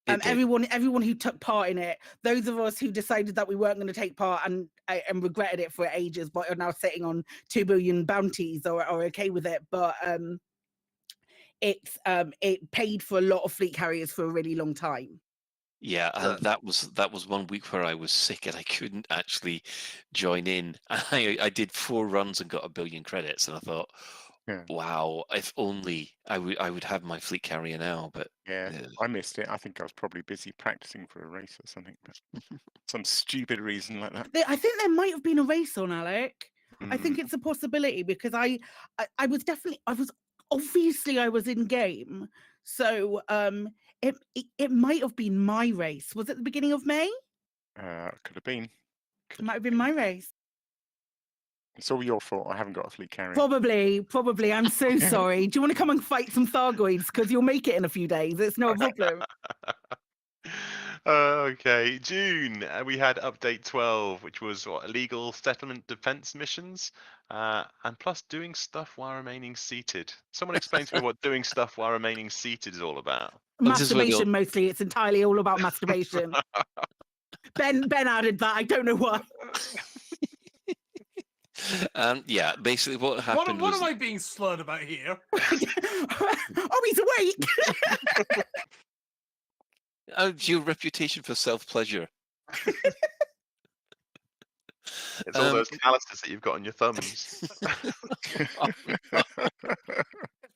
Everyone who took part in it, those of us who decided that we weren't going to take part and regretted it for ages, but are now sitting on 2 billion bounties or are okay with it. But it paid for a lot of fleet carriers for a really long time. Yeah, that was 1 week where I was sick and I couldn't actually join in. I did 4 runs and got 1 billion credits, and I thought, wow, if only I would have my fleet carrier now. But I missed it. I think I was probably busy practicing for a race or something, but some stupid reason like that. I think there might have been a race on, Alec. I think it's a possibility because I was obviously I was in game, so it might have been my race. Was it the beginning of May? Could have been. It might have been my race. It's all your fault. I haven't got a fleet carrier. Probably. I'm so sorry. Do you want to come and fight some Thargoids? Because you'll make it in a few days. It's no problem. Okay, June, we had update 12, which was illegal settlement defense missions, and plus doing stuff while remaining seated. Someone explain to me what doing stuff while remaining seated is all about. Masturbation mostly. It's entirely all about masturbation. Ben added that. I don't know why. Yeah, basically what happened What am I being slurred about here? Oh, he's awake! How's your reputation for self-pleasure? It's all those calluses that you've got on your thumbs. It's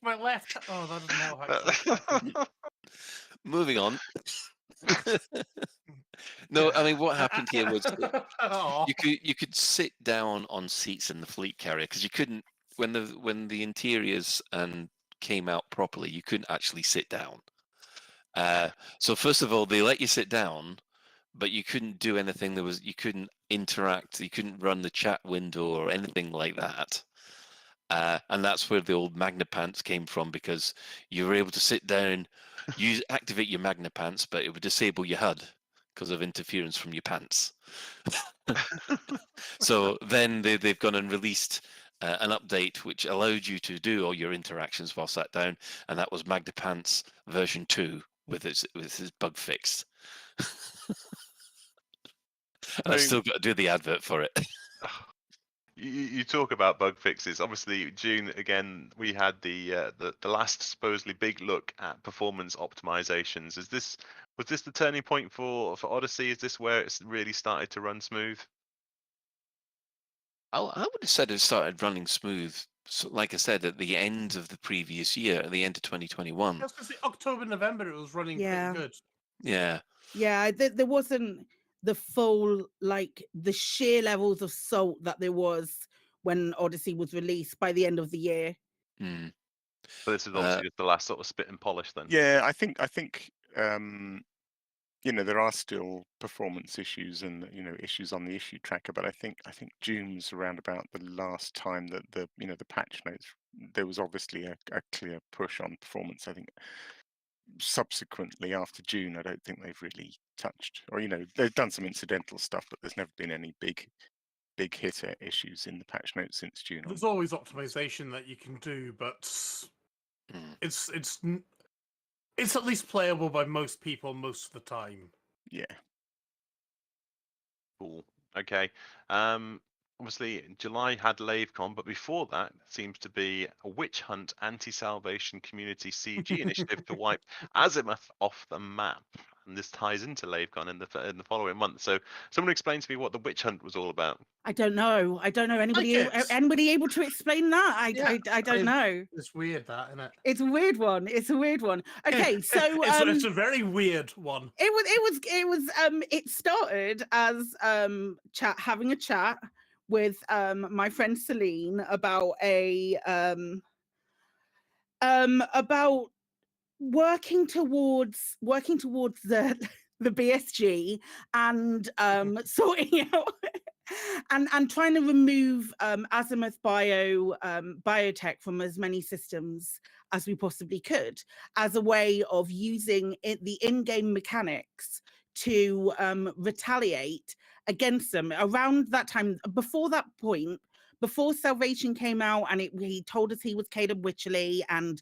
my left. Oh, that doesn't know how. Moving on. No, I mean what happened here was you could sit down on seats in the fleet carrier because you couldn't when the interiors came out properly. You couldn't actually sit down. So first of all, they let you sit down, but you couldn't do anything. You couldn't interact. You couldn't run the chat window or anything like that. And that's where the old Magna Pants came from, because you were able to sit down, activate your Magna Pants, but it would disable your HUD because of interference from your pants. So then they've gone and released an update which allowed you to do all your interactions while sat down, and that was Magna Pants version 2 with its bug fixed. And I've still got to do the advert for it. You talk about bug fixes. Obviously, June again. We had the last supposedly big look at performance optimizations. Was this the turning point for Odyssey? Is this where it's really started to run smooth? I would have said it started running smooth. So, like I said, at the end of the previous year, at the end of 2021. That's because October, November, it was running pretty good. Yeah. Yeah, there wasn't the full, like, the sheer levels of salt that there was when Odyssey was released by the end of the year. Mm. But this is obviously just the last sort of spit and polish then. Yeah, I think there are still performance issues and issues on the issue tracker, but I think June's around about the last time that the patch notes, there was obviously a clear push on performance. I think subsequently after June, I don't think they've really touched, or they've done some incidental stuff, but there's never been any big hitter issues in the patch notes since June. There's always optimization that you can do, but it's at least playable by most people most of the time. Yeah. Cool. Okay. Obviously, July had LaveCon, but before that seems to be a witch hunt anti-salvation community CG initiative to wipe Azimuth off the map. And this ties into LaveCon in the following month. So, someone explain to me what the witch hunt was all about. I don't know. Anybody able to explain that? I don't know. It's weird, that, isn't it? It's a weird one. Okay, so it's a very weird one. It started as having a chat with my friend Celine about about working towards the BSG and sorting out and trying to remove Azimuth biotech from as many systems as we possibly could, as a way of using the in-game mechanics to retaliate against them around that time. Before that point, before Salvation came out, and he told us he was Caleb Wycherley, and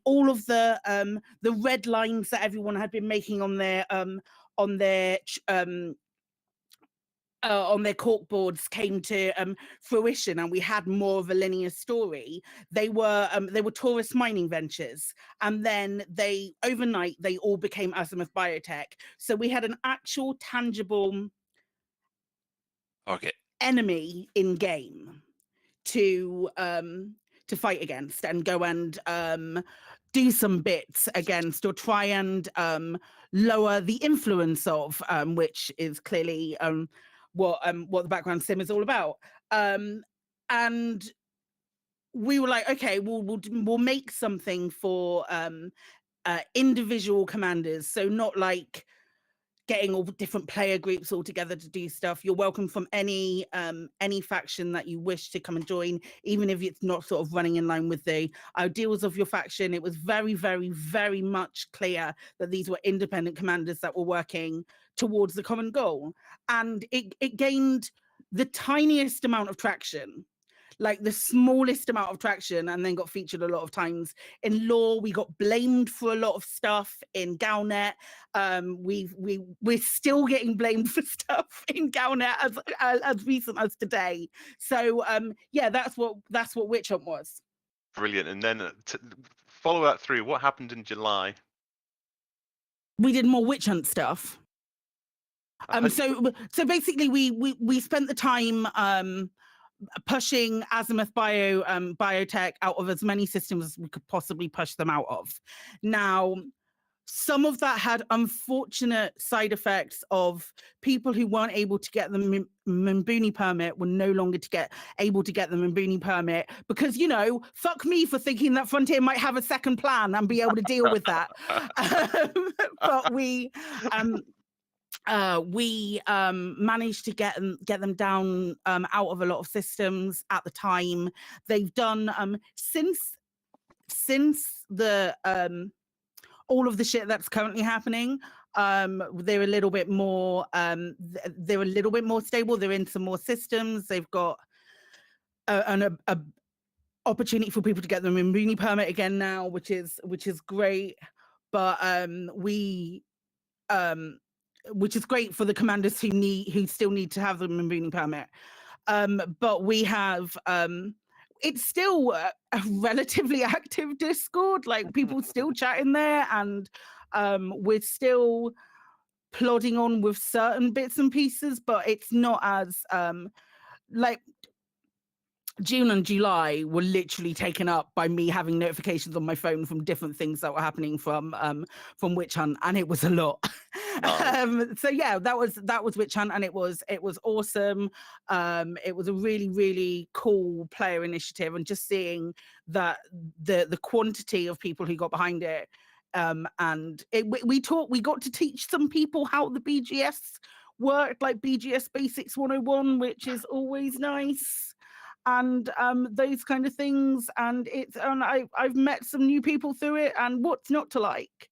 all of the red lines that everyone had been making on their cork boards came to fruition, and we had more of a linear story. They were Taurus mining ventures, and then overnight they all became Azimuth Biotech. So we had an actual tangible enemy in game to fight against and go and do some bits against, or try and lower the influence of, which is clearly what the background sim is all about. And we were like, okay, we'll make something for individual commanders, so not like getting all different player groups all together to do stuff. You're welcome from any faction that you wish to come and join, even if it's not sort of running in line with the ideals of your faction. It was very, very, very much clear that these were independent commanders that were working towards the common goal. And it gained the tiniest amount of traction, like the smallest amount of traction, and then got featured a lot of times in lore. We got blamed for a lot of stuff in Galnet. We're still getting blamed for stuff in Galnet as recent as today. So yeah, that's what Witch Hunt was. Brilliant. And then to follow that through, what happened in July? We did more Witch Hunt stuff. So basically we spent the time pushing Azimuth Biotech out of as many systems as we could possibly push them out of. Now, some of that had unfortunate side effects of people who weren't able to get the Mbuni permit were no longer able to get the Mbuni permit, because, fuck me for thinking that Frontier might have a second plan and be able to deal with that. But we managed to get them down out of a lot of systems at the time. They've done since the all of the shit that's currently happening. They're a little bit more stable. They're in some more systems. They've got an opportunity for people to get the Mbuni permit again now, which is great. But which is great for the commanders who still need to have the Mbuni permit. But we have it's still a relatively active Discord, like people still chatting there, and we're still plodding on with certain bits and pieces, but it's not as like June and July were literally taken up by me having notifications on my phone from different things that were happening from Witch Hunt, and it was a lot. So yeah, that was Witch Hunt, and it was awesome. It was a really, really cool player initiative, and just seeing that the quantity of people who got behind it, and we got to teach some people how the BGS worked, like BGS Basics 101, which is always nice. And those kind of things, and I've met some new people through it, and what's not to like?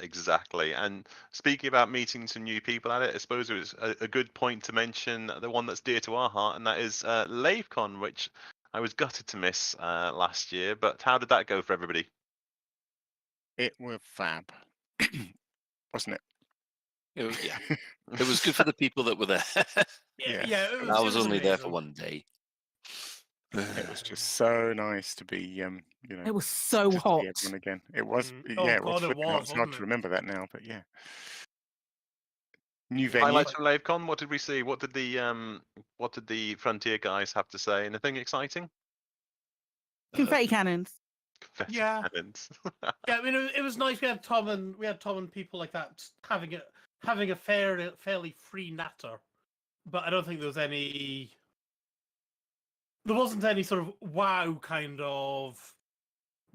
Exactly. And speaking about meeting some new people at it, I suppose it was a good point to mention the one that's dear to our heart, and that is LaveCon, which I was gutted to miss last year. But how did that go for everybody? It was fab, wasn't it? Yeah, it was good for the people that were there. Yeah. I was only there for one day. It was just so nice to be, it was so hot. Everyone again. It was, Oh, it was. God, it was, It's hard wasn't to it? remember that now, but yeah. New venue. Highlights from LaveCon. What did we see? What did the Frontier guys have to say? Anything exciting? Confetti cannons. Confetti Yeah. cannons. Yeah, I mean, it was nice. We had Tom and people like that having a fairly free natter, but I don't think there wasn't any sort of wow kind of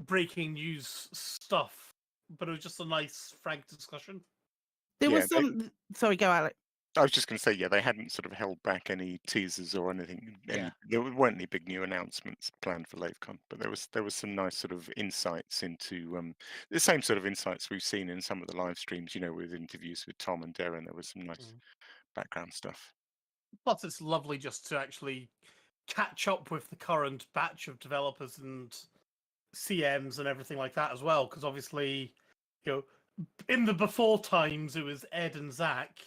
breaking news stuff, but it was just a nice, frank discussion. There was some. Sorry, go, Alec. I was just going to say, yeah, they hadn't sort of held back any teasers or anything. There weren't any big new announcements planned for LaveCon, but there was some nice sort of insights into the same sort of insights we've seen in some of the live streams. With interviews with Tom and Darren, there was some nice background stuff. Plus, it's lovely just to actually catch up with the current batch of developers and CMs and everything like that as well. Because obviously, in the before times, it was Ed and Zach,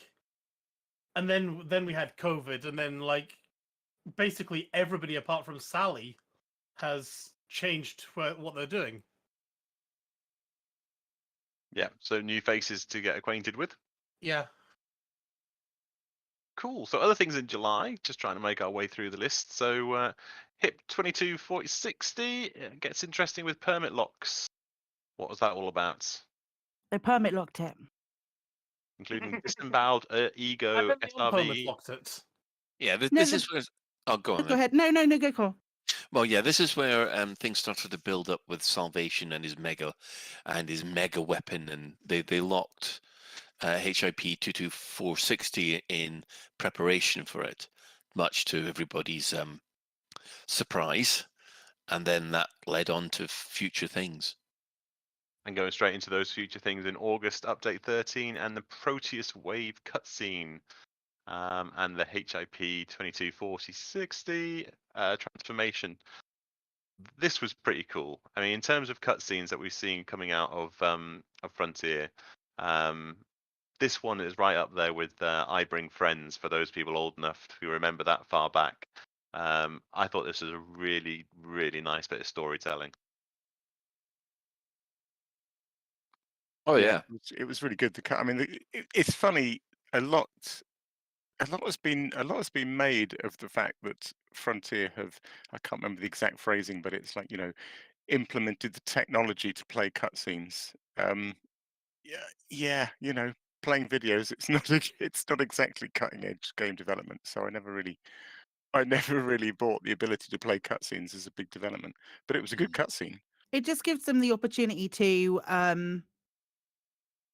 and then we had COVID, and then basically everybody apart from Sally has changed what they're doing. Yeah, so new faces to get acquainted with. Yeah. Cool. So other things in July, just trying to make our way through the list. So HIP 224060 gets interesting with permit locks. What was that all about? They permit locked it. Including disemboweled ego I bet the permit SRV. locked it. Yeah, No, this is where. Oh, go on. Go ahead. No, go Cole. Well, yeah, this is where things started to build up with Salvation and his mega weapon, and they locked HIP 22460 in preparation for it, much to everybody's surprise, and then that led on to future things. And going straight into those future things in August, update 13 and the Proteus Wave cutscene. And the HIP 224060 transformation. This was pretty cool. I mean, in terms of cutscenes that we've seen coming out of Frontier, this one is right up there with I Bring Friends, for those people old enough to remember that far back. I thought this was a really, really nice bit of storytelling. Oh yeah, it was really good. I mean, it's funny. A lot has been made of the fact that Frontier have, I can't remember the exact phrasing, but it's like, implemented the technology to play cutscenes. Yeah, playing videos, it's not exactly cutting edge game development. So I never really bought the ability to play cutscenes as a big development, but it was a good cutscene. It just gives them the opportunity to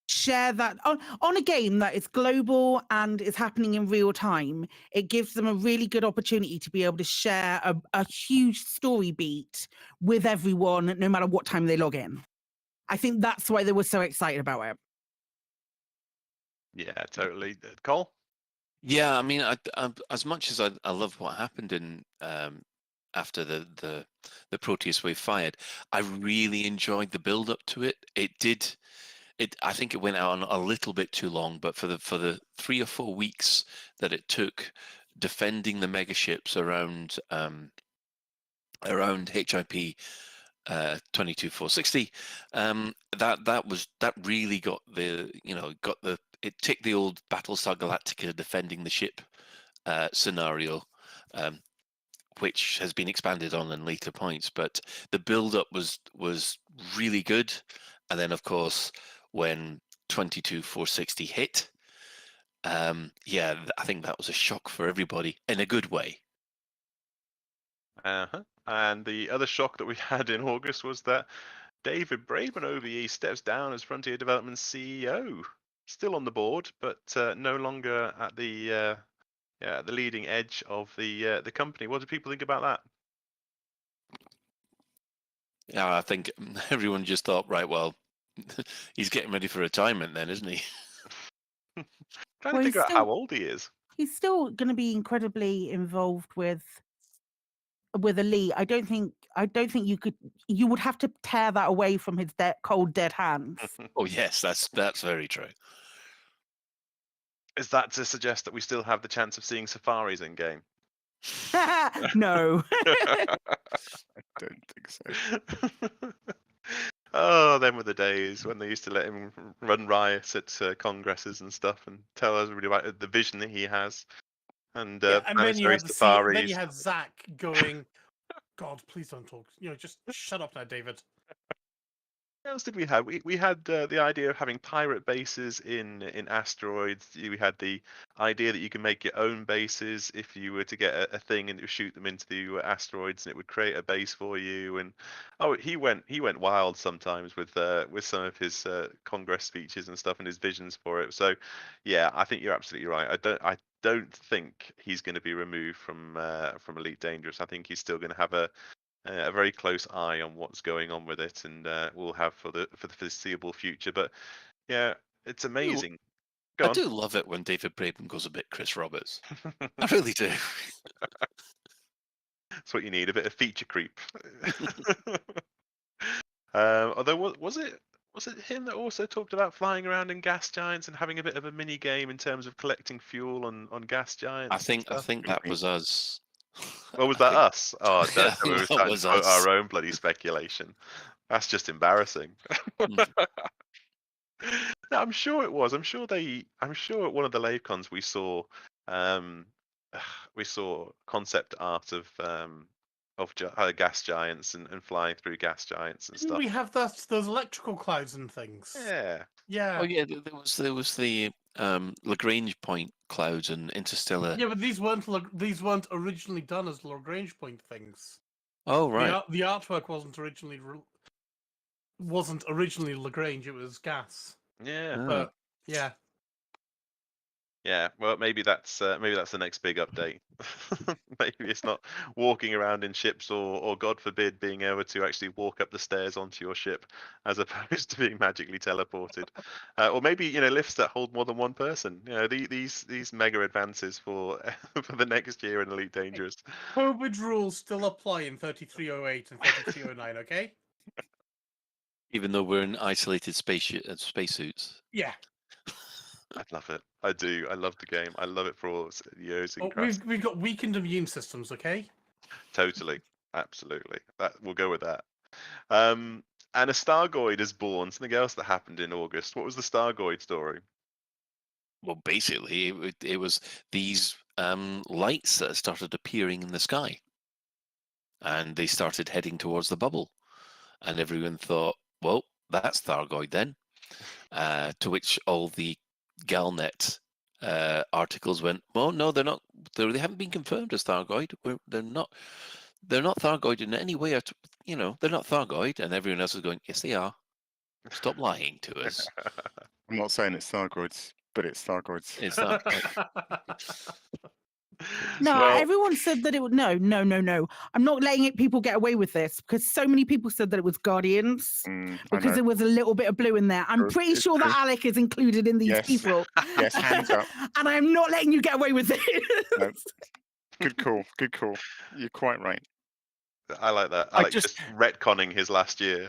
share that on a game that is global and is happening in real time. It gives them a really good opportunity to be able to share a huge story beat with everyone, no matter what time they log in. I think that's why they were so excited about it. Yeah, totally. Cole? Yeah, I mean, I as much as I love what happened in after the Proteus wave fired, I really enjoyed the build up to it. I think it went out on a little bit too long, but for the 3 or 4 weeks that it took defending the megaships around HIP 22460, that really got it ticked the old Battlestar Galactica defending the ship scenario, which has been expanded on in later points. But the build up was really good, and then of course when 22460 hit, yeah, I think that was a shock for everybody in a good way. And the other shock that we had in August was that David Braben OVE steps down as Frontier Development CEO. Still on the board, but no longer at the leading edge of the company. What do people think about that? Yeah, I think everyone just thought, right, well, he's getting ready for retirement then, isn't he? Trying to figure out how old he is. He's still going to be incredibly involved with Elite. I don't think you would have to tear that away from his cold dead hands. Oh yes, that's very true. Is that to suggest that we still have the chance of seeing safaris in game? No. I don't think so. Oh, them were the days when they used to let him run riots at congresses and stuff and tell everybody about the vision that he has. And then you had Zach going, God, please don't talk. Just shut up now, David. What else did we have? We had the idea of having pirate bases in asteroids. We had the idea that you can make your own bases if you were to get a thing and shoot them into the asteroids, and it would create a base for you. And he went wild sometimes with some of his Congress speeches and stuff and his visions for it. So yeah, I think you're absolutely right. I don't think he's going to be removed from Elite Dangerous. I think he's still going to have a very close eye on what's going on with it, and we'll have for the foreseeable future. But yeah, it's amazing. Go I on. do love it when David Braben goes a bit Chris Roberts. I really do. That's what you need, a bit of feature creep. Although, was it him that also talked about flying around in gas giants and having a bit of a mini game in terms of collecting fuel on gas giants? I think that was us. Well, was that us? Oh, Yeah, I don't think we were that starting was to quote us. our own bloody speculation. That's just embarrassing. No, I'm sure it was. I'm sure at one of the LaveCons um, we saw concept art of gas giants and flying through gas giants and Didn't stuff. we have those electrical clouds and things? Yeah. Yeah. Oh yeah, there was the Lagrange point clouds and interstellar. Yeah, but these weren't originally done as Lagrange point things. Oh right. The artwork wasn't originally Lagrange. It was gas. Yeah. But yeah. Yeah, well, maybe that's the next big update. Maybe it's not walking around in ships, or God forbid, being able to actually walk up the stairs onto your ship, as opposed to being magically teleported, or maybe lifts that hold more than one person. These mega advances for for the next year in Elite Dangerous. COVID rules still apply in 3308 and 3309. Okay. Even though we're in isolated spacesuits. Yeah. I love it. I do. I love the game. I love it for all its years. We've got weakened immune systems. Okay. Totally, absolutely. We'll go with that. And a Stargoid is born. Something else that happened in August. What was the Stargoid story? Well, basically, it was these lights that started appearing in the sky, and they started heading towards the bubble, and everyone thought, "Well, that's Thargoid then." To which all the Galnet articles went, "Well, no, they're not. They haven't been confirmed as Thargoid. They're not. They're not Thargoid in any way. They're not Thargoid." And everyone else is going, "Yes, they are. Stop lying to us." I'm not saying it's Thargoids, but it's Thargoids. It's Thargoid. No, everyone said that it would. No. I'm not letting people get away with this, because so many people said that it was Guardians because there was a little bit of blue in there. I'm pretty sure that Alec is included in these people. Yes, hands up. And I'm not letting you get away with it. No. Good call. Good call. You're quite right. I like that. Alec just retconning his last year.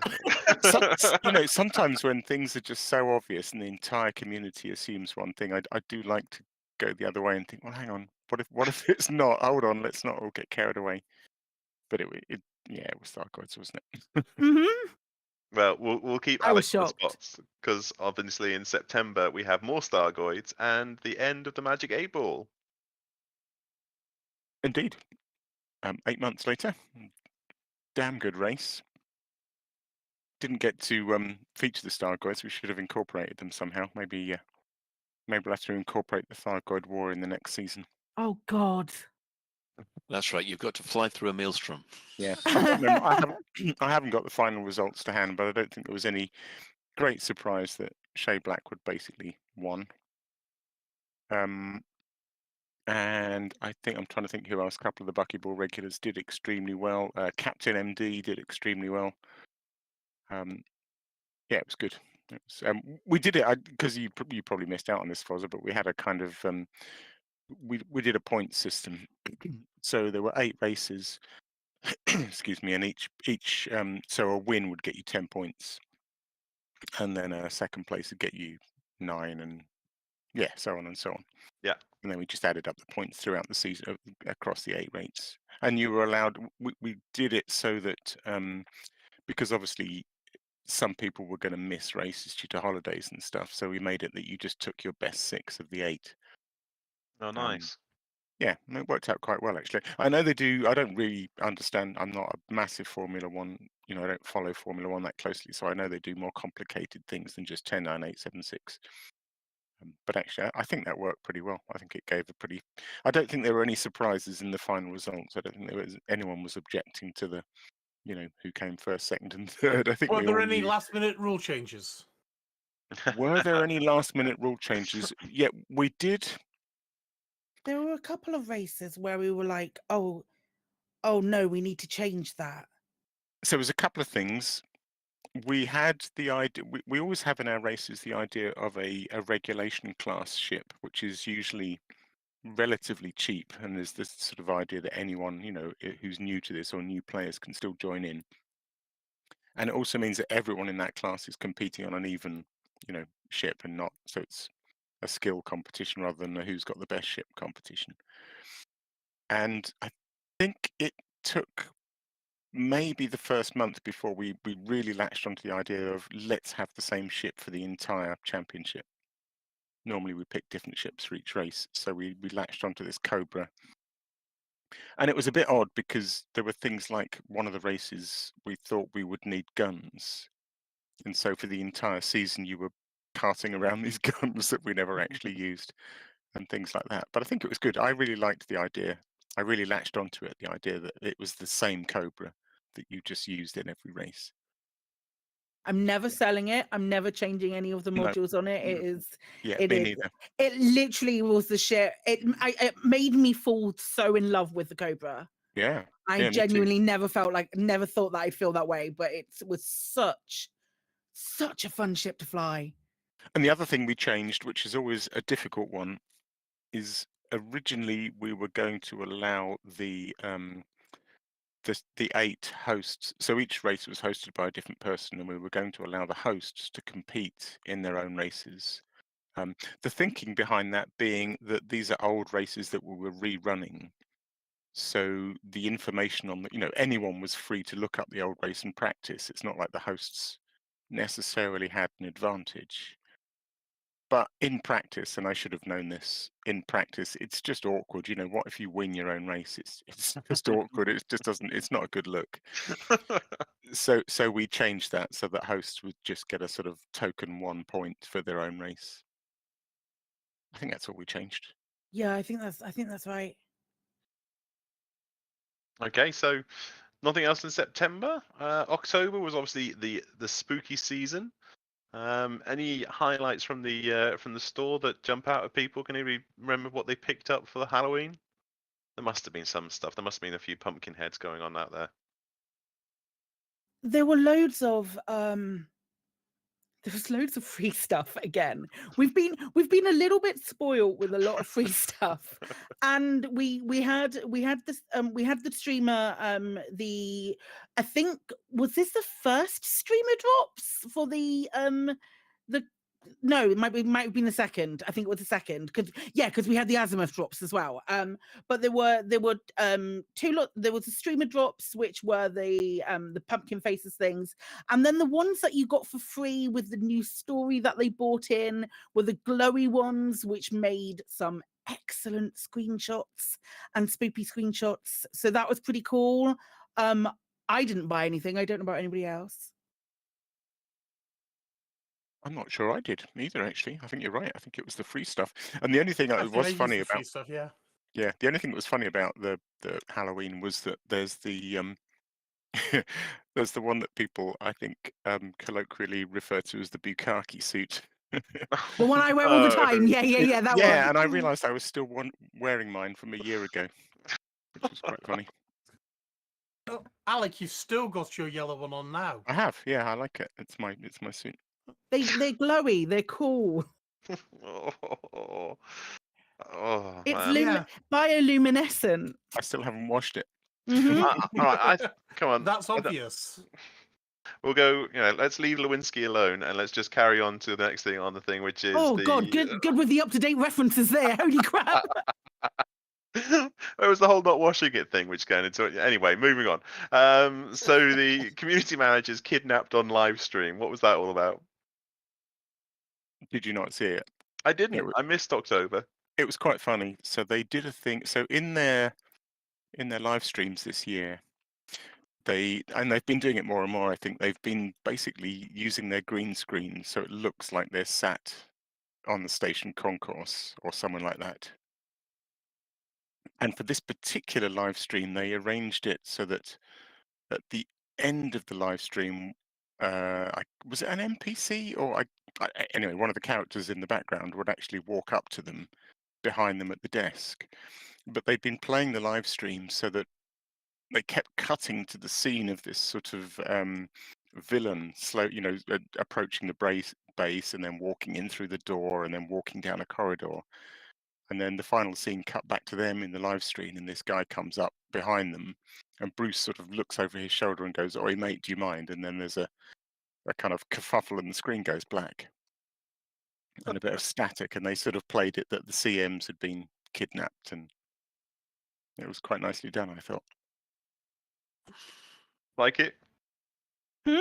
Sometimes when things are just so obvious and the entire community assumes one thing, I do like to go the other way and think, well, hang on, what if it's not? Hold on, let's not all get carried away. But it was Thargoids, wasn't it? Mm-hmm. Well, we'll keep Alex on the spots, because obviously in September we have more Stargoids and the end of the Magic 8 Ball. Indeed. 8 months later, damn good race. Didn't get to feature the Stargoids. We should have incorporated them somehow. Maybe we'll have to incorporate the Thargoid War in the next season. Oh God. That's right. You've got to fly through a maelstrom. Yeah. I haven't got the final results to hand, but I don't think there was any great surprise that Shay Blackwood basically won. And I think I'm trying to think who else. A couple of the Buckyball regulars did extremely well. Captain MD did extremely well. Yeah, it was good. It was, we did it because you probably missed out on this, Fozza, but we had a kind of we did a point system. So there were 8 races, excuse me, and each so a win would get you 10 points, and then a second place would get you 9, and so on and so on. Yeah. And then we just added up the points throughout the season across the 8 rates, and you were allowed. We did it so that because obviously some people were going to miss races due to holidays and stuff, so we made it that you just took your best 6 of the 8. Oh, nice. Yeah, it worked out quite well, actually. I know they do. I don't really understand. I'm not a massive Formula One. I don't follow Formula One that closely, so I know they do more complicated things than just 10, 9, 8, 7, 6. But actually, I think that worked pretty well. I think it gave a pretty. I don't think there were any surprises in the final results. I don't think anyone was objecting to the, who came first, second, and third. I think. Were there any last-minute rule changes? Were there any last-minute rule changes? Yeah, we did. There were a couple of races where we were like, oh no, we need to change that. So it was a couple of things. We had the idea. We always have in our races the idea of a regulation class ship, which is usually relatively cheap, and there's this sort of idea that anyone who's new to this or new players can still join in. And it also means that everyone in that class is competing on an even, ship, and not so it's a skill competition rather than a who's got the best ship competition. And I think it took maybe the first month before we really latched onto the idea of let's have the same ship for the entire championship. Normally we pick different ships for each race, so we latched onto this Cobra. And it was a bit odd because there were things like one of the races we thought we would need guns. And so for the entire season you were carting around these guns that we never actually used and things like that. But I think it was good. I really liked the idea. I really latched onto it, the idea that it was the same Cobra that you just used in every race. I'm never selling it. I'm never changing any of the No. modules on it. It is. Yeah, it me is. neither. It literally was the shit. It made me fall so in love with the Cobra. Yeah. I yeah, me too. genuinely never thought that I'd feel that way, but it was such a fun ship to fly. And the other thing we changed, which is always a difficult one, is originally we were going to allow the 8 hosts. So each race was hosted by a different person, and we were going to allow the hosts to compete in their own races. The thinking behind that being that these are old races that we were rerunning. So the information on anyone was free to look up the old race and practice. It's not like the hosts necessarily had an advantage. But in practice, and I should have known this, in practice, it's just awkward. What if you win your own race? It's just awkward. It just doesn't. It's not a good look. So we changed that so that hosts would just get a sort of token 1 point for their own race. I think that's all we changed. Yeah, I think that's right. Okay, so nothing else in September. October was obviously the spooky season. Any highlights from the store that jump out at people? Can anybody remember what they picked up for the Halloween? There must have been some stuff. There must have been a few pumpkin heads going on out there. There were loads of free stuff again. We've been a little bit spoiled with a lot of free stuff, and we had the streamer I think was this the first streamer drops for the no, it might have been the second. I think it was the second because we had the Azimuth drops as well. But there were two there was the streamer drops, which were the pumpkin faces things, and then the ones that you got for free with the new story that they bought in were the glowy ones, which made some excellent screenshots and spoopy screenshots. So that was pretty cool. I didn't buy anything. I don't know about anybody else. I'm not sure I did either, actually. I think you're right. I think it was the free stuff. And the only thing that was funny about stuff, yeah, the only thing that was funny about the Halloween was that there's the there's the one that people I think colloquially refer to as the bukkake suit. The one I wear all the time. Yeah, that one. Yeah, and I realised I was still wearing mine from a year ago, which was quite funny. Oh, Alec, you've still got your yellow one on now. I have, yeah, I like it. It's my suit. They're glowy. They're cool. It's bioluminescent. I still haven't washed it. Mm-hmm. All right, come on. That's obvious. We'll go. Let's leave Lewinsky alone and let's just carry on to the next thing on the thing, which is. Oh God, good with the up-to-date references there. Holy crap! It was the whole not washing it thing, which going into it. Anyway, moving on. So the community managers kidnapped on live stream. What was that all about? Did you not see it? I didn't. I missed October. It was quite funny. So they did a thing. So in their live streams this year, they've been doing it more and more. I think they've been basically using their green screen, so it looks like they're sat on the station concourse or someone like that. And for this particular live stream, they arranged it so that at the end of the live stream, was it an NPC or anyway, one of the characters in the background would actually walk up to them behind them at the desk. But they'd been playing the live stream so that they kept cutting to the scene of this sort of villain approaching the base and then walking in through the door and then walking down a corridor. And then the final scene cut back to them in the live stream, and this guy comes up behind them, and Bruce sort of looks over his shoulder and goes, "Oi, mate, do you mind?" And then there's a kind of kerfuffle and the screen goes black. And a bit of static, and they sort of played it that the CMs had been kidnapped, and it was quite nicely done, I thought. Like it? Hmm?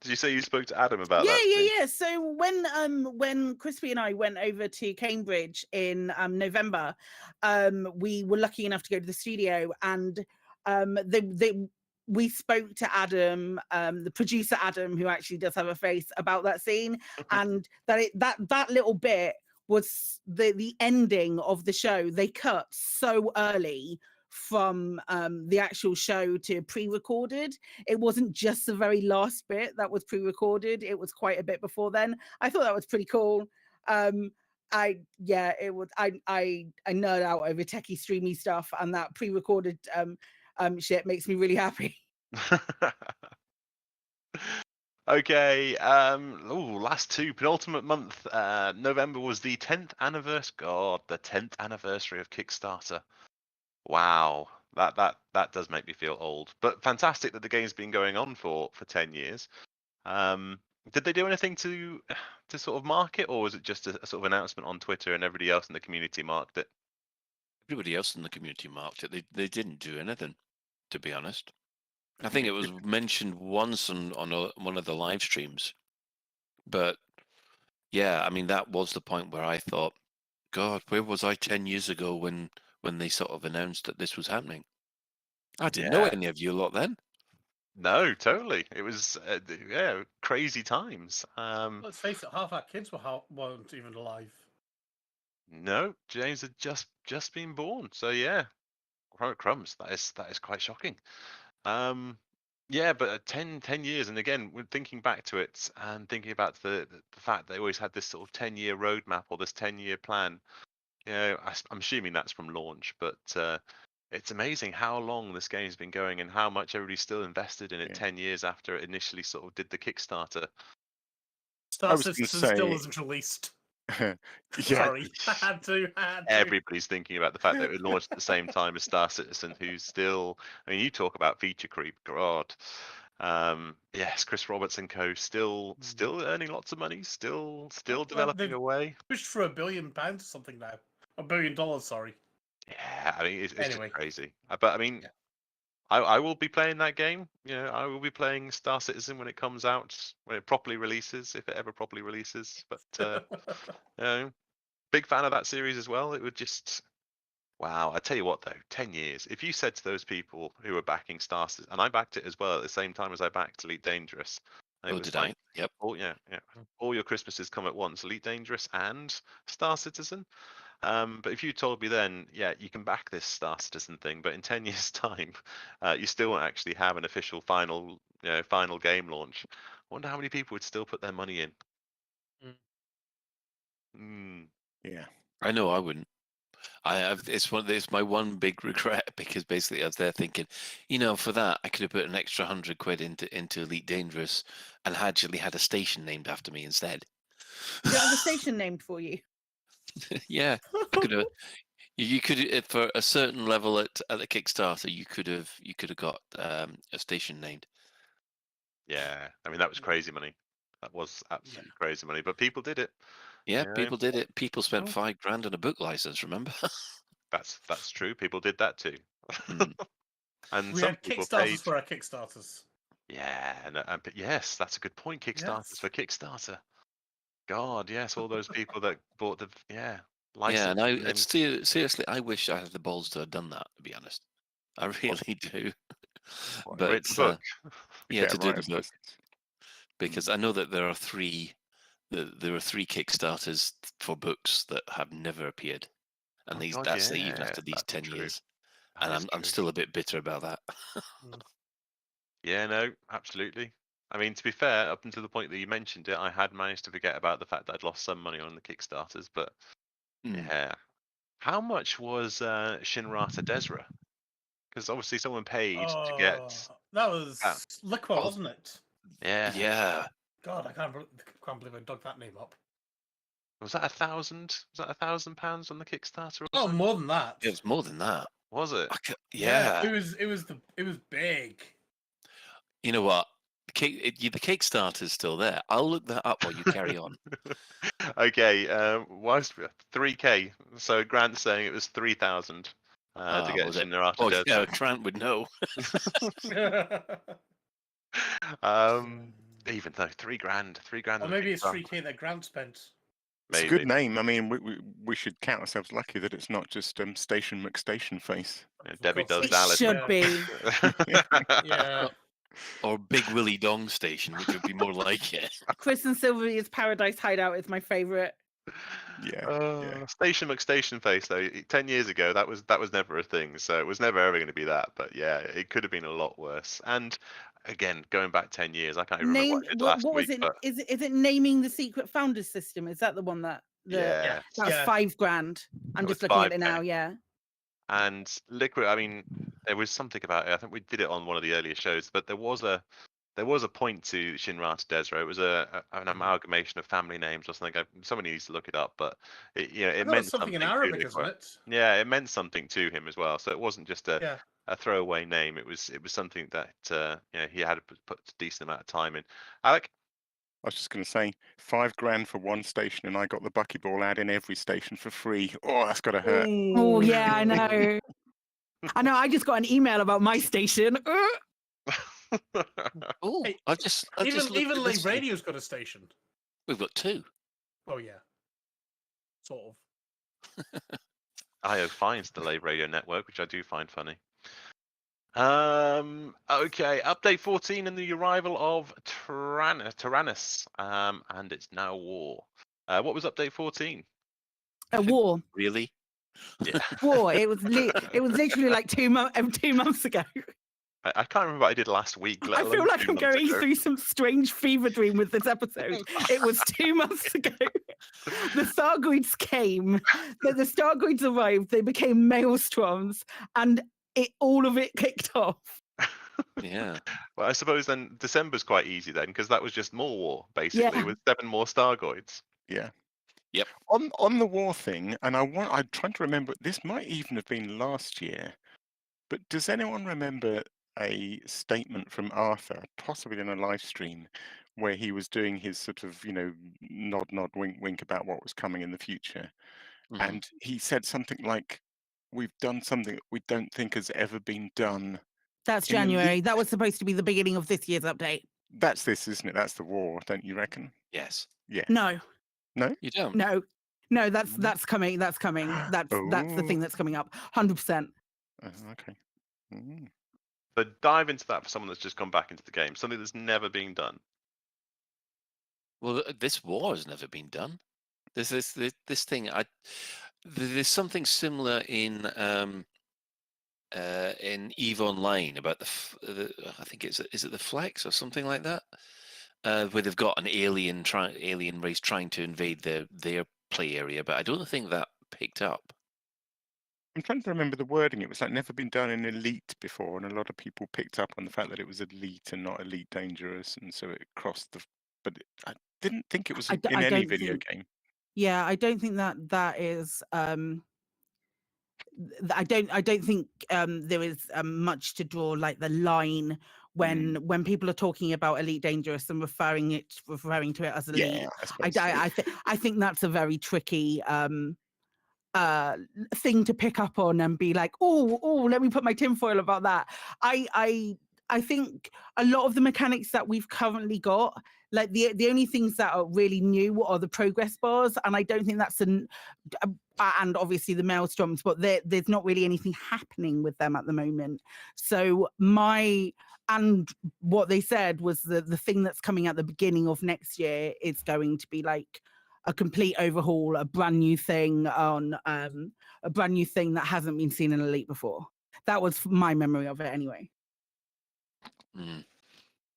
Did you say you spoke to Adam about that? Yeah. So when Crispy and I went over to Cambridge in November, we were lucky enough to go to the studio, and we spoke to Adam, the producer Adam, who actually does have a face, about that scene, and that little bit was the ending of the show. They cut so early from the actual show to pre-recorded. It wasn't just the very last bit that was pre-recorded. It was quite a bit before then. I thought that was pretty cool. I nerd out over techie streamy stuff, and that pre-recorded shit makes me really happy. Okay. Last two, penultimate month. November was the 10th anniversary. God, the 10th anniversary of Kickstarter. Wow, that does make me feel old. But fantastic that the game's been going on for 10 years. Did they do anything to sort of mark it, or was it just a sort of announcement on Twitter and everybody else in the community marked it? Everybody else in the community marked it. They didn't do anything, to be honest. I think it was mentioned once on one of the live streams. But yeah, I mean, that was the point where I thought, God, where was I 10 years ago when they sort of announced that this was happening? I didn't know any of you lot then. No, totally. It was crazy times. Let's face it, half our kids weren't even alive. No, James had just been born. So yeah, crumbs. That is quite shocking. Yeah, but 10 years, and again, we're thinking back to it and thinking about the fact they always had this sort of 10-year roadmap or this 10-year plan. You know, I'm assuming that's from launch, but it's amazing how long this game's been going and how much everybody's still invested in it 10 years after it initially sort of did the Kickstarter. Star Citizen still isn't released. Sorry, I had to. Everybody's thinking about the fact that it launched at the same time as Star Citizen, who's still, I mean, you talk about feature creep, God. Yes, Chris Roberts and co. still earning lots of money, still developing away. Pushed for £1 billion or something now. $1 billion, sorry. Yeah, I mean, it's anyway. just crazy. But I mean, I will be playing that game. You know, I will be playing Star Citizen when it comes out, when it properly releases, if it ever properly releases. But you know, big fan of that series as well. It would just, wow. I tell you what, though, 10 years. If you said to those people who were backing Star Citizen, and I backed it as well at the same time as I backed Elite Dangerous. Oh, did I? Yep. Oh, yeah. All your Christmases come at once: Elite Dangerous and Star Citizen. But if you told me then, yeah, you can back this Star Citizen thing, but in 10 years' time, you still won't actually have an official final game launch. I wonder how many people would still put their money in. Yeah, I know I wouldn't. It's my one big regret, because basically I was there thinking, you know, for that I could have put an extra £100 into Elite Dangerous and actually had a station named after me instead. You don't have a station named for you? Yeah, I could have. You could, for a certain level at the Kickstarter, you could have got a station named. Yeah, I mean, that was crazy money. That was absolutely crazy money, but people did it. Yeah, people did it. People spent £5,000 on a book license. Remember? That's true. People did that too. And we some had people Kickstarters paid for our Kickstarters. Yeah, but yes, that's a good point. Kickstarters for Kickstarter. God, yes, all those people that bought the license. Yeah, and seriously, I wish I had the balls to have done that. To be honest, I really do. But write the book. Yeah, to do the book, because I know that there are three Kickstarters for books that have never appeared, and that's even after these 10 years, and I'm still a bit bitter about that. Yeah, no, absolutely. I mean, to be fair, up until the point that you mentioned it, I had managed to forget about the fact that I'd lost some money on the Kickstarters. But yeah, how much was Shinrata Desra? Because obviously someone paid to get. That was Liquor, wasn't it? Yeah. Yeah. God, I can't believe I dug that name up. Was that £1,000? Was that £1,000 on the Kickstarter? Or Oh, something? more than that. It was more than that. Was it? Yeah. It was big. You know what? The Kickstarter's still there. I'll look that up while you carry on. Okay. Was 3K? So Grant's saying it was 3,000 to get was it? Shinra Oh, Desert. yeah, Grant would know. Even though £3,000. Or maybe it's 3K that Grant spent. It's a good name. I mean, we should count ourselves lucky that it's not just Station McStation Face. Yeah, Debbie does It Dallas. should be. Yeah. Or Big Willie Dong Station, which would be more like it. Chris and Sylvia's Paradise Hideout is my favourite. Yeah. Station McStation Face though. 10 years ago, that was never a thing. So it was never ever going to be that. But yeah, it could have been a lot worse. And again, going back 10 years, I can't even remember what I did last what week. was it? But Is it naming the secret founders system? Is that the one that yeah, that was $5,000? I'm That just was looking at it 5K. now. Yeah. And Liquid, I mean, there was something about it. I think we did it on one of the earlier shows, but there was a point to Shinra Desra. It was an amalgamation of family names or something. Somebody needs to look it up, but it meant something in to Arabic, isn't Liquid. it? Yeah, it meant something to him as well. So it wasn't just Yeah. a throwaway name. It was something that he had to put a decent amount of time in. Alec? I was just going to say, $5,000 for one station, and I got the buckyball ad in every station for free. Oh, that's got to hurt. Oh yeah, I know. I know. I just got an email about my station. Oh, Hey, I've just Even looked at Lave this one. Radio's got a station. We've got 2. Oh yeah. Sort of. IO finds the Lave Radio Network, which I do find funny. Okay, update 14 and the arrival of Tyrannus, and it's now war. What was update 14? A war. Really? Yeah. War. It was literally like 2 months ago. I can't remember what I did last week. I feel like I'm going through some strange fever dream with this episode. It was 2 months ago. The Stargoids came. The Stargoids arrived. They became maelstroms, and all of it kicked off. Yeah. Well, I suppose then December's quite easy then, because that was just more war basically, Yeah. with 7 more Stargoids. Yeah. Yep. On the war thing, and I'm trying to remember. This might even have been last year, but does anyone remember a statement from Arthur, possibly in a live stream, where he was doing his sort of nod, wink, wink about what was coming in the future, and he said something like, "We've done something that we don't think has ever been done." That's in January. elite- That was supposed to be the beginning of this year's update. That's this, isn't it? That's the war, don't you reckon? Yes. Yeah. No. No? You don't? No, that's coming. That's coming. That's the thing that's coming up. 100%. Okay. Mm. But dive into that for someone that's just gone back into the game, something that's never been done. Well, this war has never been done. There's this thing. There's something similar in EVE Online about I think is it the Flex or something like that, where they've got an alien race trying to invade their play area, but I don't think that picked up. I'm trying to remember the wording. It was like never been done in Elite before, and a lot of people picked up on the fact that it was Elite and not Elite Dangerous, and so it crossed the. But I didn't think it was in any video game. Yeah, I don't think that is. I don't think there is much to draw like the line when people are talking about Elite Dangerous and referring to it as Elite. Yeah, I suppose I think that's a very tricky thing to pick up on and be like, oh, let me put my tinfoil about that. I think a lot of the mechanics that we've currently got, like the only things that are really new are the progress bars, and I don't think that's and obviously the maelstroms, but there's not really anything happening with them at the moment. So what they said was the thing that's coming at the beginning of next year is going to be like a complete overhaul, a brand new thing that hasn't been seen in Elite before. That was my memory of it anyway. Mm.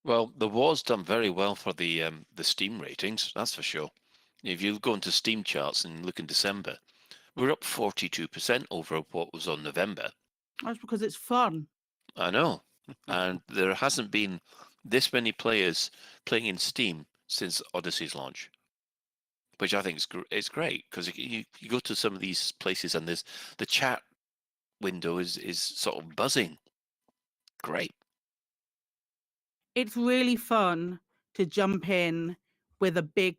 Well, the war's done very well for the Steam ratings, that's for sure. If you go into Steam charts and look in December, we're up 42% over what was on November. That's because it's fun. I know. And there hasn't been this many players playing in Steam since Odyssey's launch, which I think is great because you go to some of these places and there's the chat window is sort of buzzing. Great. It's really fun to jump in with a big,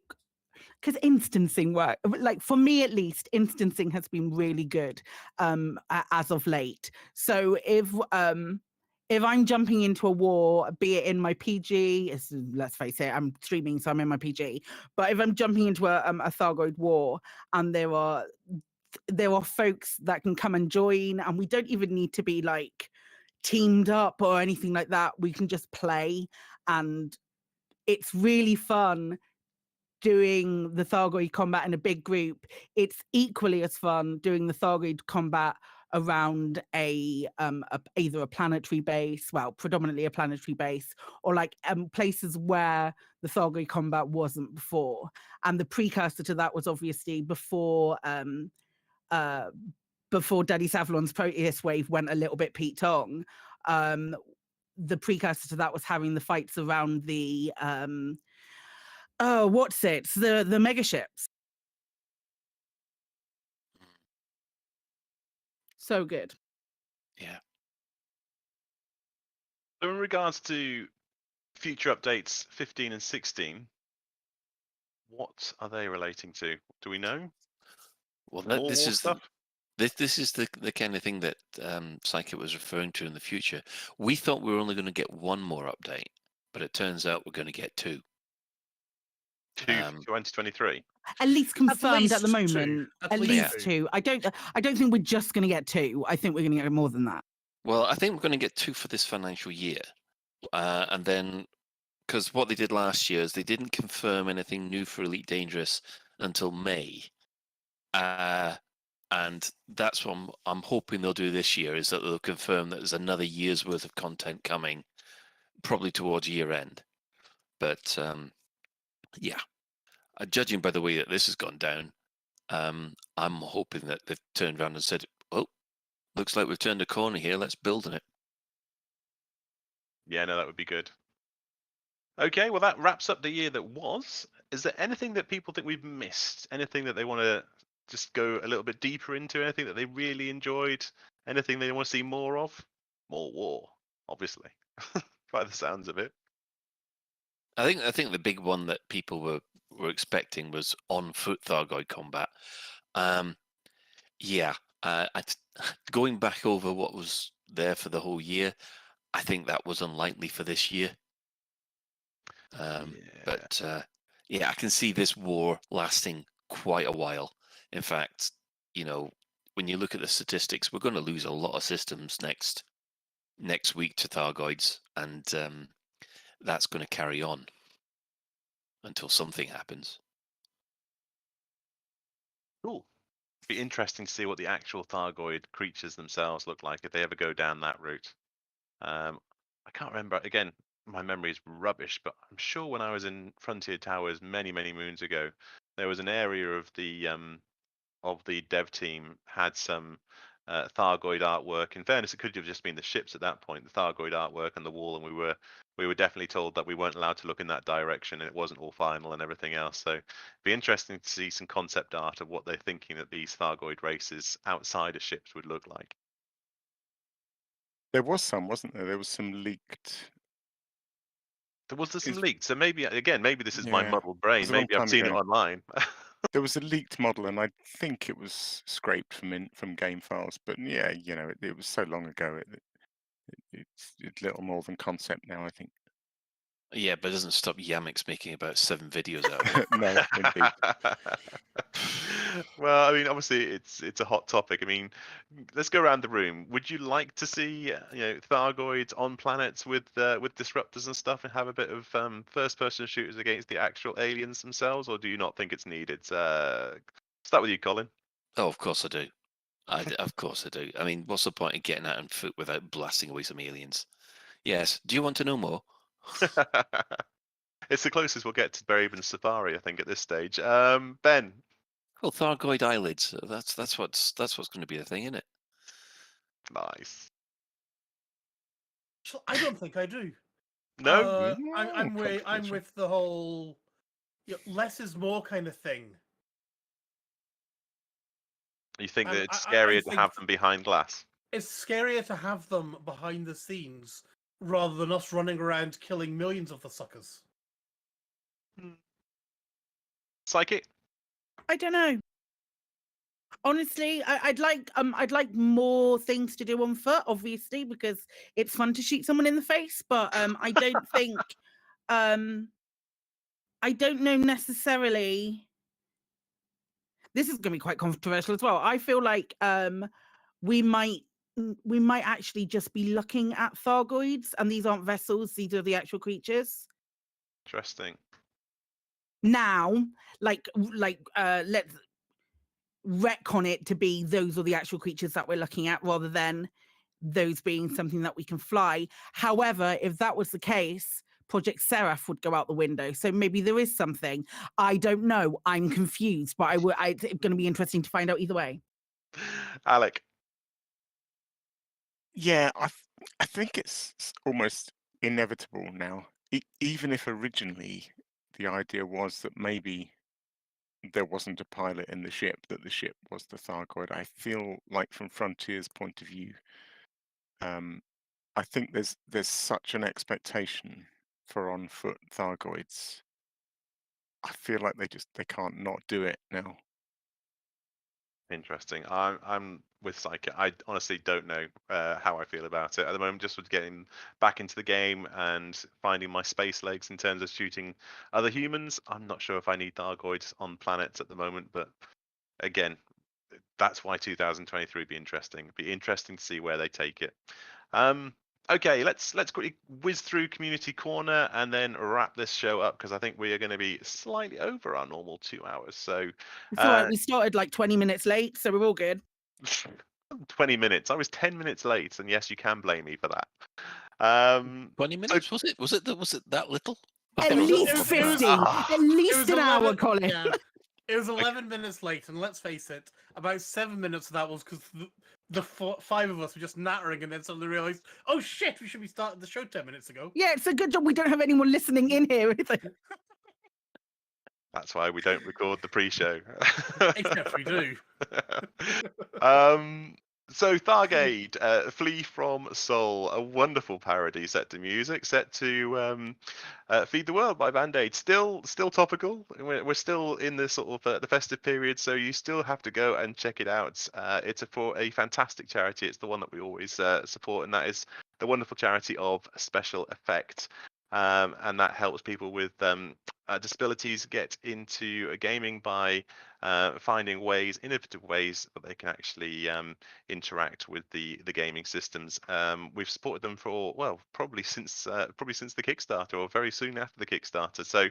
because instancing work, like for me at least, instancing has been really good as of late. So if I'm jumping into a war, be it in my PG, let's face it, I'm streaming, so I'm in my PG. But if I'm jumping into a Thargoid war, and there are folks that can come and join, and we don't even need to be like teamed up or anything like that. We can just play, and it's really fun doing the Thargoid combat in a big group. It's equally as fun doing the Thargoid combat around either a planetary base, well, predominantly a planetary base, or like places where the Thargoid combat wasn't before. And the precursor to that was obviously before Daddy Savlon's Proteus wave went a little bit Pete Tong. The precursor to that was having the fights around the the mega ships. So good. Yeah. So in regards to future updates 15 and 16, what are they relating to? Do we know? Well, More this war is stuff? this is the kind of thing that Psychic was referring to in the future. We thought we were only going to get one more update, but it turns out we're going to get two. Two for 2023. At least confirmed at the least two. moment. At At least least two. I don't think we're just going to get two. I think we're going to get more than that. Well, I think we're going to get two for this financial year, and then because what they did last year is they didn't confirm anything new for Elite Dangerous until May. And that's what I'm hoping they'll do this year, is that they'll confirm that there's another year's worth of content coming, probably towards year end. But yeah, judging by the way that this has gone down, I'm hoping that they've turned around and said, "Oh, looks like we've turned a corner here. Let's build on it." Yeah, no, that would be good. Okay, well, that wraps up the year that was. Is there anything that people think we've missed? Anything that they want to just go a little bit deeper into? Anything that they really enjoyed? Anything they want to see more of? More war, obviously, by the sounds of it. I think the big one that people were expecting was on foot Thargoid combat. Going back over what was there for the whole year, I think that was unlikely for this year. But I can see this war lasting quite a while. In fact, when you look at the statistics, we're going to lose a lot of systems next week to Thargoids, and that's going to carry on until something happens. Cool. Be interesting to see what the actual Thargoid creatures themselves look like if they ever go down that route. I can't remember. Again, my memory is rubbish, but I'm sure when I was in Frontier Towers many, many moons ago, there was an area of the dev team had some Thargoid artwork. In fairness, it could have just been the ships at that point, the Thargoid artwork on the wall, and we were definitely told that we weren't allowed to look in that direction, and it wasn't all final and everything else. So it'd be interesting to see some concept art of what they're thinking that these Thargoid races outside of ships would look like. There was some, wasn't there? There was some leaked. There was some leaked. So maybe this is my Yeah, muddled it brain. was a long Maybe I've time seen it ago. online. There was a leaked model, and I think it was scraped from game files. But yeah, it was so long ago. It's little more than concept now, I think. Yeah, but it doesn't stop Yamix making about 7 videos out of it. No, indeed. Well, I mean, obviously, it's a hot topic. I mean, let's go around the room. Would you like to see Thargoids on planets with disruptors and stuff, and have a bit of first-person shooters against the actual aliens themselves, or do you not think it's needed? Start with you, Colin. Oh, of course I do. Of course I do. I mean, what's the point of getting out on foot without blasting away some aliens? Yes. Do you want to know more? It's the closest we'll get to Beraben Safari, I think, at this stage. Ben. Well, Thargoid eyelids. That's what's going to be the thing, isn't it? Nice. I don't think I do. No? I'm with the whole less is more kind of thing. You think that And it's I scarier to think have them behind glass? it's scarier to have them behind the scenes rather than us running around killing millions of the suckers. Psychic? I don't know. Honestly, I'd like more things to do on foot, obviously, because it's fun to shoot someone in the face. But I don't think, I don't know necessarily. This is going to be quite controversial as well. I feel like we might actually just be looking at Thargoids, and these aren't vessels; these are the actual creatures. Interesting. Now, let's retcon it to be those are the actual creatures that we're looking at, rather than those being something that we can fly. However, if that was the case, Project Seraph would go out the window. So maybe there is something. I don't know. I'm confused, but it's going to be interesting to find out either way. Alec? Yeah, I think it's almost inevitable now. Even if originally the idea was that maybe there wasn't a pilot in the ship, that the ship was the Thargoid, I feel like from Frontier's point of view, I think there's such an expectation for on-foot Thargoids. I feel like they can't not do it now. Interesting. I'm with Psychic. I honestly don't know how I feel about it at the moment. Just with getting back into the game and finding my space legs in terms of shooting other humans. I'm not sure if I need Thargoids on planets at the moment, but again, that's why 2023 would be interesting. It'd be interesting to see where they take it. Okay, let's quickly whiz through Community Corner and then wrap this show up, because I think we are going to be slightly over our normal 2 hours. So it's all right. We started like 20 minutes late, so we're all good. 20 minutes. I was 10 minutes late, and yes, you can blame me for that. 20 minutes? Was it that little? At least 50. At least an hour, Colin. Yeah. It was 11 minutes late, and let's face it, about 7 minutes of that was because the five of us were just nattering, and then suddenly realised, oh shit, we should be starting the show 10 minutes ago. Yeah, it's a good job we don't have anyone listening in here, is it? That's why we don't record the pre-show. Except we do. So Thargoid, Flee from Soul, a wonderful parody set to music, set to Feed the World by Band-Aid. Still topical. We're still in the sort of the festive period, so you still have to go and check it out. It's for a fantastic charity. It's the one that we always support, and that is the wonderful charity of Special Effect. And that helps people with disabilities get into gaming by finding innovative ways that they can actually interact with the gaming systems. We've supported them for probably since the Kickstarter, or very soon after the Kickstarter. So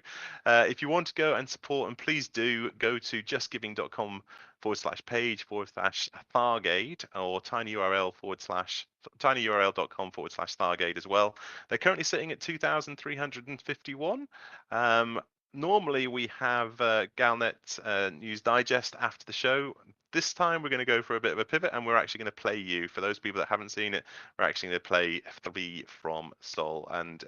if you want to go and support, and please do go to justgiving.com/page/Thargoid, or tinyurl.com/Thargoid as well. They're currently sitting at 2,351. Normally we have Galnet News Digest after the show. This time we're going to go for a bit of a pivot, and we're actually going to play you. For those people that haven't seen it, we're actually going to play Flee from Soul. And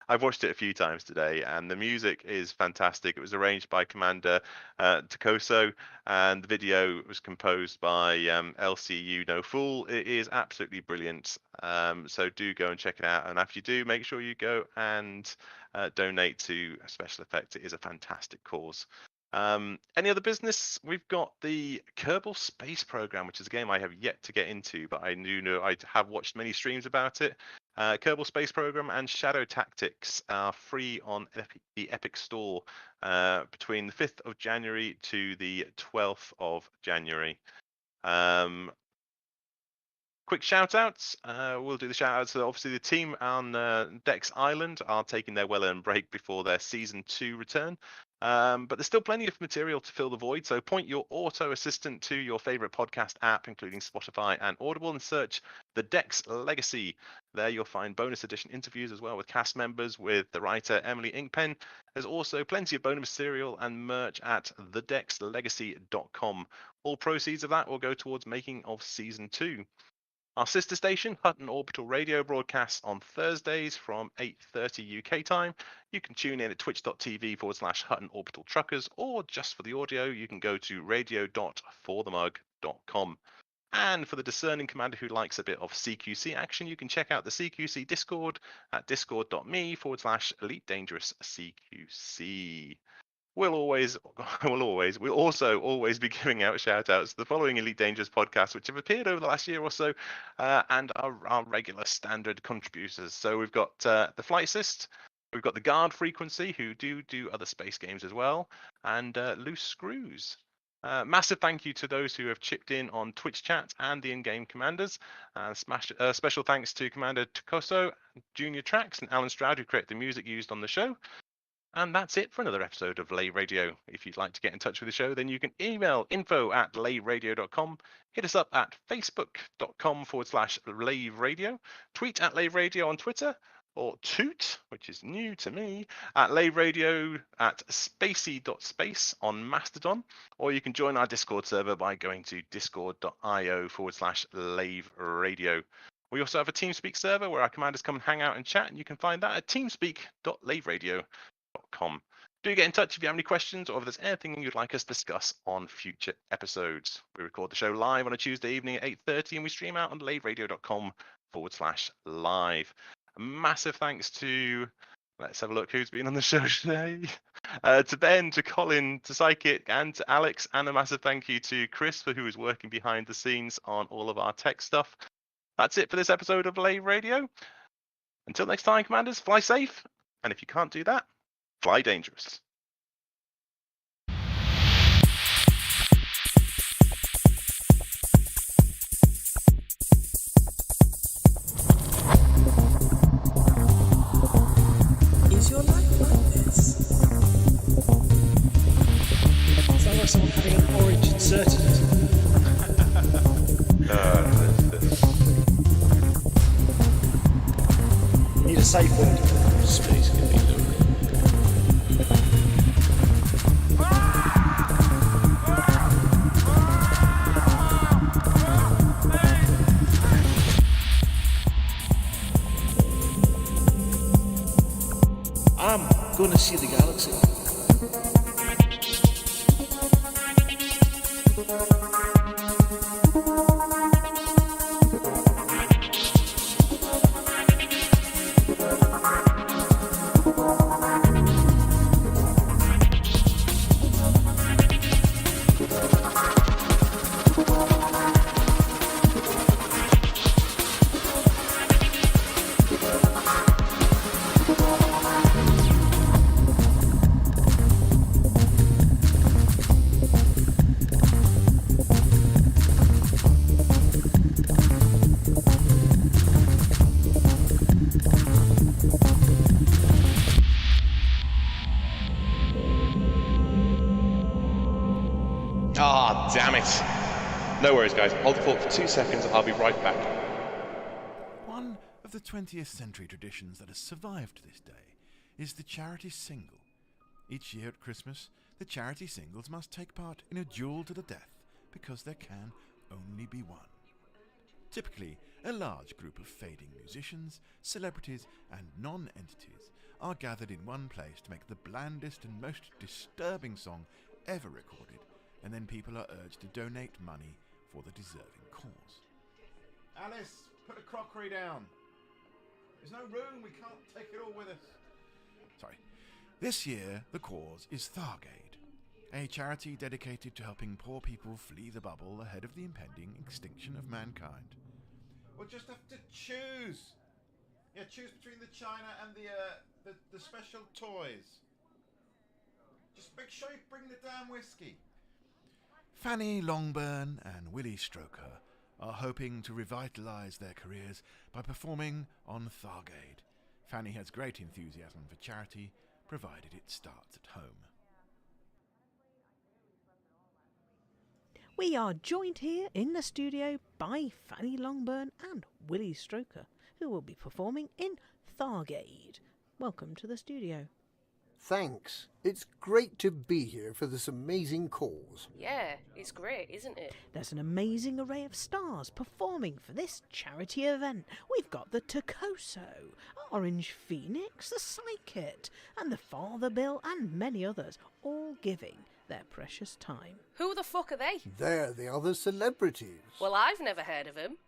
I've watched it a few times today, and the music is fantastic. It was arranged by Commander Takoso, and the video was composed by LCU No Fool. It is absolutely brilliant. So do go and check it out. And after you do, make sure you go and donate to Special Effect. It is a fantastic cause. Any other business? We've got the Kerbal Space Program, which is a game I have yet to get into, but I do know I have watched many streams about it. Kerbal Space Program and Shadow Tactics are free on the Epic Store between the 5th of January to the 12th of January. Quick shout outs. We'll do the shout outs. So obviously the team on Dex Island are taking their well-earned break before their season 2 return. But there's still plenty of material to fill the void. So point your auto assistant to your favorite podcast app, including Spotify and Audible, and search The Dex Legacy. There you'll find bonus edition interviews as well with cast members, with the writer Emily Inkpen. There's also plenty of bonus material and merch at thedexlegacy.com. All proceeds of that will go towards making of season 2. Our sister station, Hutton Orbital Radio, broadcasts on Thursdays from 8:30 UK time. You can tune in at twitch.tv/Hutton Orbital Truckers, or just for the audio, you can go to radio.forthemug.com. And for the discerning commander who likes a bit of CQC action, you can check out the CQC Discord at discord.me/Elite Dangerous CQC. We'll also always be giving out shout outs to the following Elite Dangerous podcasts, which have appeared over the last year or so, and our regular standard contributors. So we've got the Flight Assist, we've got the Guard Frequency, who do other space games as well, and Loose Screws. Massive thank you to those who have chipped in on Twitch chat and the in-game commanders. Special thanks to Commander Tukoso, Junior Tracks, and Alan Stroud, who created the music used on the show. And that's it for another episode of Lave Radio. If you'd like to get in touch with the show, then you can email info@laveradio.com, hit us up at facebook.com/Lave Radio, tweet at Lave Radio on Twitter, or toot, which is new to me, at Lave Radio at spacey.space on Mastodon, or you can join our Discord server by going to discord.io/Lave Radio. We also have a TeamSpeak server where our commanders come and hang out and chat, and you can find that at teamspeak.laveradio.com. Do get in touch if you have any questions or if there's anything you'd like us to discuss on future episodes. We record the show live on a Tuesday evening at 8:30 and we stream out on laveradio.com/live. A massive thanks to, let's have a look who's been on the show today. To Ben, to Colin, to Psychic, and to Alex, and a massive thank you to Chris for who is working behind the scenes on all of our tech stuff. That's it for this episode of Lave Radio. Until next time, commanders, fly safe, and if you can't do that, fly dangerous. Is your life like this? Sounds like someone having an orange inserted. Need a safe word. Space can be loaded. I'm gonna see the galaxy. Ah, damn it. No worries, guys. Hold the fort for 2 seconds. I'll be right back. One of the 20th century traditions that has survived to this day is the charity single. Each year at Christmas, the charity singles must take part in a duel to the death because there can only be one. Typically, a large group of fading musicians, celebrities, and non-entities are gathered in one place to make the blandest and most disturbing song ever recorded, and then people are urged to donate money for the deserving cause. Alice, put the crockery down. There's no room, we can't take it all with us. Sorry. This year, the cause is Thargade, a charity dedicated to helping poor people flee the bubble ahead of the impending extinction of mankind. We'll just have to choose. Yeah, choose between the china and the special toys. Just make sure you bring the damn whiskey. Fanny Longburn and Willie Stroker are hoping to revitalise their careers by performing on Thargade. Fanny has great enthusiasm for charity, provided it starts at home. We are joined here in the studio by Fanny Longburn and Willie Stroker, who will be performing in Thargade. Welcome to the studio. Thanks. It's great to be here for this amazing cause. Yeah, it's great, isn't it? There's an amazing array of stars performing for this charity event. We've got the Tocoso, Orange Phoenix, the Psykit, and the Father Bill, and many others, all giving their precious time. Who the fuck are they? They're the other celebrities. Well, I've never heard of him.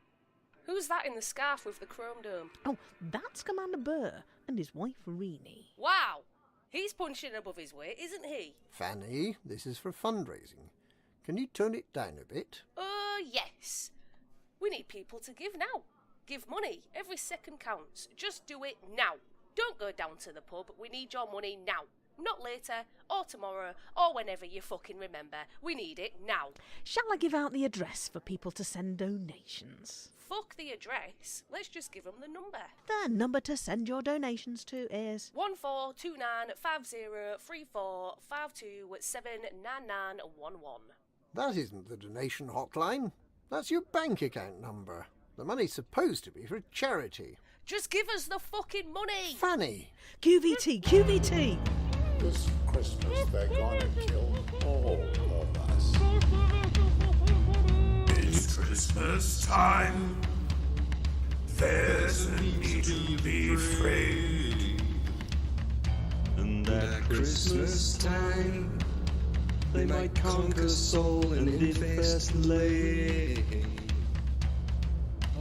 Who's that in the scarf with the chrome dome? Oh, that's Commander Burr and his wife Rini. Wow! He's punching above his weight, isn't he? Fanny, this is for fundraising. Can you tone it down a bit? Yes. We need people to give now. Give money. Every second counts. Just do it now. Don't go down to the pub. We need your money now. Not later, or tomorrow, or whenever you fucking remember. We need it now. Shall I give out the address for people to send donations? Fuck the address. Let's just give them the number. The number to send your donations to is 1429503452799911. That isn't the donation hotline. That's your bank account number. The money's supposed to be for charity. Just give us the fucking money! Fanny! QVT, QVT! This Christmas they're gonna kill all of us. It's Christmas time. There's a need to be afraid. And at Christmas time, they might conquer soul and infest lay.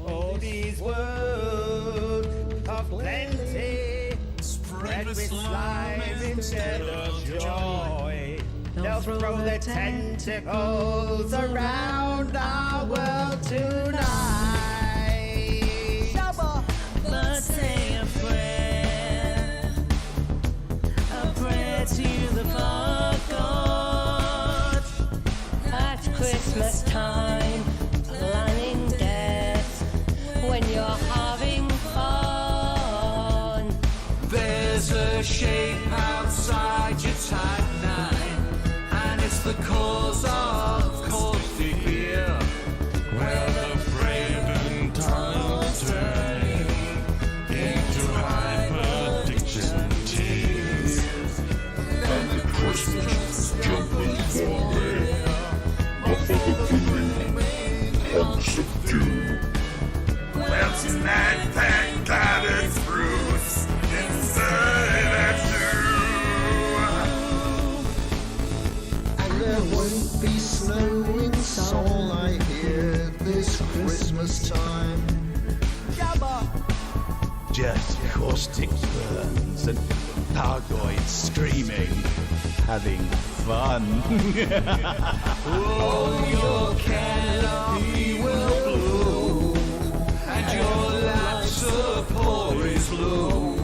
All these words of plenty, spread with slime instead of joy. They'll throw their tentacles around our world tonight. But say a prayer to the God. At Christmas time, planning death when you're having fun. There's a shape outside your timeline, and it's the cause of courtly fear, where the brave and tunnels turning into hyperdiction tears, and the Christmas jumping forward, muffle the booming honks of doom. Well, tonight, thank God it's Bruce inside at you. And there won't be snow in Seoul, I hear, this Christmas time. Just caustic burns and gargoyles screaming, having fun. Oh, your canopy will blow, and your laps of porridge blow.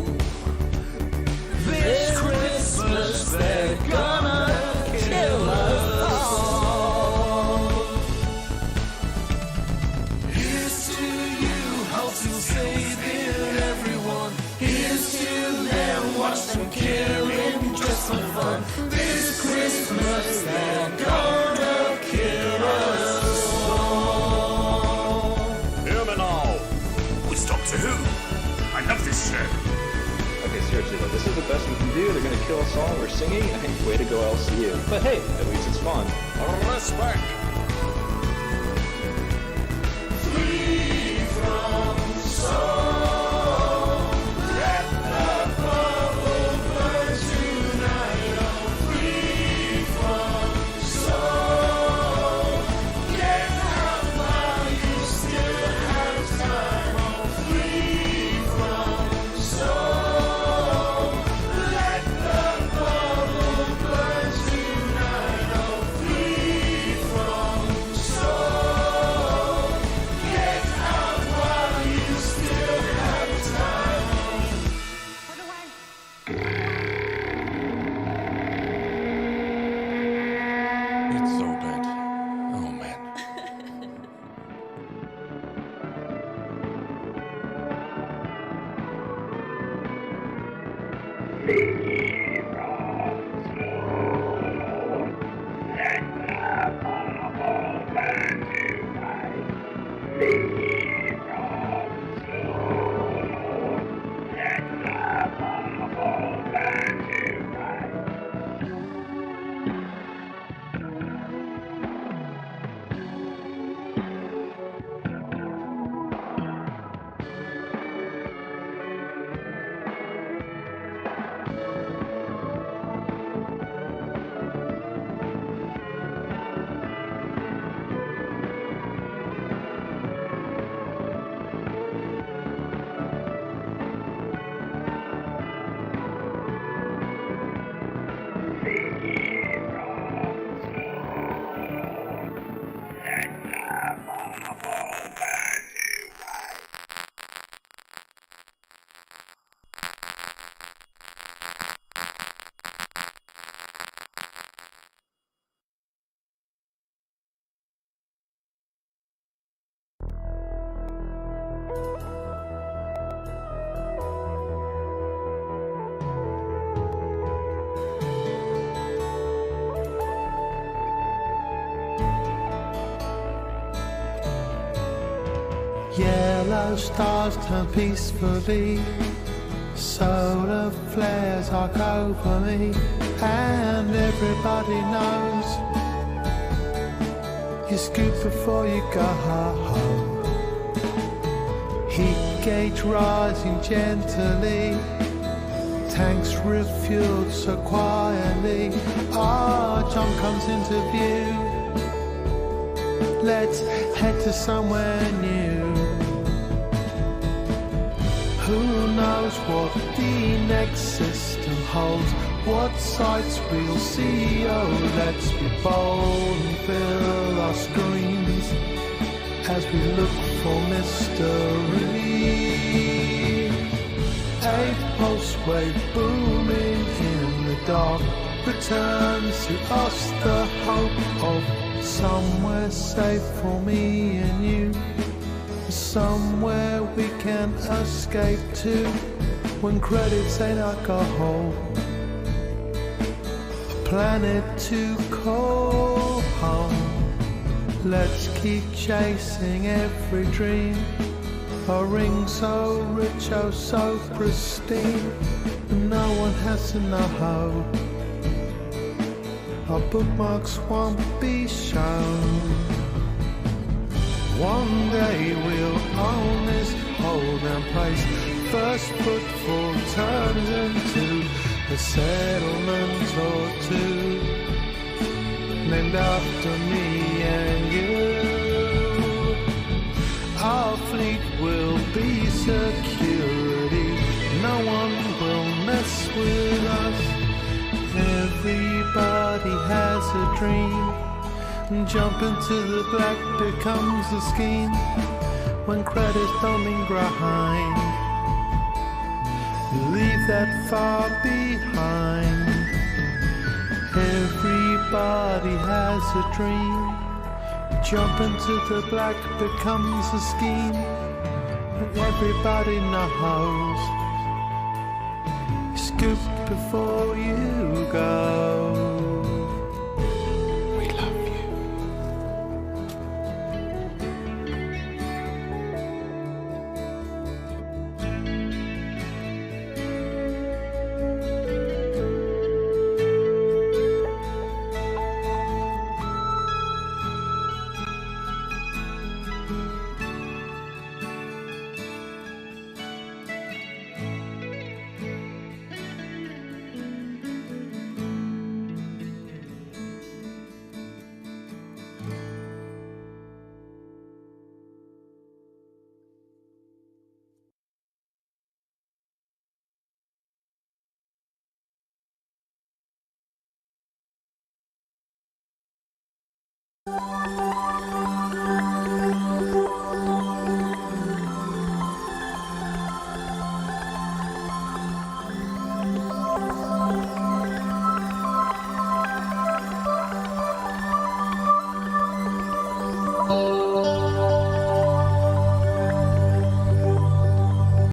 This Christmas they're gonna kill us all. Here's to you, helping saving everyone. Here's to them, watch them killing just for fun. This Christmas they're gonna kill us all. Hear me now. It's Doctor Who. I love this show. Okay, seriously though, this is the best we can do. They're gonna kill us all. We're singing. I think way to go, LCU. But hey, at least it's fun. Respect. Free from sorrow, let the bubble burn tonight. Oh, free from sorrow, get out while you still have time. Oh, free from sorrow, let the bubble burn tonight. Oh, free from sorrow, get out while you still have time. It's so bad. Oh man. yellow stars turn peacefully, solar flares arc over me, and everybody knows you scoop before you go home. Heat gauge rising gently, tanks refueled so quietly. John comes into view. Let's head to somewhere new. Who knows what the next system holds? What sights we'll see? Oh, let's be bold and fill our screens as we look for mystery. A pulse wave booming in the dark returns to us the hope of somewhere safe for me and you, somewhere we can escape to when credits ain't alcohol, a planet to call home. Let's keep chasing every dream, a ring so rich, oh so pristine, no one has to know. Our bookmarks won't be shown. One day we'll own this holding place. First footfall turns into a settlement or two, named after me and you. Our fleet will be security. No one will mess with us. Everybody has a dream. Jump into the black becomes a scheme. When credits don't mean grind, leave that far behind. Everybody has a dream. Jump into the black becomes a scheme. Everybody knows. Scoop before you go. We love you.